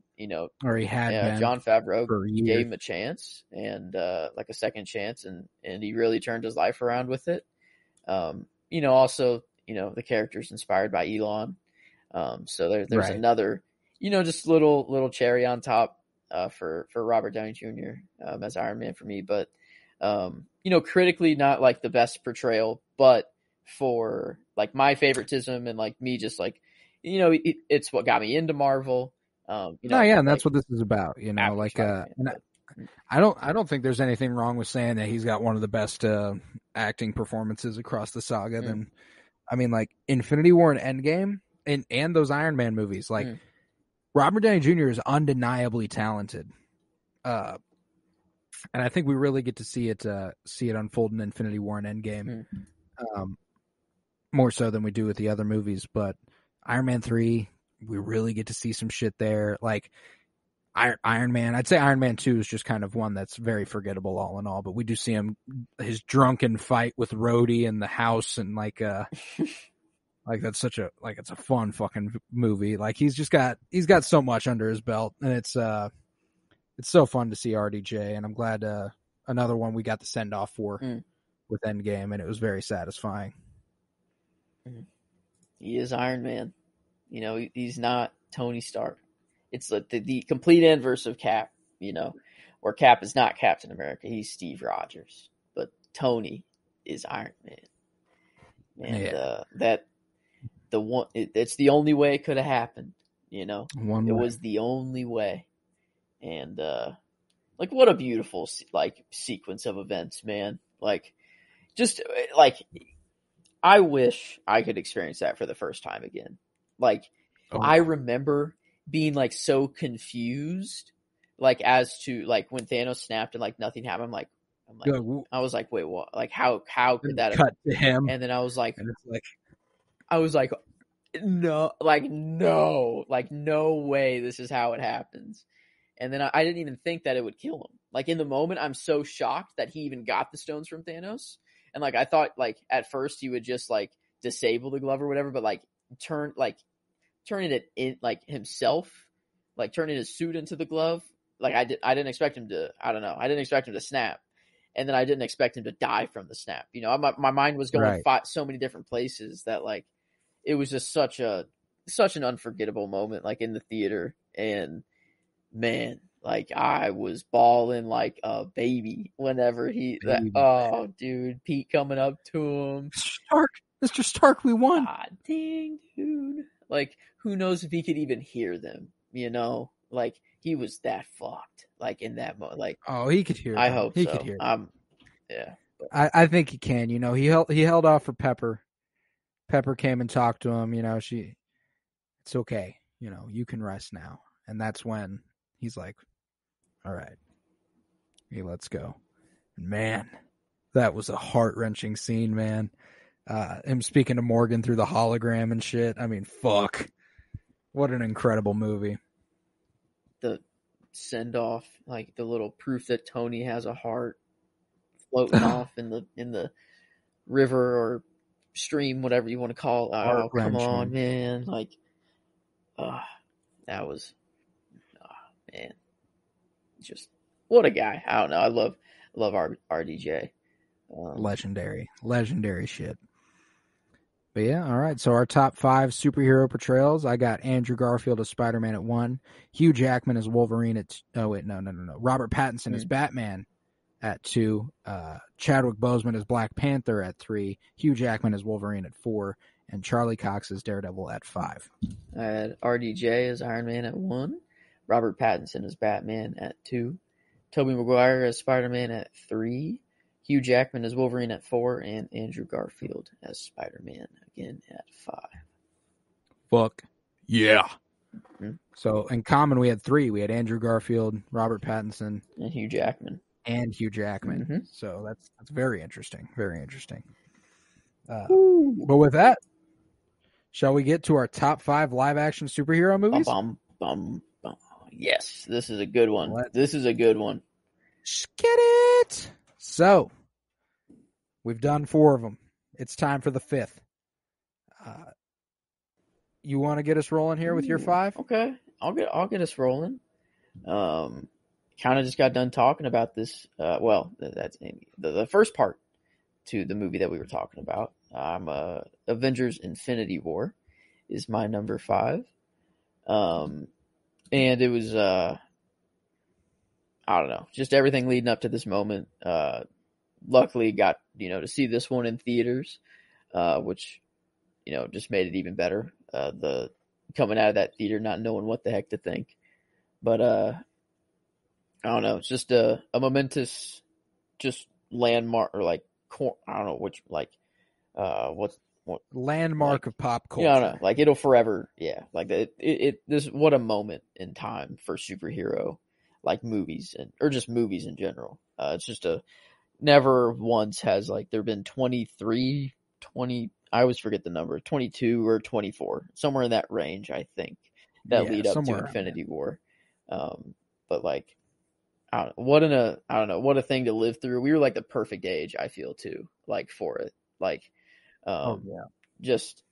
or he had Jon Favreau gave him a chance, and like a second chance, and he really turned his life around with it. Also, the character's inspired by Elon, so there's another, just little cherry on top for Robert Downey Jr. As Iron Man for me. But Critically not like the best portrayal, but for like my favoritism and like me just like, it's what got me into Marvel. And that's like, what this is about, after like, Spider-Man, I don't think there's anything wrong with saying that he's got one of the best acting performances across the saga. Then, I mean, like Infinity War and Endgame and those Iron Man movies, like Robert Downey Jr. is undeniably talented, and I think we really get to see it unfold in Infinity War and Endgame, more so than we do with the other movies. But Iron Man 3, we really get to see some shit there, like. Iron Man, I'd say Iron Man 2 is just kind of one that's very forgettable all in all, but we do see his drunken fight with Rhodey in the house, and like that's it's a fun fucking movie. Like he's got so much under his belt, and it's so fun to see RDJ, and I'm glad another one we got the send off for with Endgame, and it was very satisfying. He is Iron Man. He's not Tony Stark. It's like the complete inverse of Cap, where Cap is not Captain America. He's Steve Rogers. But Tony is Iron Man. And it's the only way it could have happened, It was the only way. And like what a beautiful like sequence of events, man. Like just like I wish I could experience that for the first time again. Like I remember being like so confused, like as to like when Thanos snapped and like nothing happened. I was like, wait, what? Like how could that cut to him? And then I was like, no, no way, this is how it happens. And then I didn't even think that it would kill him. Like in the moment, I'm so shocked that he even got the stones from Thanos. And like I thought, like at first he would just like disable the glove or whatever, but like turning it in like himself, like turning his suit into the glove. Like I didn't expect him to, I don't know. I didn't expect him to snap. And then I didn't expect him to die from the snap. My mind was going so many different places that like, it was just such an unforgettable moment, like in the theater. And man, like I was bawling like a baby whenever dude, Pete coming up to him. Mr. Stark, we won. God dang, dude. Like, who knows if he could even hear them, Like, he was that fucked, like, in that moment. Like, he could hear them. I hope he so. Could hear them. Yeah. I think he can, He held off for Pepper. Pepper came and talked to him, it's okay. You can rest now. And that's when he's like, all right, hey, let's go. Man, that was a heart-wrenching scene, man. Him speaking to Morgan through the hologram and shit. I mean, fuck. What an incredible movie. The send-off, like the little proof that Tony has a heart floating off in the river or stream, whatever you want to call it. Oh, come on, man. Like, that was, man. Just, what a guy. I don't know. I love RDJ. Legendary shit. But yeah, all right. So our top 5 superhero portrayals. I got Andrew Garfield as Spider-Man at 1, Hugh Jackman as Wolverine at Robert Pattinson as Batman at 2, Chadwick Boseman as Black Panther at 3, Hugh Jackman as Wolverine at 4, and Charlie Cox as Daredevil at 5. I had RDJ as Iron Man at 1, Robert Pattinson as Batman at 2, Tobey Maguire as Spider-Man at 3, Hugh Jackman as Wolverine at 4, and Andrew Garfield as Spider-Man again at 5. Fuck yeah. Mm-hmm. So in common, we had 3. We had Andrew Garfield, Robert Pattinson, and Hugh Jackman. Mm-hmm. So that's very interesting. Very interesting. But with that, shall we get to our top 5 live-action superhero movies? Yes, this is a good one. Get it. So, we've done 4 of them. It's time for the 5th. You want to get us rolling here with your 5? Okay, I'll get us rolling. Kind of just got done talking about this. That's the first part to the movie that we were talking about. Avengers: Infinity War is my number 5. And it was I don't know, just everything leading up to this moment. luckily got, to see this one in theaters, which, just made it even better. The coming out of that theater, not knowing what the heck to think. But, I don't know. It's just a momentous, just landmark, or like, I don't know which, like, what landmark of pop culture. I don't know. Like, it'll forever, like this, what a moment in time for superhero, like, movies or just movies in general. It's just never once has, like, there been 23, 20, I always forget the number, 22 or 24, somewhere in that range, I think, that lead up to Infinity War. But, like, I don't know, what a thing to live through. We were, like, the perfect age, I feel, too, like, for it. Like, just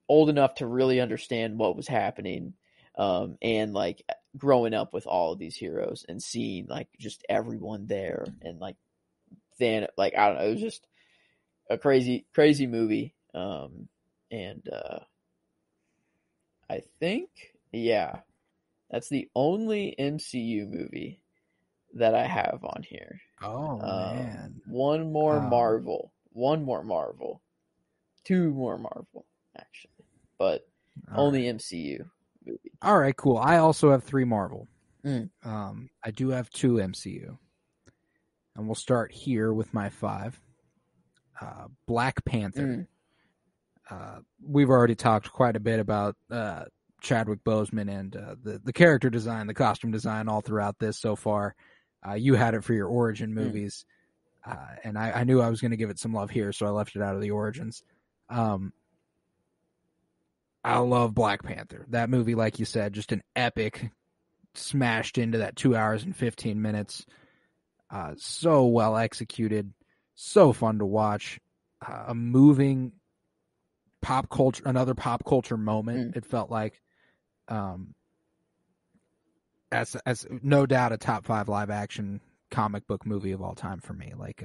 old enough to really understand what was happening, and, like, growing up with all of these heroes and seeing, like, just everyone there, and, like, then, like, I don't know, it was just a crazy movie. And I think, that's the only MCU movie that I have on here. Oh, man. One more Marvel, two more Marvel, actually, but only MCU movie. All right, cool. I also have 3 Marvel. I do have 2 MCU. And we'll start here with my 5. Black Panther. We've already talked quite a bit about Chadwick Boseman and the character design, the costume design all throughout this so far. You had it for your origin movies. And I knew I was going to give it some love here, so I left it out of the origins. I love Black Panther. That movie, like you said, just an epic, smashed into that 2 hours and 15 minutes. So well executed, so fun to watch. A moving pop culture, another pop culture moment. It felt like, as no doubt a top 5 live action comic book movie of all time for me. Like,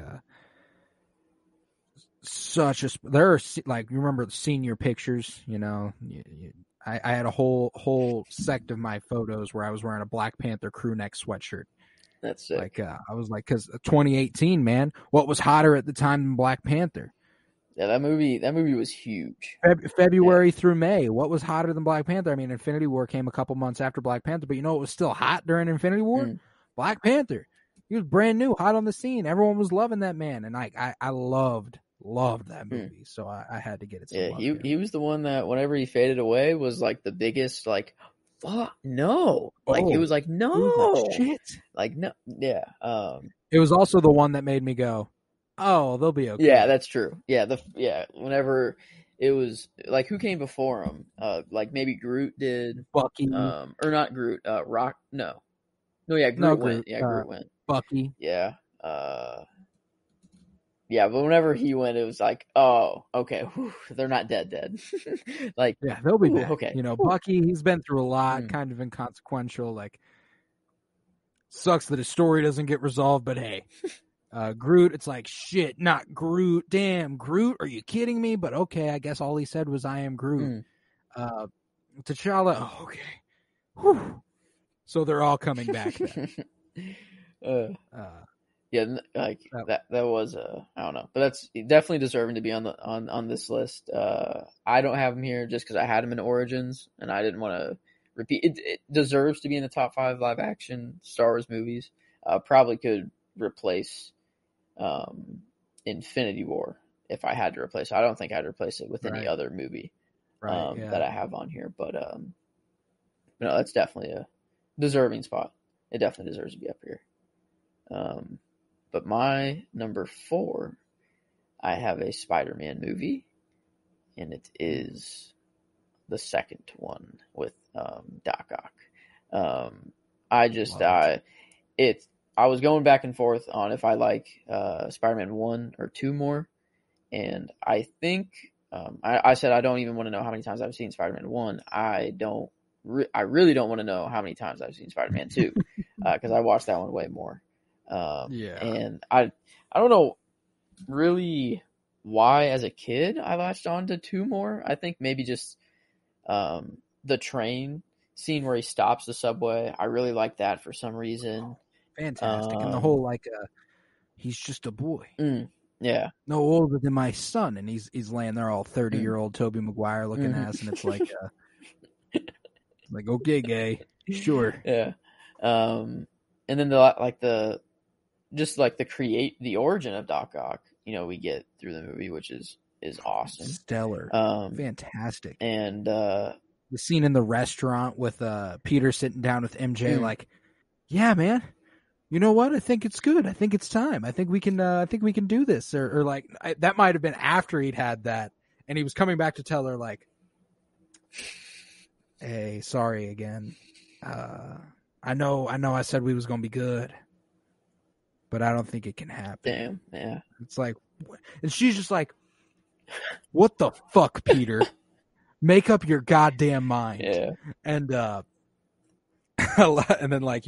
there are, like, you remember the senior pictures, I had a whole sect of my photos where I was wearing a Black Panther crew neck sweatshirt. That's sick. Like, I was like, because 2018, man, what was hotter at the time than Black Panther? Yeah, that movie was huge. February through May, what was hotter than Black Panther? I mean, Infinity War came a couple months after Black Panther, but you know what was still hot during Infinity War? Black Panther. He was brand new, hot on the scene. Everyone was loving that man, and I loved that movie. So I had to get it. He was the one that whenever he faded away was like the biggest, like, fuck no, like, it was like, no shit, like, no, it was also the one that made me go, oh, they'll be okay. Yeah, that's true. Whenever it was like, who came before him? Like, maybe Groot did. Bucky, or not Groot. Rock. No. Groot went. Yeah, Groot went. Bucky. Yeah. Yeah, but whenever he went, it was like, oh, okay, whew, they're not dead. Like, yeah, they'll be back. Okay. Bucky, he's been through a lot, kind of inconsequential. Like, sucks that his story doesn't get resolved, but hey. Groot, it's like, shit, not Groot. Damn, Groot, are you kidding me? But okay, I guess all he said was, I am Groot. T'Challa, oh, okay. Whew. So they're all coming back then. Like, that was I don't know, but that's definitely deserving to be on this list. I don't have him here just because I had him in Origins and I didn't want to repeat. It deserves to be in the top 5 live action Star Wars movies. Probably could replace Infinity War if I had to replace it. I don't think I'd replace it with any other movie that I have on here, but no, that's definitely a deserving spot. It definitely deserves to be up here. But my number 4, I have a Spider-Man movie, and it is the second one with Doc Ock. I was going back and forth on if I like Spider-Man 1 or 2 more, and I think I said I don't even want to know how many times I've seen Spider-Man 1. I really don't want to know how many times I've seen Spider-Man 2 because I watched that one way more. And I don't know really why as a kid I latched on to 2 more. I think maybe just the train scene where he stops the subway. I really like that for some reason. Fantastic. And the whole, like, he's just a boy. Yeah. No older than my son. And he's laying there all 30-year-old Tobey Maguire looking ass, and it's like, okay, gay. Sure. Yeah. And then the origin of Doc Ock, we get through the movie, which is awesome. Stellar. Fantastic. And the scene in the restaurant with Peter sitting down with MJ, like, yeah, man, you know what? I think it's good. I think it's time. I think we can do this. Or like, that might have been after he'd had that, and he was coming back to tell her, like, hey, sorry again. I know I said we was going to be good, but I don't think it can happen. Damn. Yeah. It's like, and she's just like, what the fuck, Peter? Make up your goddamn mind. Yeah. And and then, like,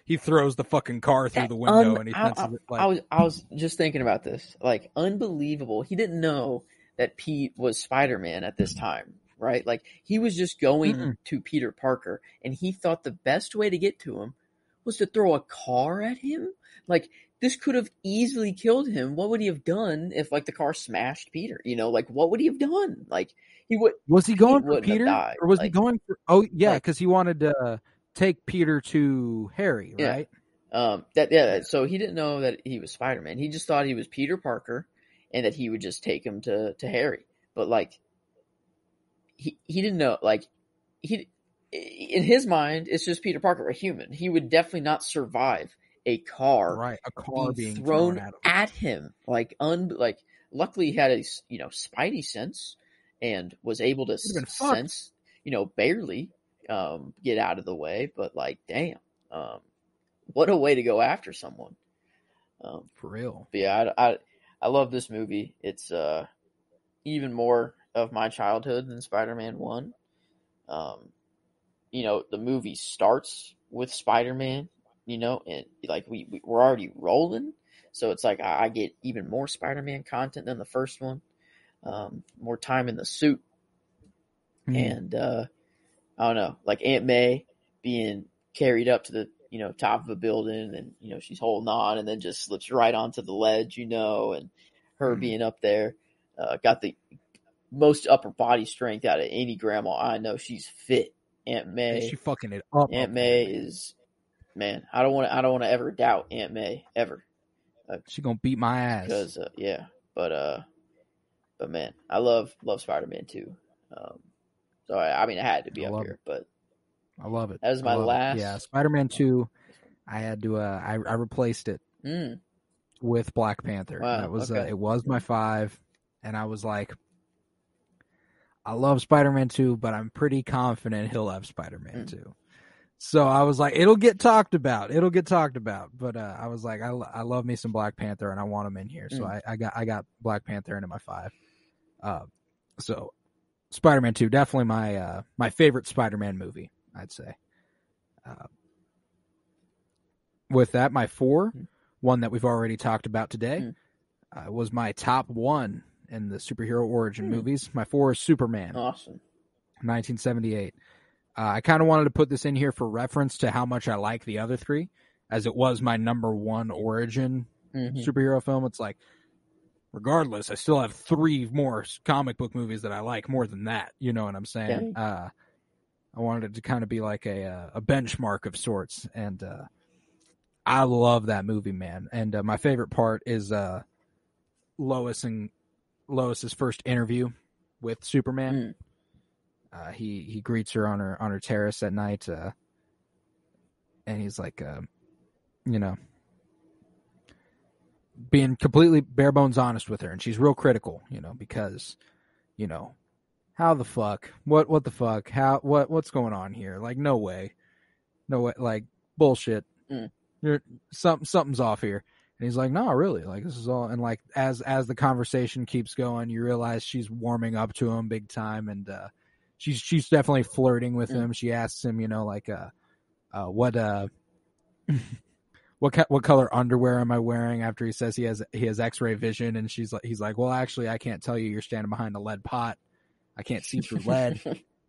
he throws the fucking car through the window, and he fences it. Like, I was just thinking about this. Like, unbelievable. He didn't know that Pete was Spider-Man at this time, right? Like, he was just going to Peter Parker, and he thought the best way to get to him was to throw a car at him. Like, this could have easily killed him. What would he have done if, like, the car smashed Peter? Like, what would he have done? Like, he would. Was he going for wouldn't have Peter, died. or was he Like, going for? Oh yeah, because he wanted to take Peter to Harry, right? So he didn't know that he was Spider-Man. He just thought he was Peter Parker, and that he would just take him to Harry. But, like, he didn't know. Like, in his mind, it's just Peter Parker, a human. He would definitely not survive a car, Right, a car being thrown at him. Like, luckily he had a spidey sense and was able to sense, barely get out of the way. But, like, damn, what a way to go after someone. For real. But yeah, I love this movie. It's even more of my childhood than Spider-Man 1. The movie starts with Spider-Man, and, like, we're already rolling. So it's like I get even more Spider-Man content than the first one. More time in the suit. And I don't know, like Aunt May being carried up to the top of a building, and she's holding on, and then just slips right onto the ledge, and her being up there, got the most upper body strength out of any grandma I know. She's fit. Aunt May, she fucking it up. Aunt May is, man, I don't want to ever doubt Aunt May ever. She gonna beat my ass. Because but man, I love Spider-Man 2. So I mean, I had to be up here, but I love it. That was my last. Yeah, Spider-Man 2. I had to. I replaced it with Black Panther. Wow, That was okay. it was my 5, and I was like, I love Spider-Man 2, but I'm pretty confident he'll have Spider-Man 2. So I was like, it'll get talked about. But I was like, I love me some Black Panther, and I want him in here. So I got Black Panther into my 5. So Spider-Man 2, definitely my favorite Spider-Man movie, I'd say. With that, my 4, one that we've already talked about today, was my top 1 in the superhero origin movies. My 4 is Superman. Awesome. 1978. I kind of wanted to put this in here for reference to how much I like the other 3, as it was my number 1 origin superhero film. It's like, regardless, I still have 3 more comic book movies that I like more than that. You know what I'm saying? I wanted it to kind of be like a benchmark of sorts. And I love that movie, man. And my favorite part is Lois's first interview with Superman. He greets her on her terrace at night, and he's like, being completely bare bones honest with her, and she's real critical, because, how the fuck, what the fuck, what's going on here? Like, no way, like, bullshit. Something's off here. And he's like, no, really, like, this is all. And like, as the conversation keeps going, you realize she's warming up to him big time, and she's definitely flirting with him. She asks him, what color underwear am I wearing, after he says he has X-ray vision, and he's like, well, actually, I can't tell you. You're standing behind a lead pot. I can't see through lead.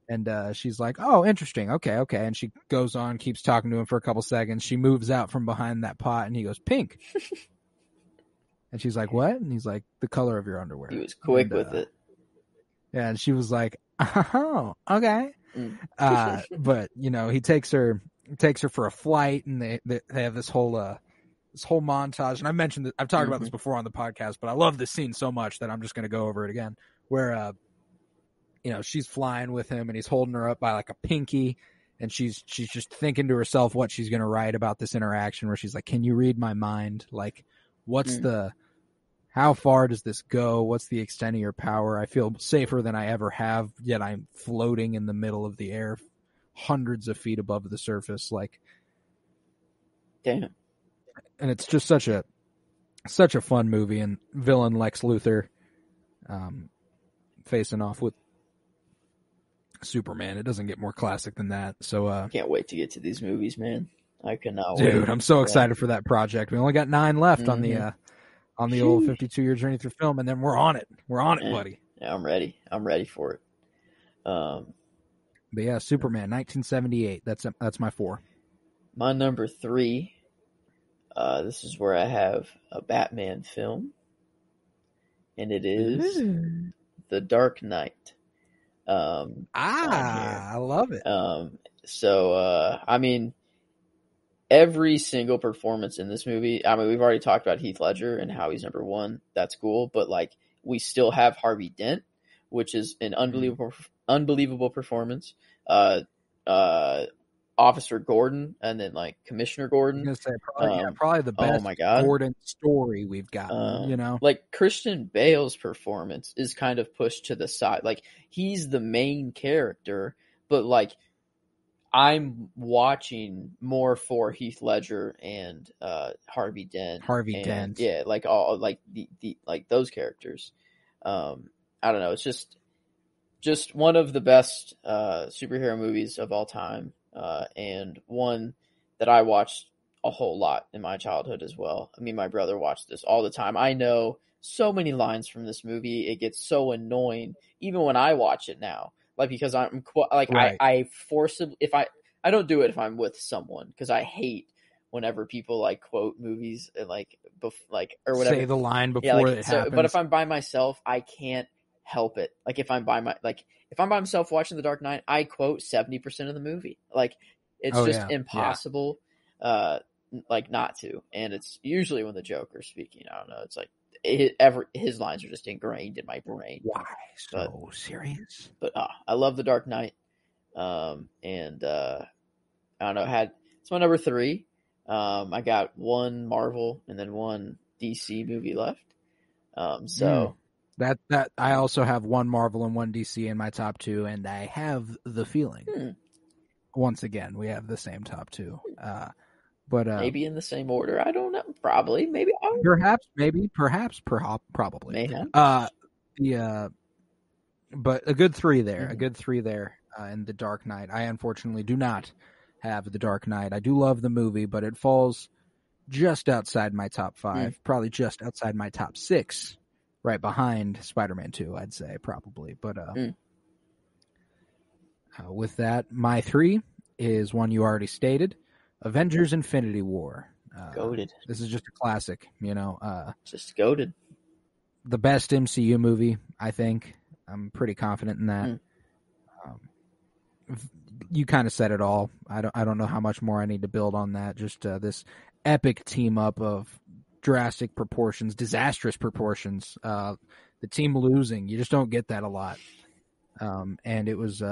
And she's like, oh, interesting. Okay. And she goes on, keeps talking to him for a couple seconds. She moves out from behind that pot, and he goes, pink. And she's like, what? And he's like, the color of your underwear. He was quick with it. Yeah, and she was like, oh, okay. But he takes her for a flight, and they have this whole montage. And I mentioned that I've talked about this before on the podcast, but I love this scene so much that I'm just going to go over it again. Where she's flying with him, and he's holding her up by like a pinky, and she's just thinking to herself what she's going to write about this interaction. Where she's like, "Can you read my mind? Like, what's how far does this go? What's the extent of your power? I feel safer than I ever have, yet I'm floating in the middle of the air, hundreds of feet above the surface." Like, damn. And it's just such a fun movie, and villain Lex Luthor facing off with Superman. It doesn't get more classic than that. So can't wait to get to these movies, man. I cannot wait. Dude, I'm so excited for that project. We only got 9 left on the old 52-year journey through film, and then we're on it. We're on it, buddy. Yeah, I'm ready. I'm ready for it. But yeah, Superman, 1978. That's my 4. My number 3. This is where I have a Batman film, and it is The Dark Knight. I love it. I mean, every single performance in this movie, I mean, we've already talked about Heath Ledger and how he's number 1. That's cool. But like, we still have Harvey Dent, which is an unbelievable performance. Officer Gordon, and then like Commissioner Gordon. I'm gonna say probably the best Gordon story we've got. Like Christian Bale's performance is kind of pushed to the side. Like, he's the main character, but like, I'm watching more for Heath Ledger and Harvey Dent. Yeah, like all like the like those characters. I don't know. It's just one of the best superhero movies of all time. And one that I watched a whole lot in my childhood as well. I mean, my brother watched this all the time. I know so many lines from this movie. It gets so annoying, even when I watch it now. Like, because I'm like, right. I forcibly, I don't do it if I'm with someone, because I hate whenever people like quote movies and like or whatever. Say the line before it happens. But if I'm by myself, I can't help it. Like, if I'm by myself watching The Dark Knight, I quote 70% of the movie. Like, it's impossible, like, not to. And it's usually when the Joker's speaking. I don't know. It's like his lines are just ingrained in my brain. Why so serious? But I love The Dark Knight. I don't know. It's my number 3. I got 1 Marvel and then 1 DC movie left. That I also have 1 Marvel and 1 DC in my top 2, and I have the feeling. Once again, we have the same top 2. But maybe in the same order. I don't know. Probably. Maybe. Perhaps. Probably. Mayhem. But a good 3 there. A good 3 there in The Dark Knight. I unfortunately do not have The Dark Knight. I do love the movie, but it falls just outside my top 5. Probably just outside my top 6. Right behind Spider-Man 2, I'd say, probably. But with that, my 3 is one you already stated, Avengers Infinity War. Goated. This is just a classic, just goated. The best MCU movie, I think. I'm pretty confident in that. You kind of said it all. I don't know how much more I need to build on that. Just this epic team up of drastic proportions, disastrous proportions. The team losing, you just don't get that a lot. And it was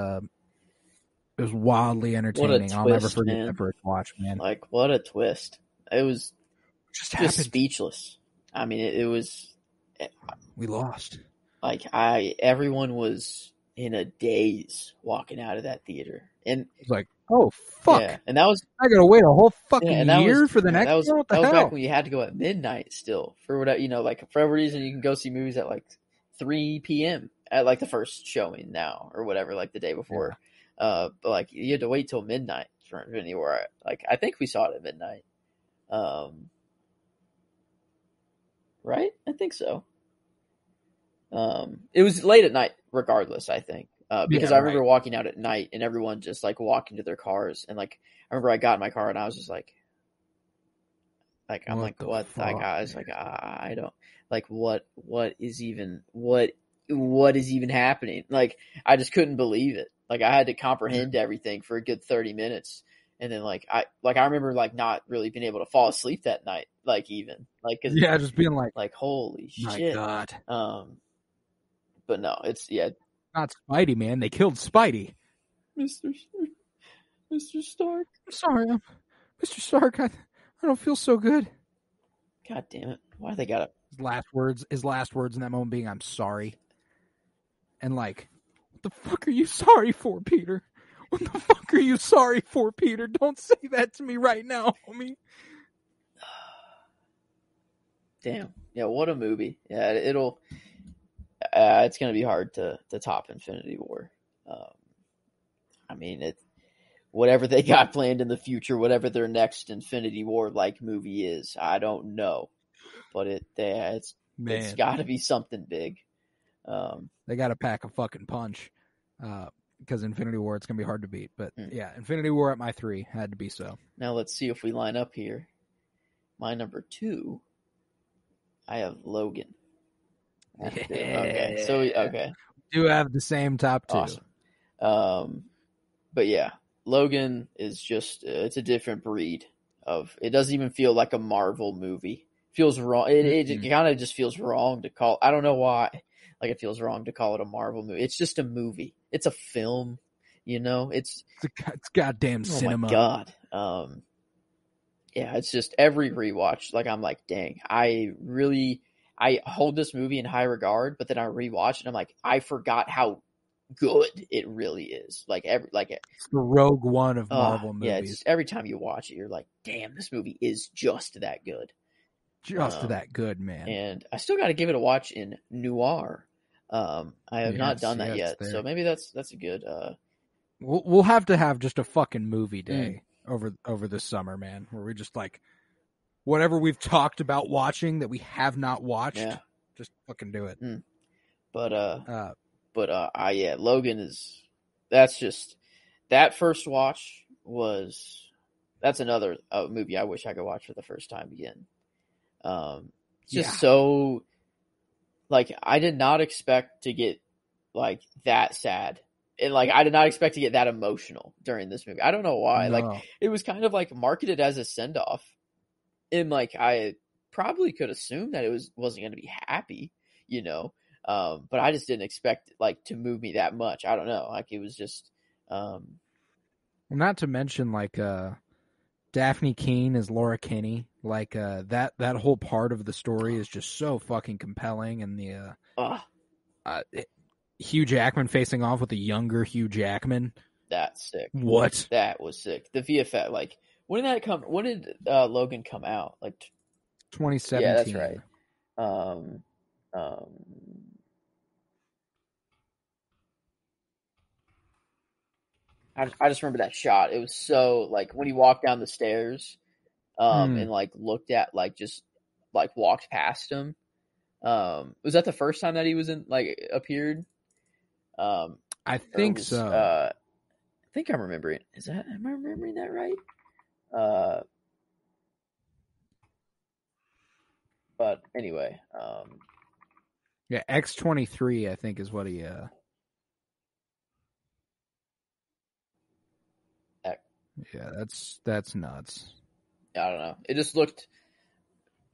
wildly entertaining. I'll never forget that first watch, man. Like, what a twist! It was just speechless. I mean, it was. We lost. Like, everyone was in a daze walking out of that theater, and it was like, oh fuck! Yeah, and that was I gotta wait a whole fucking year for the next. That was one? What the that was hell? back when you had to go at midnight still for whatever, like for whatever reason you can go see movies at like 3 p.m. at like the first showing now or whatever, like the day before. But like you had to wait till midnight for Infinity War. Like, I think we saw it at midnight. Right? I think so. It was late at night regardless, I think. Because I remember walking out at night and everyone just like walking to their cars, and like I remember I got in my car and I was just like, Like I'm What like, the what? Like fuck, I was man? like, I don't like what is even happening? Like I just couldn't believe it. Like I had to comprehend everything for a good 30 minutes. And then I remember like not really being able to fall asleep that night. Like even like, cause Yeah, just being like, like, holy my shit. God. But no, it's Not Spidey, man. They killed Spidey. Mr. Stark. I'm sorry, Mr. Stark. I don't feel so good. God damn it. Why they gotta His last words in that moment being, I'm sorry. And like, what the fuck are you sorry for, Peter? What the fuck are you sorry for, Peter? Don't say that to me right now, homie. damn. Yeah, what a movie. Yeah, it'll it's gonna be hard to top Infinity War. I mean whatever they got planned in the future, whatever their next Infinity War like movie is, I don't know. But it's got to be something big. They got to pack a fucking punch because Infinity War, it's going to be hard to beat. But yeah, Infinity War at my 3 had to be so. Now let's see if we line up here. My number 2, I have Logan. Okay, so okay. We do have the same top 2. Awesome. But yeah, Logan is just it's a different breed of. It doesn't even feel like a Marvel movie. It feels wrong. It kind of just feels wrong to call. I don't know why. Like it feels wrong to call it a Marvel movie. It's just a movie. It's a film. You know, it's goddamn cinema. Oh my god. Yeah, it's just every rewatch. Like I'm like, dang, I hold this movie in high regard, but then I rewatch it and I'm like, I forgot how good it really is. It's the Rogue One of Marvel movies. Yeah, it's just every time you watch it, you're like, damn, this movie is just that good. Just that good, man. And I still got to give it a watch in noir. I have not done that yet, so maybe that's a good. We'll have to have just a fucking movie day over this summer, man, where we just like whatever we've talked about watching that we have not watched, just fucking do it. Yeah, Logan that's just that first watch that's another movie I wish I could watch for the first time again. Just so like I did not expect to get like that sad. And like I did not expect to get that emotional during this movie. I don't know why. No. Like it was kind of like marketed as a send off. And like I probably could assume that it wasn't gonna be happy, you know. But I just didn't expect like to move me that much. I don't know. Like it was just not to mention like Daphne Keane as Laura Kinney. Like that whole part of the story is just so fucking compelling, and the Hugh Jackman facing off with a younger Hugh Jackman. That's sick. What? That was sick. The VFX, like when did Logan come out? Like 2017. Yeah, that's right. I just remember that shot. It was so like when he walked down the stairs, and like looked at like just like walked past him. Was that the first time that he was appeared? I think so. I think I'm remembering. Am I remembering that right? But anyway, yeah, X-23 I think is what he yeah, that's nuts. I don't know. It just looked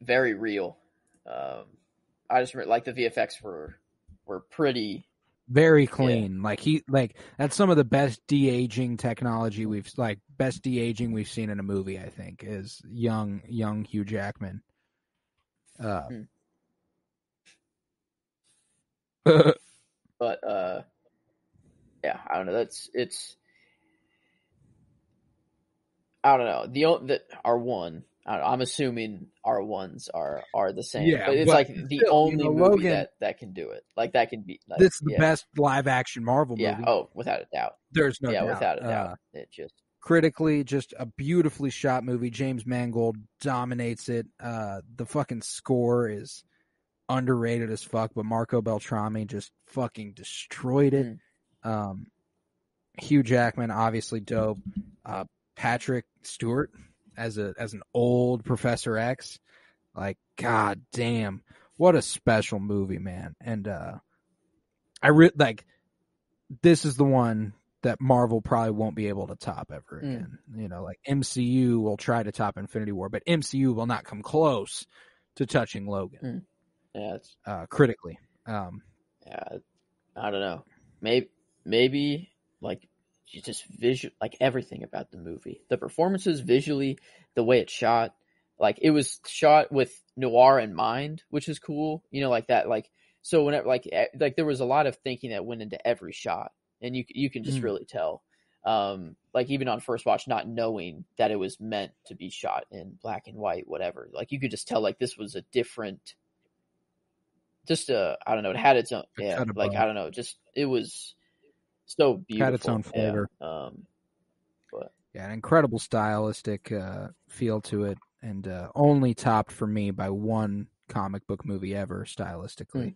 very real. I just remember like the VFX were pretty very clean. Yeah. That's some of the best de-aging technology we've seen in a movie, I think, is young Hugh Jackman. But yeah, I don't know. I don't know. R1. I'm assuming R1s are the same. Yeah, but it's like the only movie Logan, that can do it. Like that can be. Like, this is the best live action Marvel movie. Yeah. Oh, without a doubt. There's no doubt. Yeah, without a doubt. It just critically just a beautifully shot movie. James Mangold dominates it. The fucking score is underrated as fuck, but Marco Beltrami just fucking destroyed it. Hugh Jackman obviously dope. Patrick Stewart as an old Professor X. Like, god damn, what a special movie, man. And this is the one that Marvel probably won't be able to top ever again. Like MCU will try to top Infinity War, but MCU will not come close to touching Logan. Yeah, it's critically. yeah, I don't know. Maybe like you just visual, like everything about the movie, the performances, visually, the way it's shot, like it was shot with noir in mind, which is cool. Like that, like so whenever like there was a lot of thinking that went into every shot, and you can just really tell. Like even on first watch, not knowing that it was meant to be shot in black and white, whatever. Like you could just tell, like this was a different. Just I don't know. It had its own, yeah. Like I don't know. Just it was so beautiful. Had its own flavor. Yeah. But yeah, an incredible stylistic feel to it, and only topped for me by one comic book movie ever stylistically.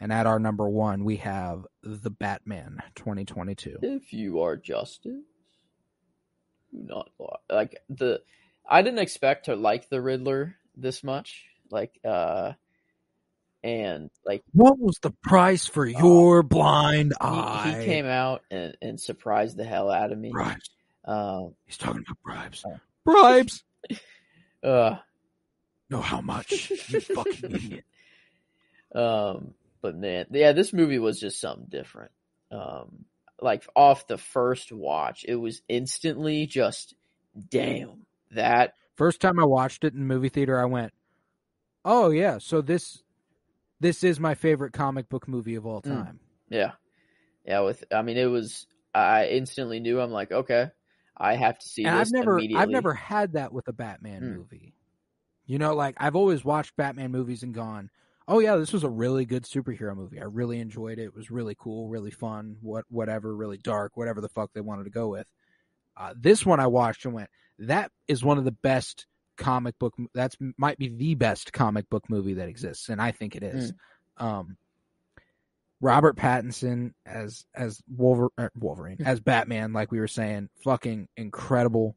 And at our number 1, we have The Batman 2022. If you are justice, do not like the. I didn't expect to like the Riddler this much. Like and like, what was the price for your blind eye? He came out and surprised the hell out of me. Bribes. He's talking about bribes. Bribes. Know how much? You fucking idiot. But man, yeah, this movie was just something different. Like off the first watch, it was instantly just, damn, that. First time I watched it in the movie theater, I went, oh yeah, so this is my favorite comic book movie of all time. Yeah. It was, I instantly knew, I'm like, okay, I have to see this immediately. I've never had that with a Batman movie. Like I've always watched Batman movies and gone, oh yeah, this was a really good superhero movie. I really enjoyed it. It was really cool, really fun, whatever, really dark, whatever the fuck they wanted to go with. This one I watched and went, that is one of the best comic book. That's might be the best comic book movie that exists, and I think it is. Robert Pattinson as Wolverine, as Batman, like we were saying, fucking incredible.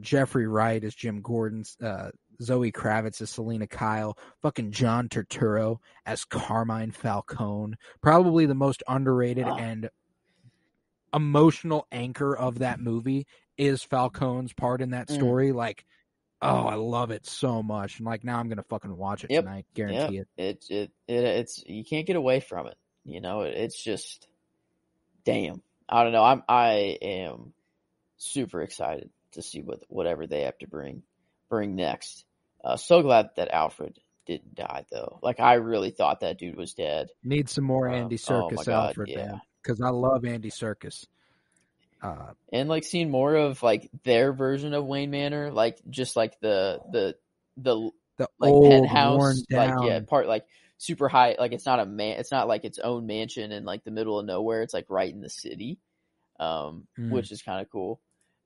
Jeffrey Wright as Jim Gordon, Zoe Kravitz as Selena Kyle, fucking John Turturro as Carmine Falcone, probably the most underrated and emotional anchor of that movie is Falcone's part in that story. Like, oh, I love it so much. And like, now I'm gonna fucking watch it tonight. Guarantee it. It's you can't get away from it. It's just, damn. I don't know. I am super excited to see whatever they have to bring next. So glad that Alfred didn't die though. Like I really thought that dude was dead. Need some more Andy Serkis Alfred, man, because I love Andy Serkis. And like seeing more of like their version of Wayne Manor, like just like the like old, penthouse, worn down. like part like super high, like it's not it's not like its own mansion in like the middle of nowhere. It's like right in the city, which is kind of cool.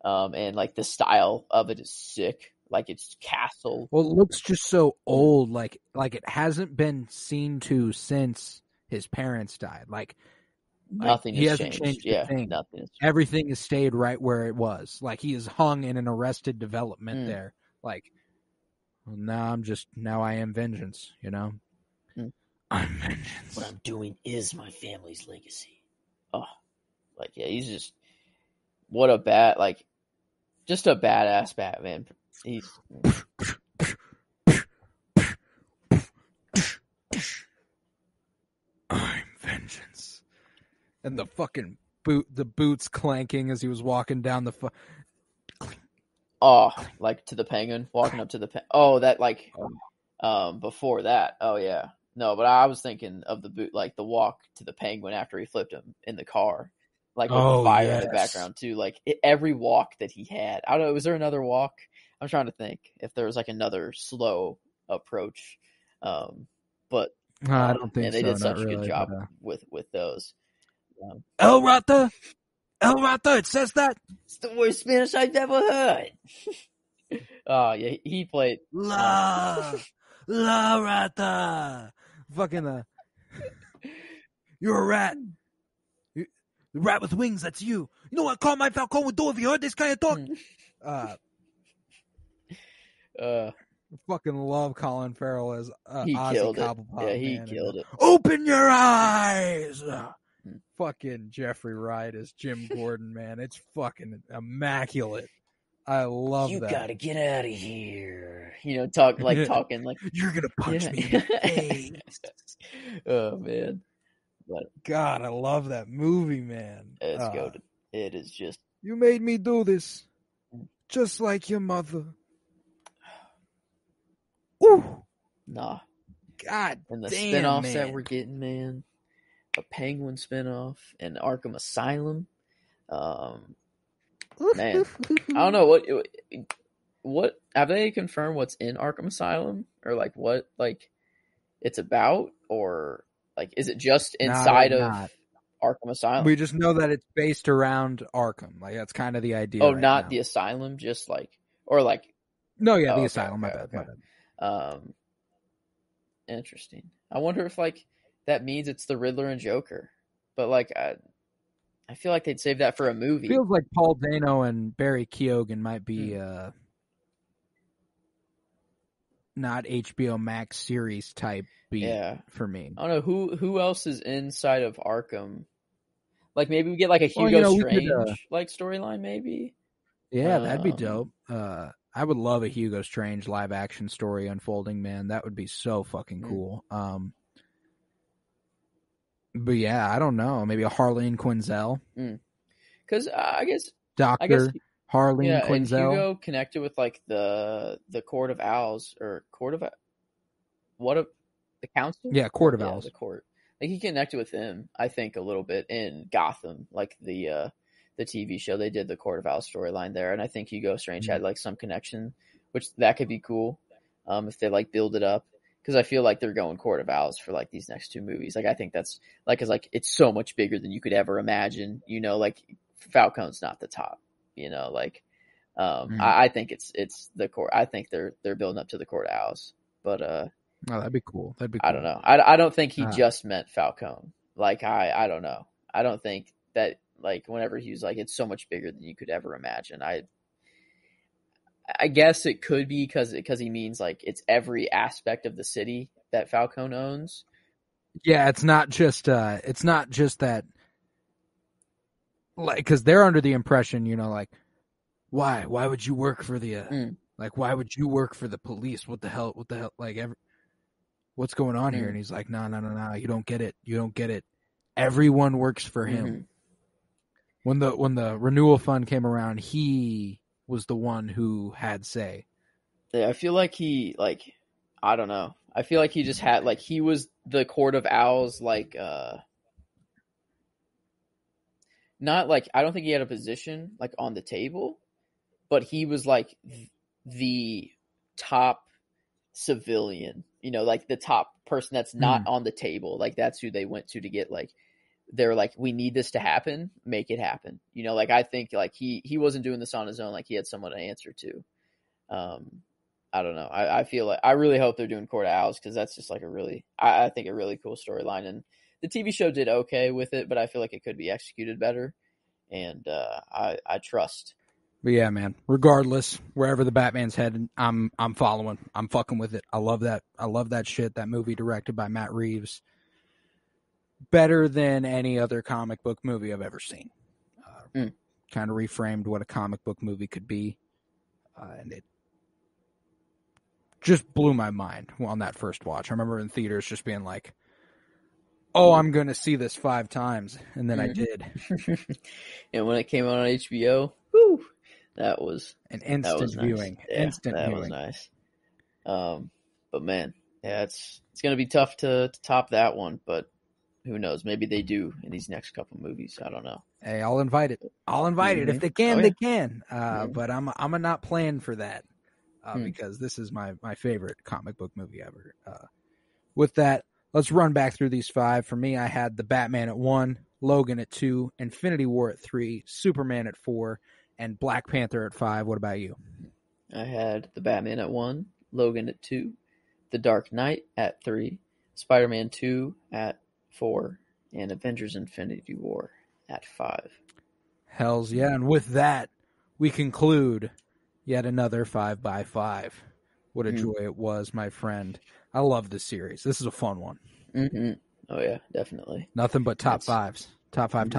And like the style of it is sick. Like it's castle. Well, it looks just so old. Like it hasn't been seen to since his parents died. Like nothing he has hasn't changed. a thing. Nothing has changed. Everything has stayed right where it was. Like he is hung in an arrested development there. Like, well, now I am vengeance. I'm vengeance. What I'm doing is my family's legacy. Oh, like yeah, he's just just a badass Batman. He's I'm vengeance. And the fucking boots clanking as he was walking down the like to the Penguin, walking up to the that like before that. Oh yeah. No, but I was thinking of the boot, like the walk to the Penguin after he flipped him in the car. Like with the fire in the background too. Like every walk that he had. I don't know, was there another walk? I'm trying to think if there was like another slow approach. But I don't think they so. did such a really, good job with those. El Rata, it says that. It's the worst Spanish I've ever heard. Oh yeah, he played La Rata. Fucking you're a rat. The rat with wings, that's you. You know what Carmine Falcone would do if you heard this kind of talk? Uh, I fucking love Colin Farrell as he Ozzy killed it. Cobblepot. Yeah, he man, killed it. Open your eyes. Fucking Jeffrey Wright as Jim Gordon, man. It's fucking immaculate. I love that. You gotta get out of here. Talking like You're gonna punch me in the face. Oh man, but God, I love that movie, man. it's goated. It is just. You made me do this, just like your mother. Ooh, Nah. God, And the damn, spinoffs man. that we're getting, man. A Penguin spinoff and Arkham Asylum. Man, I don't know what have they confirmed what's in Arkham Asylum, or like what like it's about, or like is it just inside of Arkham Asylum? We just know that it's based around Arkham. Like that's kind of the idea. Oh, right not now. the asylum, just like or like. No, yeah, the okay, asylum. okay, My bad. Interesting. I wonder if like that means it's the Riddler and Joker, but like I feel like they'd save that for a movie. Feels like Paul Dano and Barry Keoghan might be not HBO Max series type beat for me. I don't know who else is inside of Arkham. Like maybe we get like a Hugo Strange like storyline, maybe. Yeah, that'd be dope. I would love a Hugo Strange live action story unfolding, man. That would be so fucking cool. But yeah, I don't know. Maybe a Harleen Quinzel. Because I guess Harleen Quinzel. And Hugo connected with like the Court of Owls or the council? Yeah, Court of Owls. The court. Like he connected with him, I think, a little bit in Gotham, like the TV show. They did the Court of Owls storyline there, and I think Hugo Strange had like some connection, which that could be cool if they like build it up. Because I feel like they're going Court of Owls for like these next two movies. Like I think that's like, cause like it's so much bigger than you could ever imagine. Like Falcone's not the top. I think it's the court. I think they're building up to the Court of Owls. But oh, that'd be cool. That'd be cool. I don't know. I don't think he just meant Falcone. Like I don't know. I don't think that like whenever he was like it's so much bigger than you could ever imagine. I guess it could be because he means like it's every aspect of the city that Falcone owns. Yeah, it's not just that, like, because they're under the impression, like, why would you work for the like, why would you work for the police? What the hell, like, what's going on here? And he's like, no, you don't get it. Everyone works for him. When the renewal fund came around, he was the one who had say. Yeah, I feel like I don't know. I feel like he just had like he was the Court of Owls, like not like I don't think he had a position like on the table, but he was like the top civilian, like the top person that's not on the table. Like that's who they went to get like they're like, we need this to happen, make it happen. Like I think like he wasn't doing this on his own, like he had someone to answer to. I don't know. I feel like I really hope they're doing Court of Owls because that's just like I think a really cool storyline. And the TV show did okay with it, but I feel like it could be executed better. And I trust. But yeah, man, regardless, wherever the Batman's headed, I'm following. I'm fucking with it. I love that. I love that shit. That movie directed by Matt Reeves. Better than any other comic book movie I've ever seen. Kind of reframed what a comic book movie could be. And it just blew my mind on that first watch. I remember in theaters just being like, oh, I'm going to see this 5 times. And then I did. And when it came out on HBO, whew, that was an instant viewing. Nice. Yeah, instant that viewing. Was nice. But man, yeah, it's going to be tough to top that one, but who knows? Maybe they do in these next couple movies. I don't know. Hey, I'll invite it. If they can, they can. But I'm not playing for that because this is my favorite comic book movie ever. With that, let's run back through these 5. For me, I had the Batman at 1, Logan at 2, Infinity War at 3, Superman at 4, and Black Panther at 5. What about you? I had the Batman at 1, Logan at 2, The Dark Knight at 3, Spider-Man 2 at 4, and Avengers Infinity War at 5. Hells yeah. And with that, we conclude yet another 5x5. what a joy it was, my friend. I love this series. This is a fun one. Mm-hmm. Oh yeah, definitely. Nothing but top fives. Top five.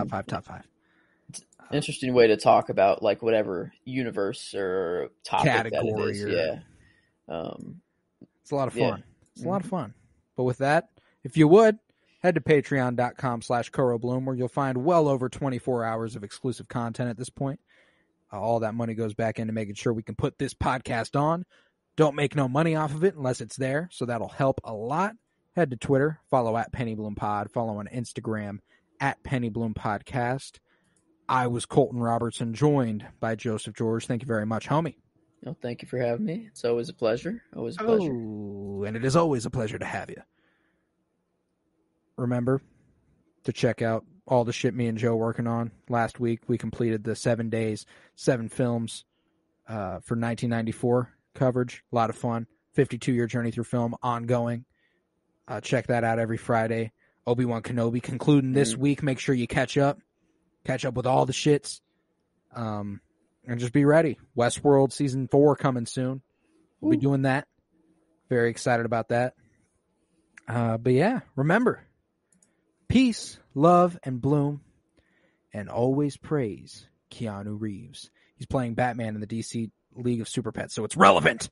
Interesting way to talk about like whatever universe or topic Category that it is. or- Yeah. It's a lot of fun. Yeah. It's a lot of fun. But with that, if you would, head to patreon.com/KoroBloom, where you'll find well over 24 hours of exclusive content at this point. All that money goes back into making sure we can put this podcast on. Don't make no money off of it unless it's there, so that'll help a lot. Head to Twitter, follow at PennyBloomPod, follow on Instagram at PennyBloomPodcast. I was Colton Robertson, joined by Joseph George. Thank you very much, homie. Well, thank you for having me. It's always a pleasure. Always a pleasure. Oh, and it is always a pleasure to have you. Remember to check out all the shit me and Joe working on. Last week, we completed the 7 days, 7 films for 1994 coverage. A lot of fun. 52-year journey through film, ongoing. Check that out every Friday. Obi-Wan Kenobi concluding this week. Make sure you catch up. Catch up with all the shits. And just be ready. Westworld Season 4 coming soon. We'll be doing that. Very excited about that. But yeah, remember, peace, love, and bloom. And always praise Keanu Reeves. He's playing Batman in the DC League of Super Pets, so it's relevant.